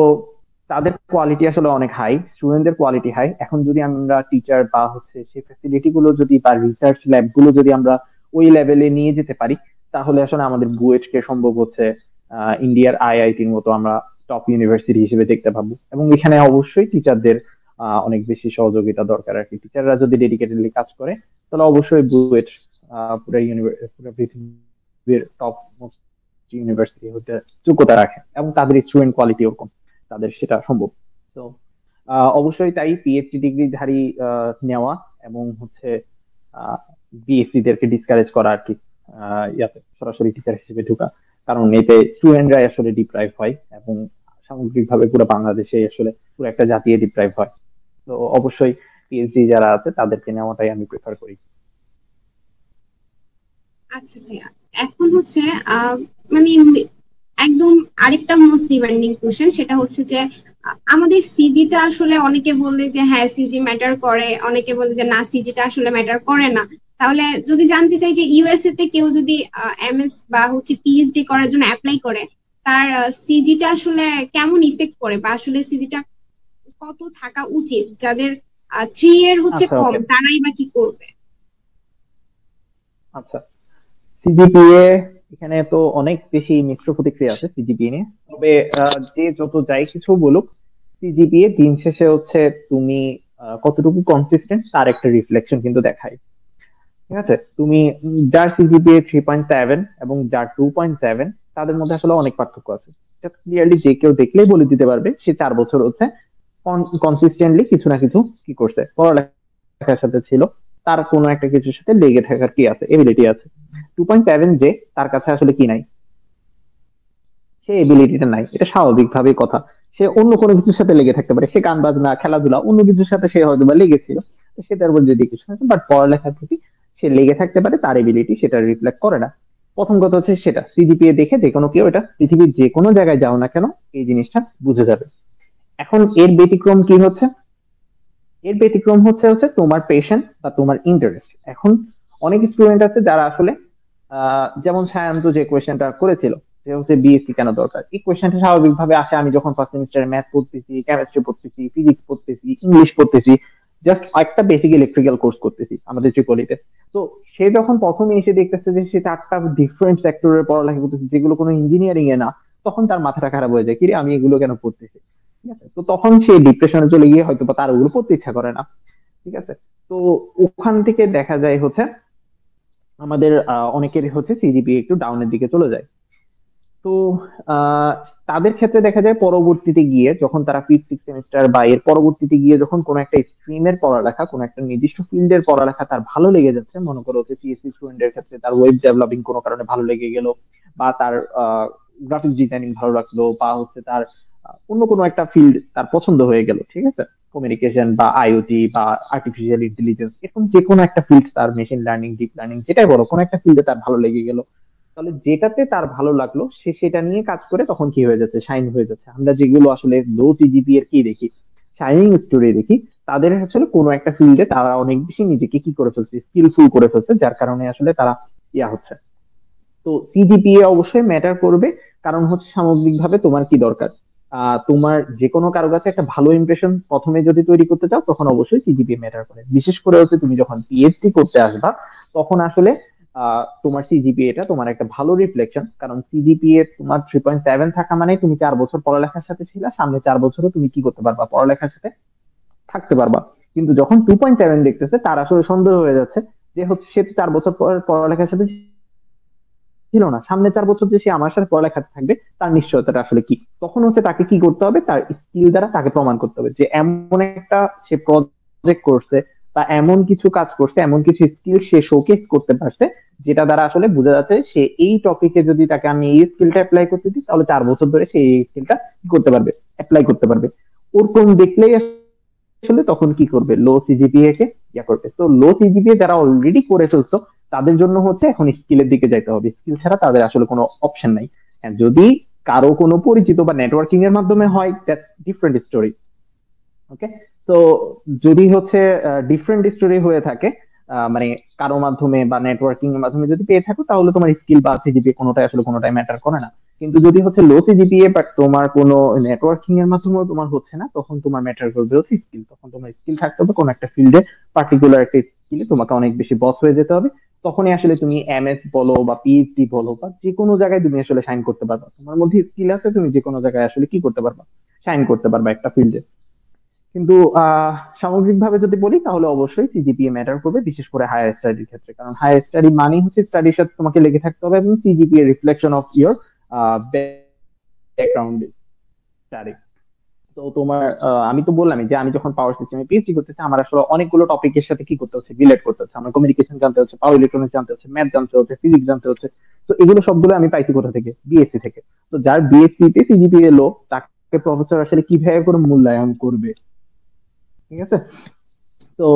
তাদের কোয়ালিটি আসলে অনেক হাই, স্টুডেন্টদের কোয়ালিটি হাই। এখন যদি আমরা টিচার বা হচ্ছে সেই ফ্যাসিলিটি গুলো যদি বা রিসার্চ ল্যাব গুলো যদি আমরা ওই লেভেলে নিয়ে যেতে পারি, তাহলে আসলে আমাদের বুয়েট কে সম্ভব হচ্ছে ইন্ডিয়ার আইআইটির মতো আমরা টপ ইউনিভার্সিটি হিসেবে দেখতে পাবো। এবং এখানে অবশ্যই টিচারদের অনেক বেশি সহযোগিতা দরকার আর কি। টিচাররা যদি ডেডিকেটেডলি কাজ করে তাহলে অবশ্যই বুয়েট পুরো পৃথিবীর টপ মোস্ট ইউনিভার্সিটি হতে যোগ্যতা রাখে, এবং তাদের স্টুডেন্ট কোয়ালিটি ওরকম, তাদের সেটা সম্ভব। তো অবশ্যই তাই পিএইচডি ডিগ্রিধারী নেওয়া এবং হচ্ছে বিএসসি দেরকে ডিসকারেজ করা আর কি, ইয়াতে সরাসরি টিচার হিসেবে ঢোকা। কারণ এতে স্টুডেন্টরাই আসলে ডিপ্রাইভ হয়, এবং সামগ্রিকভাবে পুরো বাংলাদেশে আসলে পুরো একটা জাতীয় ডিপ্রাইভ হয়। তো অবশ্যই পিএইচডি যারা আছে তাদেরকে নেওয়াটাই আমি প্রেফার করি। আচ্ছা ভাইয়া, এখন হচ্ছে মানে একদম আরেকটা মোস্ট ডিমান্ডিং কোশ্চেন, সেটা হচ্ছে যে আমাদের সিজিটা আসলে অনেকে বলে যে হ্যাঁ সিজি ম্যাটার করে, অনেকে বলে যে না সিজিটা আসলে ম্যাটার করে না। তাহলে যদি জানতে চাই যে ইউএসএ তে কেউ যদি এমএস বা হচ্ছে পিএইচডি করার জন্য অ্যাপ্লাই করে, তার সিজিটা আসলে কেমন ইফেক্ট করে, বা আসলে সিজিটা কত থাকা উচিত? যাদের 3 এর হচ্ছে আচ্ছা, কম, ওকে। তারাই বা কি করবে? আচ্ছা, সিজিপিএ, এখানে তো অনেক বেশি মিশ্র প্রতিক্রিয়া আছে সিজিপিএ নিয়ে। তবে যে যত যাই কিছু বলুক, সিজিপিএ দিন শেষে হচ্ছে তুমি কতটুকু কনসিস্টেন্ট তার একটা রিফ্লেকশন কিন্তু দেখায়। ঠিক আছে, তুমি যার সিজিপিএ 3.7 এবং যার 2.7, তাদের মধ্যে আসলে অনেক পার্থক্য আছে। এটা ক্লিয়ারলি যে কেউ দেখলেই বলে দিতে পারবে সে 4 বছর হচ্ছে কনসিস্টেন্টলি কিছু না কিছু কি করছে, পড়ালেখার সাথে ছিল, তার কোনো একটা কিছুর সাথে লেগে থাকার কি আছে, এবিলিটি আছে। 2.7 যে, তার কাছে আসলে কি নাই, সে এবিলিটিটা নাই, এটা স্বাভাবিকভাবেই কথা। সে অন্য কোনো কিছুর সাথে লেগে থাকতে পারে, সে গান বাজনা খেলাধুলা অন্য কিছুর সাথে সে হয়তো বা লেগেছিল, তো সেটার উপর যদি কিছু, বাট পড়ালেখার প্রতি সে লেগে থাকতে পারে, তার এবিলিটি সেটা রিফ্লেক্ট করে না। প্রথম কথা হচ্ছে সেটা সিজিপিএ দেখে যে কোনো কেউ এটা পৃথিবীর যে কোনো জায়গায় যাও না কেন এই জিনিসটা বুঝে যাবে। এখন এর ব্যতিক্রম কি হচ্ছে? এর ব্যতিক্রম হচ্ছে হচ্ছে তোমার পেশন বা তোমার ইন্টারেস্ট। এখন অনেক স্টুডেন্ট আছে যারা আসলে যেমন সায়ন্ত যে কোয়েশ্চেনটা করেছিল যে হচ্ছে বিএসসি কেন দরকার, এই কোয়েশ্চেনটা স্বাভাবিকভাবে আসে আমি যখন ফার্স্ট সেমিস্টারে ম্যাথ পড়তেছি, কেমিস্ট্রি পড়তেছি, ফিজিক্স পড়তেছি, ইংলিশ পড়তেছি, জাস্ট একটা বেসিক ইলেকট্রিক্যাল কোর্স করতেছি আমাদের ত্রিপলিতে। তো সে যখন প্রথমে এসে দেখতেছে যে সে 4টা ডিফারেন্ট সেক্টরের পড়ালেখা করতেছে যেগুলো কোনো ইঞ্জিনিয়ারিং এ না, তখন তার মাথাটা খারাপ হয়ে যায়, কিরে আমি এগুলো কেন পড়তেছি। ঠিক আছে, তো তখন সে ডিপ্রেশনে চলে গিয়ে হয়তো বা তার ওগুলো পড়তে ইচ্ছা করে না। ঠিক আছে, তো ওখান থেকে দেখা যায় হচ্ছে আমাদের অনেকেরই হচ্ছে সিজিপিএ একটু ডাউনের দিকে চলে যায়। তো আহ তাদের ক্ষেত্রে দেখা যায় পরবর্তীতে গিয়ে যখন তারা 5th 6th সেমিস্টার বা এর পরবর্তীতে গিয়ে যখন কোন একটা স্ট্রিমের পড়ালেখা, কোন একটা নির্দিষ্ট ফিল্ডের পড়ালেখা তার ভালো লেগে যাচ্ছে, মনে করো হচ্ছে সিএসসি স্টুডেন্টের ক্ষেত্রে তার ওয়েব ডেভেলপিং কোনো কারণে ভালো লেগে গেল, বা তার গ্রাফিক্স ডিজাইনিং ভালো লাগলো, বা হচ্ছে তার অন্য কোনো একটা ফিল্ড তার পছন্দ হয়ে গেল। ঠিক আছে, কমিউনিকেশন বা আইওটি বা আর্টিফিশিয়াল ইন্টেলিজেন্স, এরকম যে কোনো একটা ফিল্ড, তার মেশিন লার্নিং, ডিপ লার্নিং, যেটাই বড় কোনো একটা ফিল্ডে তার ভালো লেগে গেল, তাহলে যেটাতে তার ভালো লাগলো সে সেটা নিয়ে কাজ করে তখন কি হয়ে যাচ্ছে, শাইন হয়ে যাচ্ছে। আমরা যেগুলো আসলে লো সিজিপি এর কি দেখি, শাইনিং স্টোরি দেখি, তাদের আসলে কোনো একটা ফিল্ডে তারা অনেক বেশি নিজেকে কি করে ফেলছে, স্কিলফুল করে ফেলছে, যার কারণে আসলে তারা ইয়া হচ্ছে। তো সিজিপিএ অবশ্যই ম্যাটার করবে, কারণ হচ্ছে সামগ্রিকভাবে তোমার কি দরকার। তোমার যে কোনো কারো কাছে একটা ভালো ইমপ্রেশন প্রথমে যদি তৈরি করতে চাও তখন অবশ্যই সিজিপিএ ম্যাটার করে। বিশেষ করে হচ্ছে তুমি যখন পিএইচডি করতে আসবা তখন আসলে তোমার সিজিপিএ টা তোমার একটা ভালো রিফ্লেকশন, কারণ সিজিপিএ তোমার 3.7 থাকা মানে তুমি 4 বছর পড়ালেখার সাথে ছিলা, সামনে 4 বছরও তুমি কি করতে পারবা, পড়ালেখার সাথে থাকতে পারবা। কিন্তু যখন 2.7 দেখতেছে তার আসলে সন্দেহ হয়ে যাচ্ছে যে হচ্ছে সে তো 4 বছর পড়ালেখার সাথে ছিল না, সামনে 4 বছর যে সে আমার সাথে পড়ালেখা থাকবে তার নিশ্চয়তাটা আসলে কি। তখন হচ্ছে তাকে কি করতে হবে, তার স্কিল দ্বারা তাকে প্রমাণ করতে হবে যে এমন একটা সে প্রজেক্ট করছে বা এমন কিছু কাজ করছে, এমন কিছু স্কিল সে শোকেস করতে পারছে, যেটা দ্বারা আসলে বোঝা যাচ্ছে সে এই টপিকে যদি তাকে আমি এই স্কিলটা অ্যাপ্লাই করতে দিই তাহলে 4 বছর ধরে সে এই স্কিলটা কি করতে পারবে, অ্যাপ্লাই করতে পারবে। ওরকম দেখলেই আসলে তখন কি করবে, লো সিজিপিএ কে ইয়া করবে। তো লো সিজিপিএ যারা অলরেডি করে ফেলছো তাদের জন্য হচ্ছে এখন স্কিলের দিকে যাইতে হবে, স্কিল ছাড়া তাদের আসলে কোনো অপশন নাই। And যদি কারো কোনো পরিচিত বা নেটওয়ার্কিং এর মাধ্যমে হয়, দ্যাটস ডিফারেন্ট স্টোরি। ওকে, তো যদি হচ্ছে ডিফারেন্ট স্টোরি হয়ে থাকে, মানে কারো মাধ্যমে বা নেটওয়ার্কিং এর মাধ্যমে যদি পেয়ে থাকো, তাহলে তোমার স্কিল বা সিজিপিএ কোনোটাই আসলে কোনোটাই ম্যাটার করে না। কিন্তু যদি হচ্ছে লো সিজিপিএ বাট তোমার কোনো নেটওয়ার্কিং এর মাধ্যমেও তোমার হচ্ছে না, তখন তোমার ম্যাটার করবে হচ্ছে স্কিল। তখন তোমার স্কিল থাকতে হবে কোনো একটা ফিল্ডে, পার্টিকুলার একটা স্কিলে তোমাকে অনেক বেশি বস হয়ে যেতে হবে। তখনই আসলে তুমি এমএস বলো বা পিএইচডি বলো বা যে কোনো জায়গায় তুমি আসলে সাইন করতে পারবা। তোমার মধ্যে স্কিল আছে, তুমি যে কোনো জায়গায় আসলে কি করতে পারবা, সাইন করতে পারবা একটা ফিল্ডে। কিন্তু সামগ্রিকভাবে যদি বলি তাহলে অবশ্যই সিজিপিএ ম্যাটার করবে, বিশেষ করে হায়ার স্টাডির ক্ষেত্রে। কারণ হায়ার স্টাডি মানেই হচ্ছে স্টাডির সাথে তোমাকে লেগে থাকতে হবে, এবং CGPA reflection of your background study. তো তোমার আমি তো বললামই যে আমি যখন পাওয়ার সিস্টেমে পিএইচডি করতেছি, আমার আসলে অনেকগুলো টপিকের সাথে কি করতে হচ্ছে, রিলেট করতে হচ্ছে। আমার কমিউনিকেশন জানতে হচ্ছে, পাওয়ার ইলেকট্রনিক্স জানতে হচ্ছে, ম্যাথ জানতে হচ্ছে, ফিজিক্স জানতে হচ্ছে। তো এগুলো সবগুলো আমি পাইছি কোথা থেকে? বিএসসি থেকে। তো যার বিএসসি তে সিজিপিএ লো, তাকে প্রফেসর আসলে কিভাবে করে মূল্যায়ন করবে? ঠিক আছে। তো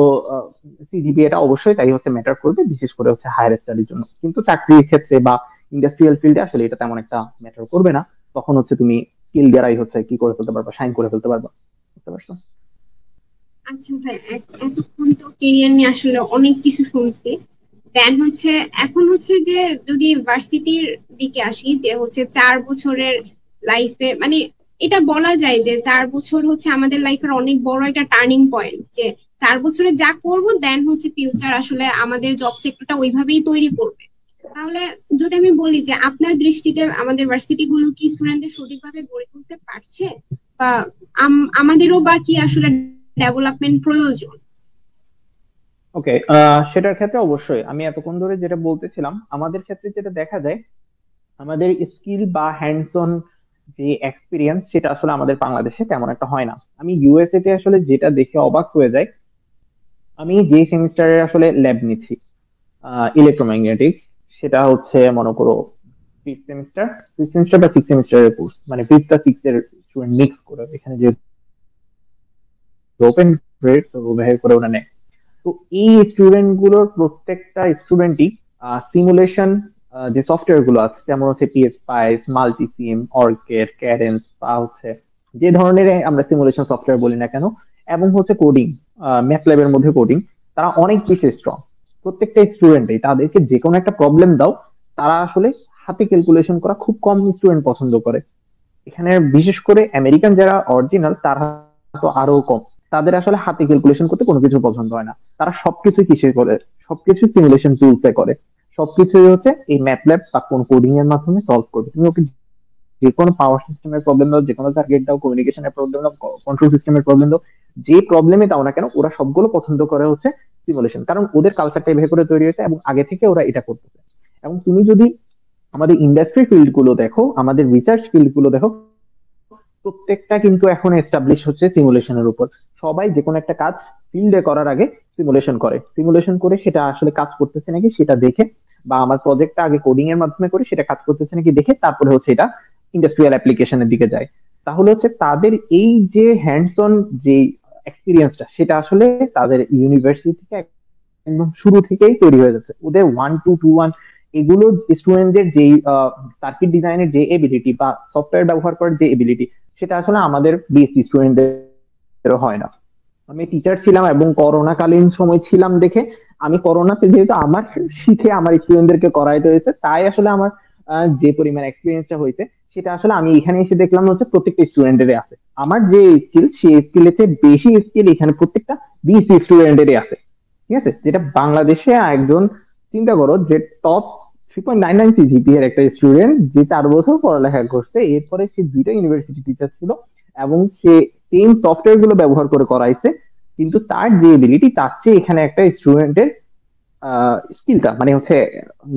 সিজিপিএ টা অবশ্যই তাই হচ্ছে ম্যাটার করবে, বিশেষ করে হচ্ছে হায়ার স্টাডির জন্য। কিন্তু চাকরির ক্ষেত্রে বা ইন্ডাস্ট্রিয়াল ফিল্ডে আসলে এটা তেমন একটা ম্যাটার করবে না। তখন হচ্ছে তুমি স্কিল দ্বারাই হচ্ছে কি করে ফেলতে পারবা, সাইন করে ফেলতে পারবা। বুঝতে পারছো? আচ্ছা ভাই, এতক্ষণ তো কেরিয়ার নিয়ে আসলে অনেক কিছু শুনছি। দেন হচ্ছে, এখন হচ্ছে যে যদি ভার্সিটির দিকে আসি, যে হচ্ছে 4 বছরের লাইফে, মানে এটা বলা যায় যে 4 বছর হচ্ছে আমাদের লাইফের অনেক বড় একটা টার্নিং পয়েন্ট। যে 4 বছরে যা করব, দেন হচ্ছে ফিউচার আসলে আমাদের জব সেক্টরটা ওইভাবেই তৈরি করবে। তাহলে যদি আমি বলি যে আপনার দৃষ্টিতে আমাদের ভার্সিটি গুলো কি স্টুডেন্টদের সঠিকভাবে গড়ে তুলতে পারছে, বা আমাদেরও বা কি আসলে ডেভেলপমেন্ট প্রয়োজন? ওকে, সেটার ক্ষেত্রে অবশ্যই আমি এতক্ষণ ধরে যেটা বলতেছিলাম, আমাদের ক্ষেত্রে যেটা দেখা যায়, আমাদের স্কিল বা হ্যান্ডস অন যে এক্সপিরিয়েন্স, সেটা আসলে আমাদের বাংলাদেশে তেমন একটা হয় না। আমি ইউএসএ তে আসলে যেটা দেখে অবাক হয়ে যাই, আমি যে সেমিস্টারে আসলে ল্যাব নিচ্ছি ইলেকট্রোম্যাগনেটিক, সেটা হচ্ছে মনে করো ফিফথ সেমিস্টার, ফিফথ সেমিস্টার বা সিক্স সেমিস্টারের কোর্স, মানে ফিফথ আর সিক্স এর স্টুডেন্ট মিক্স করে এখানে যে ওপেন গ্রেড ব্যবহার করে ওরা নেয়। তো এই স্টুডেন্ট গুলোর প্রত্যেকটা স্টুডেন্টই সিমুলেশন যে সফটওয়্যার গুলো আছে, যেমন হচ্ছে পিএসপাইস, মাল্টিসিম, অর্কেড, ক্যাডেন্স বা হচ্ছে যে ধরনের আমরা সিমুলেশন সফটওয়্যার বলি না কেন, এবং হচ্ছে কোডিং, ম্যাথল্যাবের মধ্যে কোডিং, তারা অনেক বেশি স্ট্রং। প্রত্যেকটা স্টুডেন্টই, তাদেরকে যে কোনো একটা প্রবলেম দাও, তারা আসলে হাতে ক্যালকুলেশন করা খুব কম স্টুডেন্ট পছন্দ করে। এখানে বিশেষ করে আমেরিকান যারা অরিজিনাল, তারা তো আরো কম। তাদের আসলে হাতে ক্যালকুলেশন করতে কোনো কিছু পছন্দ হয় না। তারা সবকিছু কিসে করে, সবকিছু সিমুলেশন টুলসে করে। সবকিছুই হচ্ছে এই ম্যাথল্যাব বা কোন কোডিং এর মাধ্যমে সলভ করবে। তুমি ওকে যে কোনো পাওয়ার সিস্টেমের প্রবলেম দাও, যে কোনো সার্কিট দাও, কমিউনিকেশনের প্রবলেম দাও, কন্ট্রোল সিস্টেমের প্রবলেম দাও, যে প্রবলেমে দাও না কেন, ওরা সবগুলো পছন্দ করে হচ্ছে সিমুলেশন। কারণ ওদের কালচারটা এভাবে করে তৈরি হয়েছে এবং আগে থেকে ওরা এটা করতেছে। এবং তুমি যদি আমাদের ইন্ডাস্ট্রি ফিল্ড গুলো দেখো, আমাদের রিসার্চ ফিল্ড গুলো দেখো, প্রত্যেকটা কিন্তু এখন এস্টাবলিশ হচ্ছে সিমুলেশনের উপর। সবাই যে কোনো একটা কাজ ফিল্ডে করার আগে সিমুলেশন করে, সিমুলেশন করে সেটা আসলে কাজ করতেছে নাকি সেটা দেখে, বা আমার প্রজেক্টটা আগে কোডিং এর মাধ্যমে করে সেটা কাজ করতেছে নাকি দেখে, তারপরে হচ্ছে এটা ইন্ডাস্ট্রিয়াল অ্যাপ্লিকেশনের দিকে যায়। তাহলে হচ্ছে তাদের এই যে হ্যান্ডস অন যে এক্সপিরিয়েন্সটা, সেটা আসলে তাদের ইউনিভার্সিটি থেকে একদম শুরু থেকেই তৈরি হয়ে যাচ্ছে। ওদের 1 to 2 1 এগুলো স্টুডেন্টদের যে সার্কিট ডিজাইনের যে এবিলিটি বা সফটওয়্যার ব্যবহার করার যে এবিলিটি, সেটা আসলে আমাদের বিএসসি স্টুডেন্টদের হয় না। আমি টিচার ছিলাম এবং করোনা কালীন সময় ছিলাম দেখে, আমি করোনাতে যেহেতু আমার শিখে আমার স্টুডেন্টদেরকে করাইতে হয়েছে, তাই আসলে আমার যে পরিমাণ এক্সপিরিয়েন্সটা হয়েছে, সেটা আসলে আমি এখানে এসে দেখলাম হচ্ছে প্রত্যেকটা স্টুডেন্টেরই আছে। আমার যে স্কিল, সেই স্কিলের চেয়ে বেশি স্কিল এখানে প্রত্যেকটা বিএসসি স্টুডেন্টেরই আছে। ঠিক আছে, যেটা বাংলাদেশে একজন, চিন্তা করো যে টপ 3.99 সিজিপি এর একটা স্টুডেন্ট, যে 4 বছর পড়ালেখা করছে, এরপরে সে দুইটা ইউনিভার্সিটি টিচার ছিল, এবং সে সেম সফটওয়্যার গুলো ব্যবহার করে করাইছে। কিন্তু তার যে এবিলিটি, তার চেয়ে এখানে একটা স্টুডেন্টের স্কিলটা মানে হচ্ছে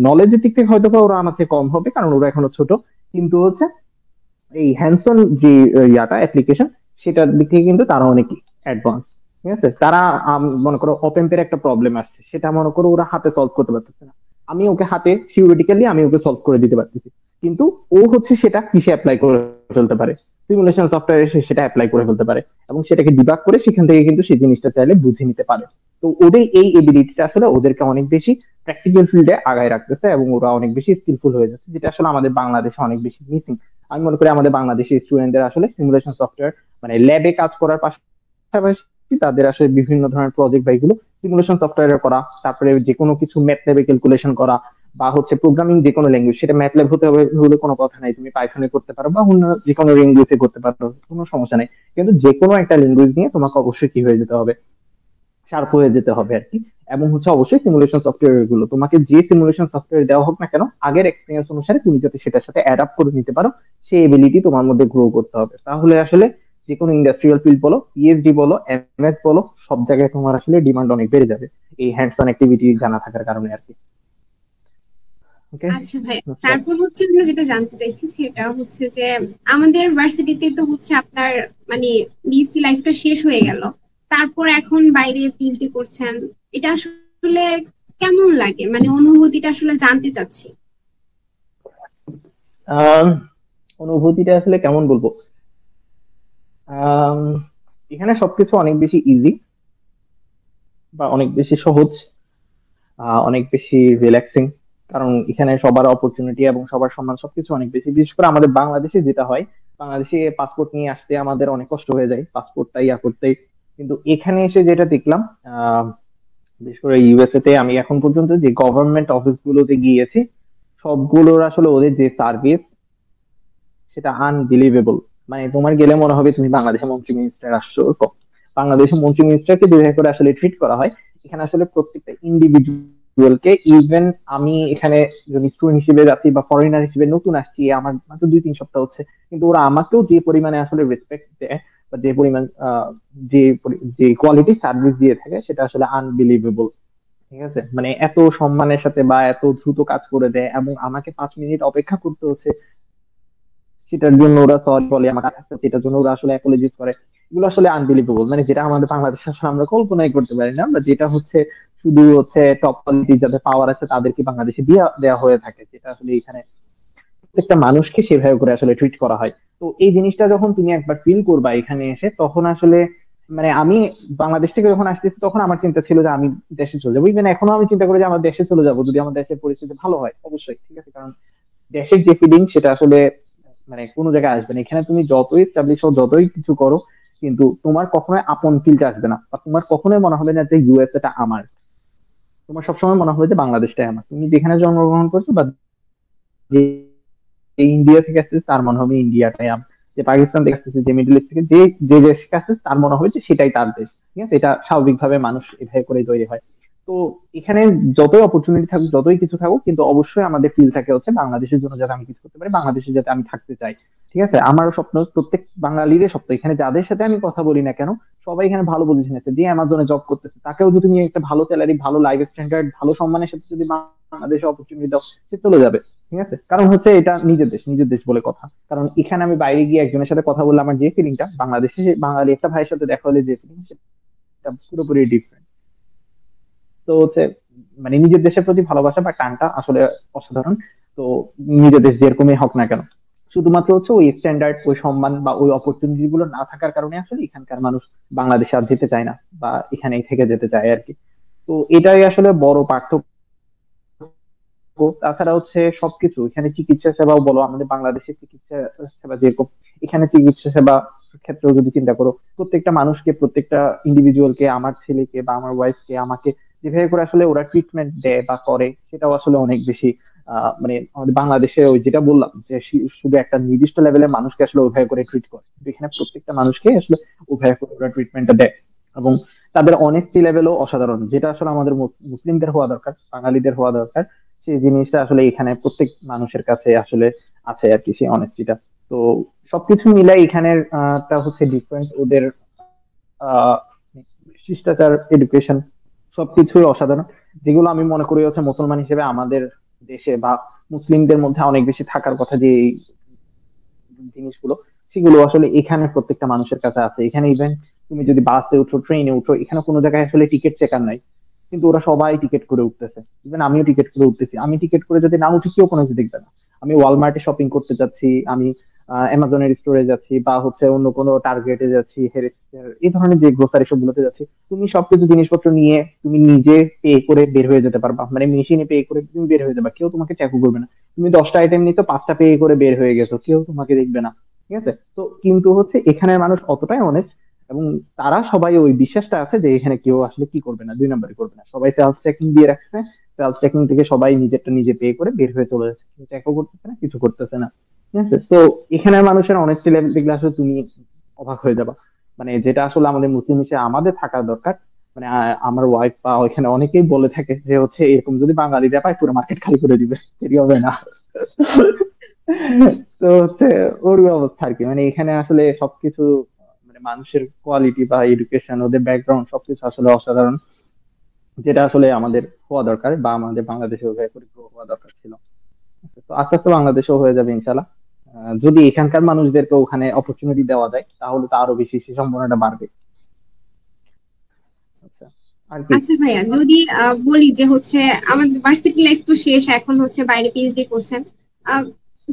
নলেজের দিক থেকে হয়তো বা ওরা আমার থেকে কম হবে, কারণ ওরা এখনো ছোট। কিন্তু হচ্ছে এই হ্যান্ডসন যে ইয়াটা অ্যাপ্লিকেশন, সেটার দিক থেকে কিন্তু তারা অনেক অ্যাডভান্স। ঠিক আছে, তারা মনে করো ওপেম্পের একটা প্রবলেম আসছে, সেটা মনে করো ওরা হাতে সলভ করতে পারতেছে না, আমি ওকে হাতে থিওরিটিক্যালি আমি ওকে সলভ করে দিতে পারতেছি। কিন্তু ও হচ্ছে সেটা কিসে অ্যাপ্লাই করে ফেলতে পারে, সিমুলেশন সফটওয়্যারে সে সেটা অ্যাপ্লাই করে ফেলতে পারে, এবং সেটাকে ডিবাগ করে সেখান থেকে কিন্তু সেই জিনিসটা চাইলে বুঝে নিতে পারে। তো ওদের এই এবিলিটিটা আসলে ওদেরকে অনেক বেশি প্র্যাকটিক্যাল ফিল্ডে আগায় রাখতেছে, এবং ওরা অনেক বেশি স্কিলফুল হয়ে যাচ্ছে, যেটা আসলে আমাদের বাংলাদেশে অনেক বেশি মিসিং। আমি মনে করি আমাদের বাংলাদেশি স্টুডেন্টদের আসলে সিমুলেশন সফটওয়্যার মানে ল্যাবে কাজ করার পাশাপাশি তাদের আসলে বিভিন্ন ধরনের প্রজেক্ট বা এগুলো সিমুলেশন সফটওয়্যার করা, তারপরে যে কোনো কিছু ম্যাথ ক্যালকুলেশন করা, বা হচ্ছে প্রোগ্রামিং যে কোনো ল্যাঙ্গুয়েজ, সেটা ম্যাথ হতে হবে হলে কোনো কথা নাই, তুমি পাইথনে করতে পারো বা অন্য যে কোনো ল্যাঙ্গুয়েজে করতে পারো, কোনো সমস্যা নেই। কিন্তু যে কোনো একটা ল্যাঙ্গুয়েজ নিয়ে তোমাকে অবশ্যই কি হয়ে যেতে হবে, শার্প হয়ে যেতে হবে আর কি। এবং হচ্ছে অবশ্যই সিমুলেশন সফটওয়্যার গুলো, তোমাকে যে সিমুলেশন সফটওয়্যার দেওয়া হোক না কেন, আগের এক্সপিরিয়েন্স অনুসারে তুমি যাতে সেটার সাথে অ্যাডাপ্ট করে নিতে পারো, সেই এবিলিটি তোমার মধ্যে গ্রো করতে হবে। তাহলে আসলে যে কোনো ইন্ডাস্ট্রিয়াল ফিল্ড বলো, পিএইচডি বলো, এমএস বলো, সব জায়গায় তোমার আসলে ডিমান্ড অনেক বেড়ে যাবে এই হ্যান্ডস অন অ্যাক্টিভিটি জানা থাকার কারণে আর কি। ওকে। আচ্ছা ভাই, তারপর হচ্ছে আমরা যেটা জানতে চাইছি সেটা হচ্ছে যে আমাদের ভার্সিটিতে তো হচ্ছে আপনার মানে বিএসসি লাইফটা শেষ হয়ে গেল, তারপর এখন বাইরে পিএইচডি করছেন, এটা আসলে কেমন লাগে, মানে অনুভূতিটা আসলে জানতে চাচ্ছি। আহ অনুভূতিটা আসলে কেমন বলবো, আম, এখানে সবকিছু অনেক বেশি ইজি বা অনেক বেশি সহজ, অনেক বেশি রিল্যাক্সিং। কারণ এখানে সবার অপরচুনিটি এবং সবার সম্মান সবকিছু অনেক বেশি। বিশেষ করে আমাদের বাংলাদেশে যেটা হয়, বাংলাদেশে পাসপোর্ট নিয়ে আসতে আমাদের অনেক কষ্ট হয়ে যায়, পাসপোর্টটা ইয়া করতে। কিন্তু এখানে এসে যেটা দেখলাম, আহ বিশেষ করে ইউএসএ তে আমি এখন পর্যন্ত যে গভর্নমেন্ট অফিস গুলোতে গিয়েছি, সবগুলোর আসলে ওদের যে সার্ভিস, সেটা আনবিলিভেবল। মানে তোমার গেলে মনে হবে তুমি বাংলাদেশের মন্ত্রী মিনিস্টার আসছো তো। বাংলাদেশের মন্ত্রী মিনিস্টারকে যেভাবে করে আসলে ট্রিট করা হয়, এখানে আসলে প্রত্যেকটা ইন্ডিভিজুয়ালকে, ইভেন আমি এখানে যদি স্টুডেন্ট হিসেবে যাচ্ছি বা ফরেনার হিসেবে নতুন আসছি, আমার মাত্র 2-3 সপ্তাহ হচ্ছে, কিন্তু ওরা আমাকেও যে পরিমাণে আসলে রেসপেক্ট দেয় বা যে পরিমাণ যে কোয়ালিটি সার্ভিস দিয়ে থাকে, সেটা আসলে আনবিলিভেবল। ঠিক আছে, মানে এত সম্মানের সাথে বা এত দ্রুত কাজ করে দেয়, এবং আমাকে 5 মিনিট অপেক্ষা করতে হচ্ছে সেটার জন্য ওরা সরি বলে আমার কাছে, সেটার জন্য ওরা আসলে অ্যাপোলজিস করে। এগুলো আসলে আনবিলিভেবল, মানে যেটা আমাদের বাংলাদেশে আসলে আমরা কল্পনাই করতে পারি না। আমরা যেটা হচ্ছে শুধু হচ্ছে টপ কোয়ালিটি যাদের পাওয়ার আছে তাদেরকে বাংলাদেশে দিয়ে দেওয়া হয়ে থাকে, যেটা আসলে এখানে প্রত্যেকটা মানুষকে সেভাবে করে আসলে ট্রিট করা হয়। তো এই জিনিসটা যখন তুমি একবার ফিল করবা এখানে এসে, তখন আসলে মানে আমি বাংলাদেশ থেকে যখন আসতেছি তখন আমার চিন্তা ছিল যে আমি দেশে চলে যাবো। ইভেন এখনো আমি চিন্তা করি যে আমার দেশে চলে যাবো যদি আমার দেশের পরিস্থিতি ভালো হয়, অবশ্যই। ঠিক আছে, কারণ দেশের যে ফিলিং সেটা আসলে মানে কোনো জায়গায় আসবে না। এখানে তুমি যতই এস্টাবলিশ হও, যতই কিছু করো, কিন্তু তোমার কখনোই আপন ফিলটা আসবে না, বা তোমার কখনোই মনে হবে না যে ইউএসএ টা আমার। তোমার সবসময় মনে হবে যে বাংলাদেশটাই আমার। তুমি যেখানে জন্মগ্রহণ করছো বা যে ইন্ডিয়া থেকে আসছে তার মনে হবে ইন্ডিয়াটাই আমার, যে পাকিস্তান থেকে আসতেছে, যে মিডল ইস্ট থেকে যে যে দেশ থেকে আসছে তার মনে হবে যে সেটাই তার দেশ। ঠিক আছে, এটা স্বাভাবিকভাবে মানুষ এভাবে করে তৈরি হয়। তো এখানে যতই অপরচুনিটি থাকুক, যতই কিছু থাকুক, কিন্তু অবশ্যই আমাদের ফিল থাকে হচ্ছে বাংলাদেশের জন্য যাতে আমি কিছু করতে পারি, বাংলাদেশে যাতে আমি থাকতে চাই। ঠিক আছে, আমার স্বপ্ন, প্রত্যেক বাঙালিরই স্বপ্ন, এখানে যাদের সাথে আমি কথা বলি না কেন, সবাই এখানে ভালো পজিশন আছে, যে অ্যামাজনে জব করতেছে, তাকেও যদি তুমি একটা ভালো স্যালারি, ভালো লাইফ স্ট্যান্ডার্ড, ভালো সম্মানের সাথে যদি বাংলাদেশে অপরচুনিটি দাও, সে চলে যাবে। ঠিক আছে, কারণ হচ্ছে এটা নিজের দেশ, নিজের দেশ বলে কথা। কারণ এখানে আমি বাইরে গিয়ে একজনের সাথে কথা বললে আমার যে ফিলিংটা, বাংলাদেশে বাঙালি একটা ভাইয়ের সাথে দেখা হলে যে ফিলিং, সেটা পুরোপুরি ডিফারেন্ট। তো হচ্ছে মানে নিজের দেশের প্রতি ভালোবাসা বা টানটা আসলে অসাধারণ। তো নিজের দেশ যেরকমই হোক না কেন, শুধুমাত্র হচ্ছে ওই স্ট্যান্ডার্ড, ওই সম্মান বা ওই অপরচুনিটি গুলো না থাকার কারণে আসলে এখানকার মানুষ বাংলাদেশে আর যেতে চায় না, বা এখানেই থেকে যেতে চায় আর কি। তো এটাই আসলে বড় পার্থক্য। তাছাড়া হচ্ছে সবকিছু এখানে, চিকিৎসা সেবাও বলো, আমাদের বাংলাদেশের চিকিৎসা সেবা যেরকম, এখানে চিকিৎসা সেবা ক্ষেত্রেও যদি চিন্তা করো, প্রত্যেকটা মানুষকে, প্রত্যেকটা ইন্ডিভিজুয়ালকে, আমার ছেলেকে বা আমার ওয়াইফকে, আমাকে যেভাবে করে আসলে ওরা ট্রিটমেন্ট দেয় বা করে, সেটাও আসলে অনেক বেশি মানে আমাদের বাংলাদেশে ওই যেটা বললাম যে শুধু একটা নির্দিষ্ট লেভেলের মানুষকে আসলে ওভাবে করে ট্রিট করে, কিন্তু এখানে প্রত্যেকটা মানুষকে আসলে ওভাবে করে ওরা ট্রিটমেন্টটা দেয়। এবং তাদের অনেস্টি লেভেলও অসাধারণ, যেটা আসলে আমাদের মুসলিমদের হওয়া দরকার, বাঙালিদের হওয়া দরকার। সেই জিনিসটা আসলে এখানে প্রত্যেক মানুষের কাছে আসলে আছে আর কি, সেই অনেস্টিটা। তো সবকিছু মিলাই এখানের টা হচ্ছে ডিফারেন্ট। ওদের আহ শিষ্টাচার, এডুকেশন, সবকিছুই অসাধারণ। যেগুলো আমি মনে করি হচ্ছে মুসলমান হিসেবে আমাদের দেশে বা মুসলিমদের মধ্যে অনেক বেশি থাকার কথা, যে এই জিনিসগুলো, সেগুলো আসলে এখানে প্রত্যেকটা মানুষের কাছে আছে। এখানে ইভেন তুমি যদি বাসে উঠো, ট্রেনে উঠো, এখানে কোনো জায়গায় আসলে টিকিট চেকার নাই, কিন্তু ওরা সবাই টিকিট করে উঠতেছে। ইভেন আমিও টিকিট করে উঠতেছি, আমি টিকিট করে যদি না উঠি কেউ কোনো কিছু দেখবে না। আমি ওয়ালমার্টে শপিং করতে যাচ্ছি, আমি অ্যামাজনের স্টোরে যাচ্ছি, বা হচ্ছে অন্য কোনো টার্গেটে যাচ্ছি, এই ধরনের যে গ্রোসারি সব গুলোতে যাচ্ছি, তুমি সবকিছু জিনিসপত্র নিয়ে তুমি নিজে পে করে বের হয়ে যেতে পারবা, মানে মেশিনে পে করে তুমি বের হয়ে যাবে, কেউ তোমাকে চেকও করবে না। তুমি 10টা আইটেম নিছো, 5টা পে করে বের হয়ে গেছো, কেউ তোমাকে দেখবে না। ঠিক আছে, তো কিন্তু হচ্ছে এখানের মানুষ অতটাই অনেস্ট, এবং তারা সবাই ওই বিশ্বাসটা আছে যে এখানে কেউ আসলে কি করবে না, 2 নম্বরই করবে না, সবাই সেলফ চেকিং দিয়ে রাখছে। সেলফ চেকিং থেকে সবাই নিজেরটা নিজে পে করে বের হয়ে চলে যাচ্ছে, কিন্তু চেকও করতেছে না, কিছু করতেছে না। ঠিক আছে, তো এখানে মানুষের অনেস্টি লেভেল দেখলে আসলে তুমি অবাক হয়ে যাবা। মানে যেটা আসলে আমাদের মুসলিম হিসেবে আমাদের থাকা দরকার। মানে আমার ওয়াইফ বা ওইখানে অনেকেই বলে থাকে যে হচ্ছে এরকম যদি বাঙালিরা পায় পুরো মার্কেট খালি করে দিবে, সেটি হবে না। তো হচ্ছে ওর অবস্থা আর কি। মানে এখানে আসলে সবকিছু, মানে মানুষের কোয়ালিটি বা এডুকেশন, ওদের ব্যাকগ্রাউন্ড সবকিছু আসলে অসাধারণ, যেটা আসলে আমাদের হওয়া দরকার বা আমাদের বাংলাদেশে ওভাবে পরিপূর্ণ হওয়া দরকার ছিল। তো আস্তে আস্তে বাংলাদেশেও হয়ে যাবে ইনশাল্লাহ। যদি এখানকার মানুষদেরকে ওখানে অপরচুনিটি দেওয়া যায় তাহলে তো আরো বেশি সে সম্ভাবনাটা বাড়বে। আচ্ছা, আর কি। আচ্ছা ভাইয়া, যদি বলি যে হচ্ছে আমাদের ভার্সিটি লাইফ তো শেষ, এখন হচ্ছে বাইরে পিএইচডি করছেন। আহ,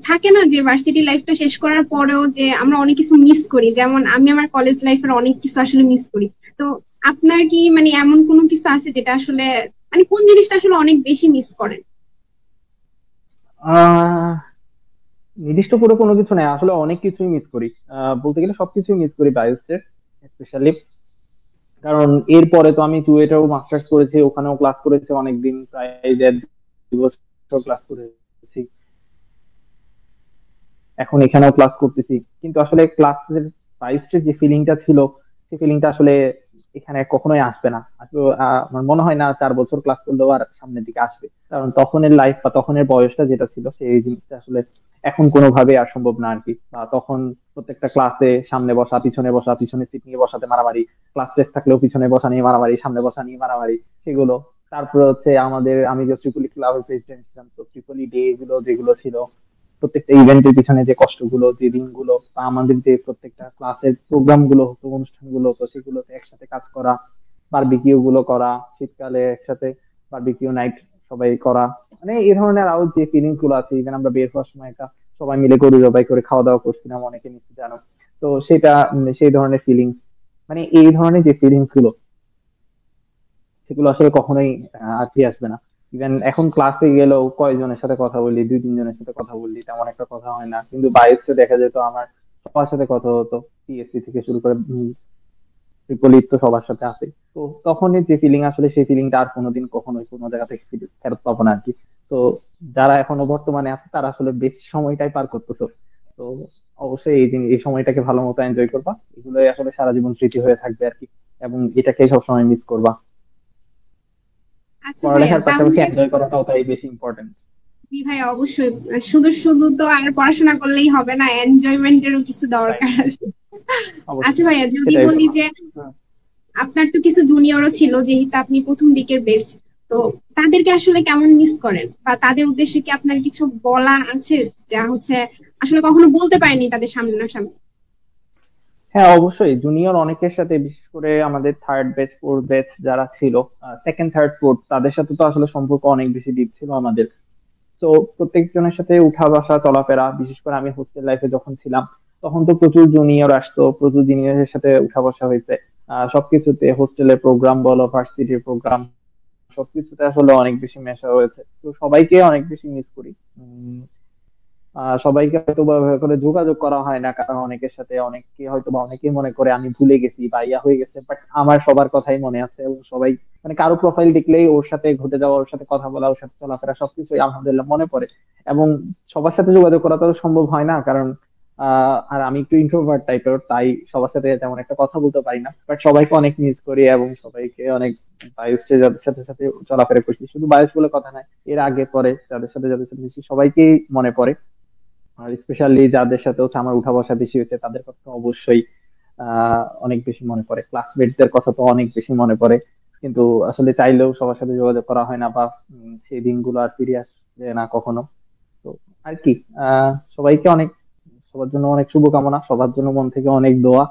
থাকে না যে ভার্সিটি লাইফটা শেষ করার পরেও যে আমরা অনেক কিছু মিস করি, যেমন আমি আমার কলেজ লাইফের অনেক কিছু আসলে মিস করি। তো আপনার কি মানে এমন কোনো কিছু আছে যেটা আসলে মানে কোন জিনিসটা আসলে অনেক বেশি মিস করেন? আহ নির্দিষ্ট করে কোনো কিছু নেই, আসলে অনেক কিছুই মিস করি। বলতে গেলে সবকিছুই মিস করি বায়োস্টের স্পেশালি। কারণ এরপরে তো আমি চুয়েটেও মাস্টার্স করেছি, ওখানেও ক্লাস করেছি অনেকদিন, প্রায় 1.5 বছর ক্লাস করেছি। এখন এখানেও ক্লাস করতেছি, কিন্তু আসলে ক্লাসের বাইরের যে ফিলিংটা ছিল, সেই ফিলিংটা আসলে এখানে কখনোই আসবে না। আসলে আমার মনে হয় না 4 বছর ক্লাস করলেও আর সামনের দিকে আসবে। কারণ তখনের লাইফ বা তখনের বয়সটা যেটা ছিল সেই জিনিসটা আসলে এখন কোনোভাবে আর সম্ভব না আর কি। বা তখন প্রত্যেকটা ক্লাসে সামনে বসা পিছনে বসা, পিছনে সিট নিয়ে বসাতে মারামারি, ক্লাস টেস্ট থাকলেও পিছনে বসা নিয়ে মারামারি, সামনে বসা নিয়ে মারামারি, সেগুলো। তারপরে হচ্ছে আমি যে ত্রিপলি ক্লাবের প্রেসিডেন্ট ছিলাম, তো ত্রিপলি ডে গুলো যেগুলো ছিল, প্রত্যেকটা ইভেন্টের পিছনে যে কষ্টগুলো, যে দিনগুলো, বা আমাদের যে প্রত্যেকটা ক্লাসের প্রোগ্রাম গুলো হতো, অনুষ্ঠানগুলো হতো, সেগুলোতে একসাথে কাজ করা, বারবিকিউ গুলো করা, শীতকালে একসাথে বারবিকিউ নাইট সবাই করা, মানে এই ধরনের আরো যে ফিলিংস গুলো আছে, ইভেন আমরা বের হওয়ার সময় একটা সবাই মিলে গরু জবাই করে খাওয়া দাওয়া করছিলাম, অনেকে নিশ্চয়ই জানো। তো সেটা সেই ধরনের ফিলিংস, মানে এই ধরনের যে ফিলিংস গুলো, সেগুলো আসলে কখনোই আর ফিরে আসবে না। ইভেন এখন ক্লাসে গেলেও কয়েকজনের সাথে কথা বলি, 2-3 জনের সাথে কথা বললি, তেমন একটা কথা হয় না। কিন্তু বাইরে দেখা যেত আমার সবার সাথে কথা হতো, পিএসসি থেকে শুরু করে ট্রিপলি তো সবার সাথে আছে। তো তখনই যে ফিলিং, আসলে সেই ফিলিংটা আর কোনোদিন কখনোই কোনো জায়গা থেকে ফেরত পাবো না আর কি। তো যারা এখনো বর্তমানে আছে তারা আসলে বেশি সময়টাই পার করতেছো। তো অবশ্যই এই সময়টাকে ভালো মতো এনজয় করবা, এগুলোই আসলে সারা জীবন স্মৃতি হয়ে থাকবে আর কি। এবং এটাকে সবসময় মিস করবা। আচ্ছা ভাইয়া, পড়ালেখার পাশাপাশি তাহলে এনজয় করাটাও তাই বেশি ইম্পর্টেন্ট। জি ভাইয়া, অবশ্যই। শুধু শুধু তো আর পড়াশোনা করলেই হবে না, এনজয়মেন্টেরও কিছু রাইট, দরকার আছে। আচ্ছা অবশ্যই, ভাইয়া, যদি সেটাই বলি বললাম। যে হুম। আপনার তো কিছু জুনিয়রও ছিল, যেহেতু আপনি প্রথম দিকের বেচ, তো তাদেরকে আসলে কেমন মিস করেন, বা তাদের উদ্দেশ্যে কি আপনার কিছু বলা আছে যা হচ্ছে আসলে কখনো বলতে পারেনি তাদের সামনাসামনি? হ্যাঁ, অবশ্যই জুনিয়র অনেকের সাথে, বিশেষ করে আমাদের থার্ড ব্যাচ ফোর্থ ব্যাচ যারা ছিল, সেকেন্ড থার্ড ফোর্থ, তাদের সাথে তো আসলে সম্পর্ক অনেক বেশি ডিপ ছিল আমাদের। তো প্রত্যেকজনের সাথে উঠা বসা চলাফেরা, বিশেষ করে আমি হোস্টেল লাইফে যখন ছিলাম তখন তো প্রচুর জুনিয়র আসতো, প্রচুর জুনিয়রের সাথে উঠা বসা হয়েছে। সবকিছুতে, হোস্টেলের প্রোগ্রাম বলো, ভার্সিটির প্রোগ্রাম, সবকিছুতে আসলে অনেক বেশি মেশা হয়েছে। তো সবাইকে অনেক বেশি মিস করি। সবাইকে হয়তো বা ওইভাবে করে যোগাযোগ করা হয় না, কারণ অনেকের সাথে অনেকে হয়তো বা অনেকেই মনে করে আমি ভুলে গেছি বা ইয়া হয়ে গেছে, বাট আমার সবার কথাই মনে আছে। এবং সবাই, মানে কারো প্রোফাইল দেখলেই ওর সাথে ঘটে যাওয়া, ওর সাথে কথা বলা, ওর সাথে চলাফেরা সবকিছুই আলহামদুলিল্লাহ মনে পড়ে। এবং সবার সাথে যোগাযোগ করা তো সম্ভব হয় না, কারণ আর আমি একটু ইন্ট্রোভার্ট টাইপের, তাই সবার সাথে তেমন একটা কথা বলতে পারি না। বাট সবাইকে অনেক মিস করি এবং সবাইকে অনেক, বায়ুসে যাদের সাথে সাথে চলাফেরা করছি, শুধু বায়ুস বলে কথা নাই, এর আগে পরে যাদের সাথে মিশি সবাইকেই মনে পড়ে। আর স্পেশালি যাদের সাথে হচ্ছে আমার উঠা বসা বেশি হয়েছে তাদের কথা তো অবশ্যই অনেক বেশি মনে পড়ে, ক্লাসমেটদের কথা তো অনেক বেশি মনে পড়ে। কিন্তু আসলে চাইলেও সবার সাথে যোগাযোগ করা হয় না, বা সেই দিনগুলো আর ফিরে আসবে না কখনো। তো আর কি, সবাইকে অনেক, সবার জন্য অনেক শুভকামনা, সবার জন্য মন থেকে অনেক দোয়া।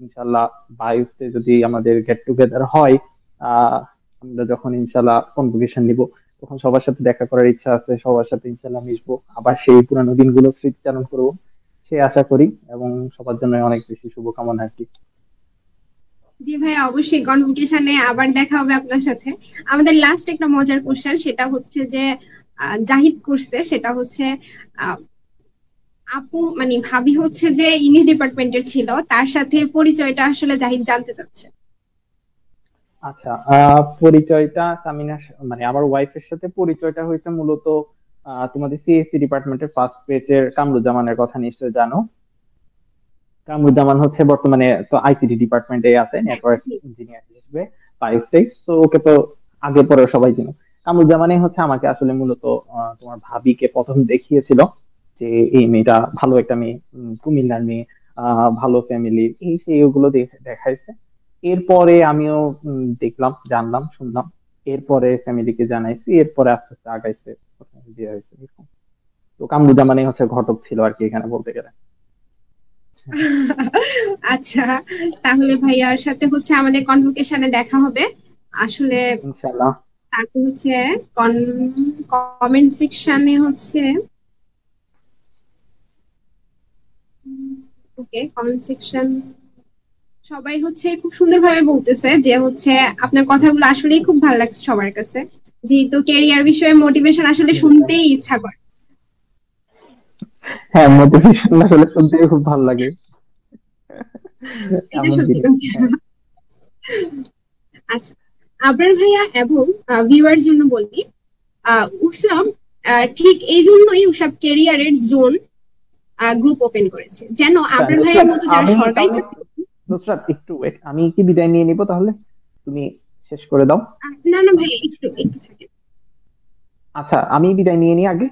ইনশাল্লাহ বায়ুতে যদি আমাদের গেট টুগেদার হয়, আহ আমরা যখন ইনশাল্লাহ কনভোকেশন নিব, তখন সবার সাথে দেখা করার ইচ্ছা আছে, সবার সাথে ইনশাল্লাহ মিশবো, আবার সেই পুরানো দিনগুলো স্মৃতিচারণ করবো, সে আশা করি। এবং সবার জন্য অনেক বেশি শুভকামনা আর কি। জি ভাই, অবশ্যই কনভোকেশনে আবার দেখা হবে আপনার সাথে। আমাদের লাস্ট একটা মজার কোশ্চেন, সেটা হচ্ছে যে জাহিদ করছে, সেটা হচ্ছে আপু মানে ভাবি হচ্ছে যে ইংলিশ ডিপার্টমেন্টের ছিল, তার সাথে পরিচয়টা আসলে জাহিদ জানতে চাচ্ছে। আচ্ছা, পরিচয়টা তামিনার মানে আমার ওয়াইফের সাথে পরিচয়টা হয়েছে মূলত তোমাদের সিএসসি ডিপার্টমেন্টের ফার্স্ট পেজের কামরুজ্জামানের কথা নিশ্চয় জানো। কামরুজ্জামান হচ্ছে বর্তমানে তো আইসিটি ডিপার্টমেন্টে আছে হ্যাঁ, নেটওয়ার্ক জি। ইঞ্জিনিয়ার হিসেবে, 5 6। তো ওকে তো আগে পরে সবাই চিনো। কামরুজ্জামানই হচ্ছে আমাকে আসলে মূলত তোমার ভাবিকে প্রথম দেখিয়েছিল যে এই মেয়েটা ভালো একটা মেয়ে, কুমিল্লার মেয়ে, ভালো ফ্যামিলির, এই সেই ওগুলো দেখাইছে। এরপরে আমিও দেখলাম, জানলাম, শুনলাম। এরপরে ফ্যামিলিকে জানাইছি, এরপরে আস্তে আস্তে আগাইছে, বিয়ে হয়েছে এরকম। তো কামরুজ্জামানই হচ্ছে ঘটক ছিল আর কি এখানে বলতে গেলে। আচ্ছা, তাহলে ভাইয়ার সাথে হচ্ছে আমাদের কনভোকেশনে দেখা হবে আসলে। ইনশাল্লাহ। তারপর হচ্ছে কমেন্ট সেকশনে হচ্ছে, ওকে, কমেন্ট সেকশন সবাই হচ্ছে খুব সুন্দরভাবে বলতেছে যে হচ্ছে আপনার কথাগুলো আসলেই খুব ভালো লাগছে সবার কাছে, যেহেতু ক্যারিয়ার বিষয়ে মোটিভেশন আসলে শুনতেই ইচ্ছা করে। আচ্ছা, হ্যাঁ, মোটিভেশন আসলে শুনতে খুব ভালো লাগে এটা এমন সত্যি জিনিস। কথা। হ্যাঁ, আচ্ছা, আবরার ভাইয়া এবং ভিউয়ার জন্য বলি, উৎসব ঠিক এই জন্যই উৎসব ক্যারিয়ারের জোন গ্রুপ ওপেন করেছে, যেন আচ্ছা আবরার ভাইয়ের নুসরাত, মতো যারা আমি সরকারি তাহলে নুসরাত একটু ওয়েট, আমি কি বিদায় নিয়ে নিবো তাহলে? তুমি শেষ করে দাও। না না ভাইয়া, একটু একটু থাকে। আচ্ছা, আমি বিদায় নিয়ে নিই আগে।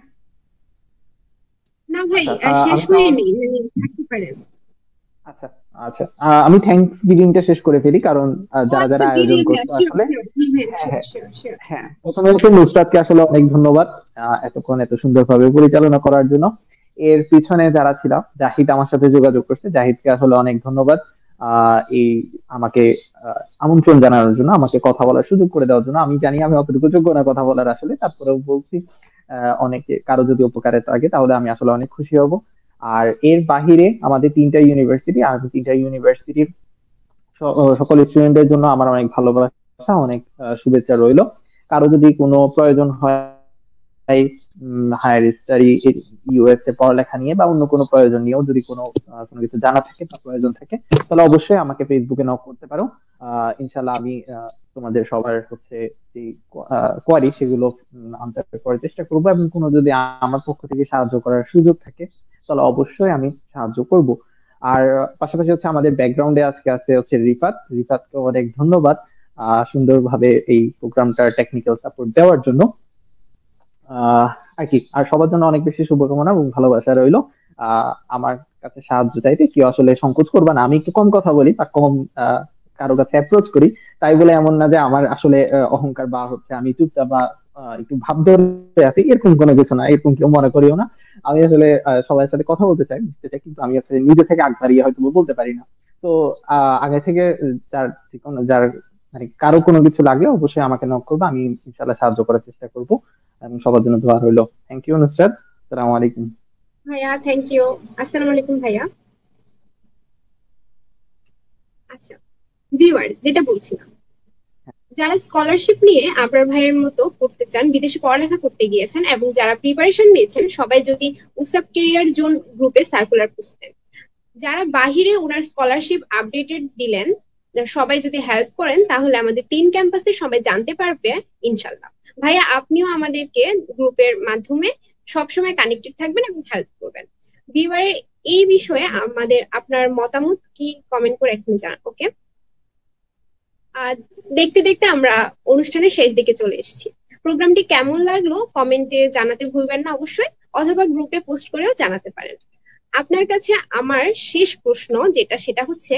না ভাই, আচ্ছা, শেষ আমি তাহলে, হয়নি, মানে থাকতে পারেন। আচ্ছা, আচ্ছা, আমি থ্যাংকস গিভিংটা শেষ করে ফেলি, কারণ ও যারা আচ্ছা, যারা জি জি আয়োজন ভাইয়া, করতো শিওর আসলে। শিওর, জি ভাইয়া, হ্যাঁ, শিওর হ্যাঁ, শিওর শিওর। হ্যাঁ, প্রথমে হচ্ছে নুসরাতকে আসলে অনেক ধন্যবাদ এতক্ষণ এত সুন্দরভাবে পরিচালনা করার জন্য। এর পিছনে যারা ছিল, জাহিদ আমার সাথে যোগাযোগ করছে, জাহিদকে আসলে অনেক ধন্যবাদ এই আমাকে আমন্ত্রণ জানানোর জন্য, আমাকে কথা বলার সুযোগ করে দেওয়ার জন্য। আমি জানি আমি অতটুকু যোগ্য না কথা বলার আসলে, তারপরেও বলছি। অনেকে কারো যদি উপকারে থাকে তাহলে আমি আসলে অনেক খুশি হব। আর এর বাহিরে আমাদের 3টা ইউনিভার্সিটি, আর 3টা ইউনিভার্সিটির সকল স্টুডেন্টদের জন্য আমার অনেক ভালোবাসা, অনেক শুভেচ্ছা রইলো। কারো যদি কোনো প্রয়োজন হয় হায়ার স্টাডি, ইউএসএ পড়ালেখা নিয়ে বা অন্য কোনো প্রয়োজন নিয়েও যদি কোনো কিছু জানা থাকে বা প্রয়োজন থাকে, তাহলে অবশ্যই আমাকে ফেসবুকে নক করতে পারো। ইনশাল্লাহ আমি তোমাদের সবার হচ্ছে যে কোয়ারি সেগুলো আনসার করার চেষ্টা করবো, এবং কোনো যদি আমার পক্ষ থেকে সাহায্য করার সুযোগ থাকে তাহলে অবশ্যই আমি সাহায্য করব। আর পাশাপাশি হচ্ছে আমাদের ব্যাকগ্রাউন্ডে আজকে আছে হচ্ছে রিফাত, রিফাতকে অনেক ধন্যবাদ সুন্দরভাবে এই প্রোগ্রামটার টেকনিক্যাল সাপোর্ট দেওয়ার জন্য। আহ আর কি, আর সবার জন্য অনেক বেশি শুভকামনা এবং ভালোবাসা রইলো। আমার কাছে সাহায্য চাইতে কেউ আসলে সংকোচ করবে না। আমি একটু কম কথা বলি বা কম আহ, কারো কাছে অ্যাপ্রোচ করি, তাই বলে এমন না যে আমার আসলে অহংকার বা হচ্ছে আমি চুপচাপ বা একটু ভাব ধরে আছি, এরকম কোনো কিছু না, এরকম কেউ মনে করিও না। আমি আসলে সবার সাথে কথা বলতে চাই, বুঝতে চাই, কিন্তু আমি আসলে নিজে থেকে আগ বাড়িয়ে হয়তো বলতে পারি না। তো আগে থেকে যার মানে কারো কোনো কিছু লাগে অবশ্যই আমাকে নক করবে, আমি ইনশাল্লাহ সাহায্য করার চেষ্টা করবো। এবং সবার জন্য দোয়া রইলো। Thank you Nusrat. আসসালামু আলাইকুম। ভাইয়া থ্যাংক ইউ। আসসালামু আলাইকুম ভাইয়া। আচ্ছা, ভিউয়ার্স, যেটা বলছিলাম, যারা স্কলারশিপ নিয়ে আবরার ভাইয়ের মতো পড়তে চান, বিদেশে পড়ালেখা করতে গিয়েছেন, এবং যারা প্রিপারেশন নিয়েছেন, সবাই যদি উসাব কেরিয়ার জোন গ্রুপে সার্কুলার খুঁজতেন, যারা বাহিরে ওনার স্কলারশিপ আপডেটেড দিলেন, সবাই যদি হেল্প করেন তাহলে আমাদের 3 ক্যাম্পাসে সবাই জানতে পারবে ইনশাল্লাহ। ভাইয়া আপনিও আমাদেরকে গ্রুপের মাধ্যমে সবসময় কানেক্টেড থাকবেন এবং হেল্প করবেন। ভিউয়ারের এই বিষয়ে আমাদের আপনার মতামত কি, কমেন্ট করে এখনই জানান, ওকে? আর দেখতে দেখতে আমরা অনুষ্ঠানের শেষ দিকে চলে এসেছি। প্রোগ্রামটি কেমন লাগলো কমেন্টে জানাতে ভুলবেন না অবশ্যই, অথবা গ্রুপে পোস্ট করেও জানাতে পারেন। আপনার কাছে আমার শেষ প্রশ্ন যেটা, সেটা হচ্ছে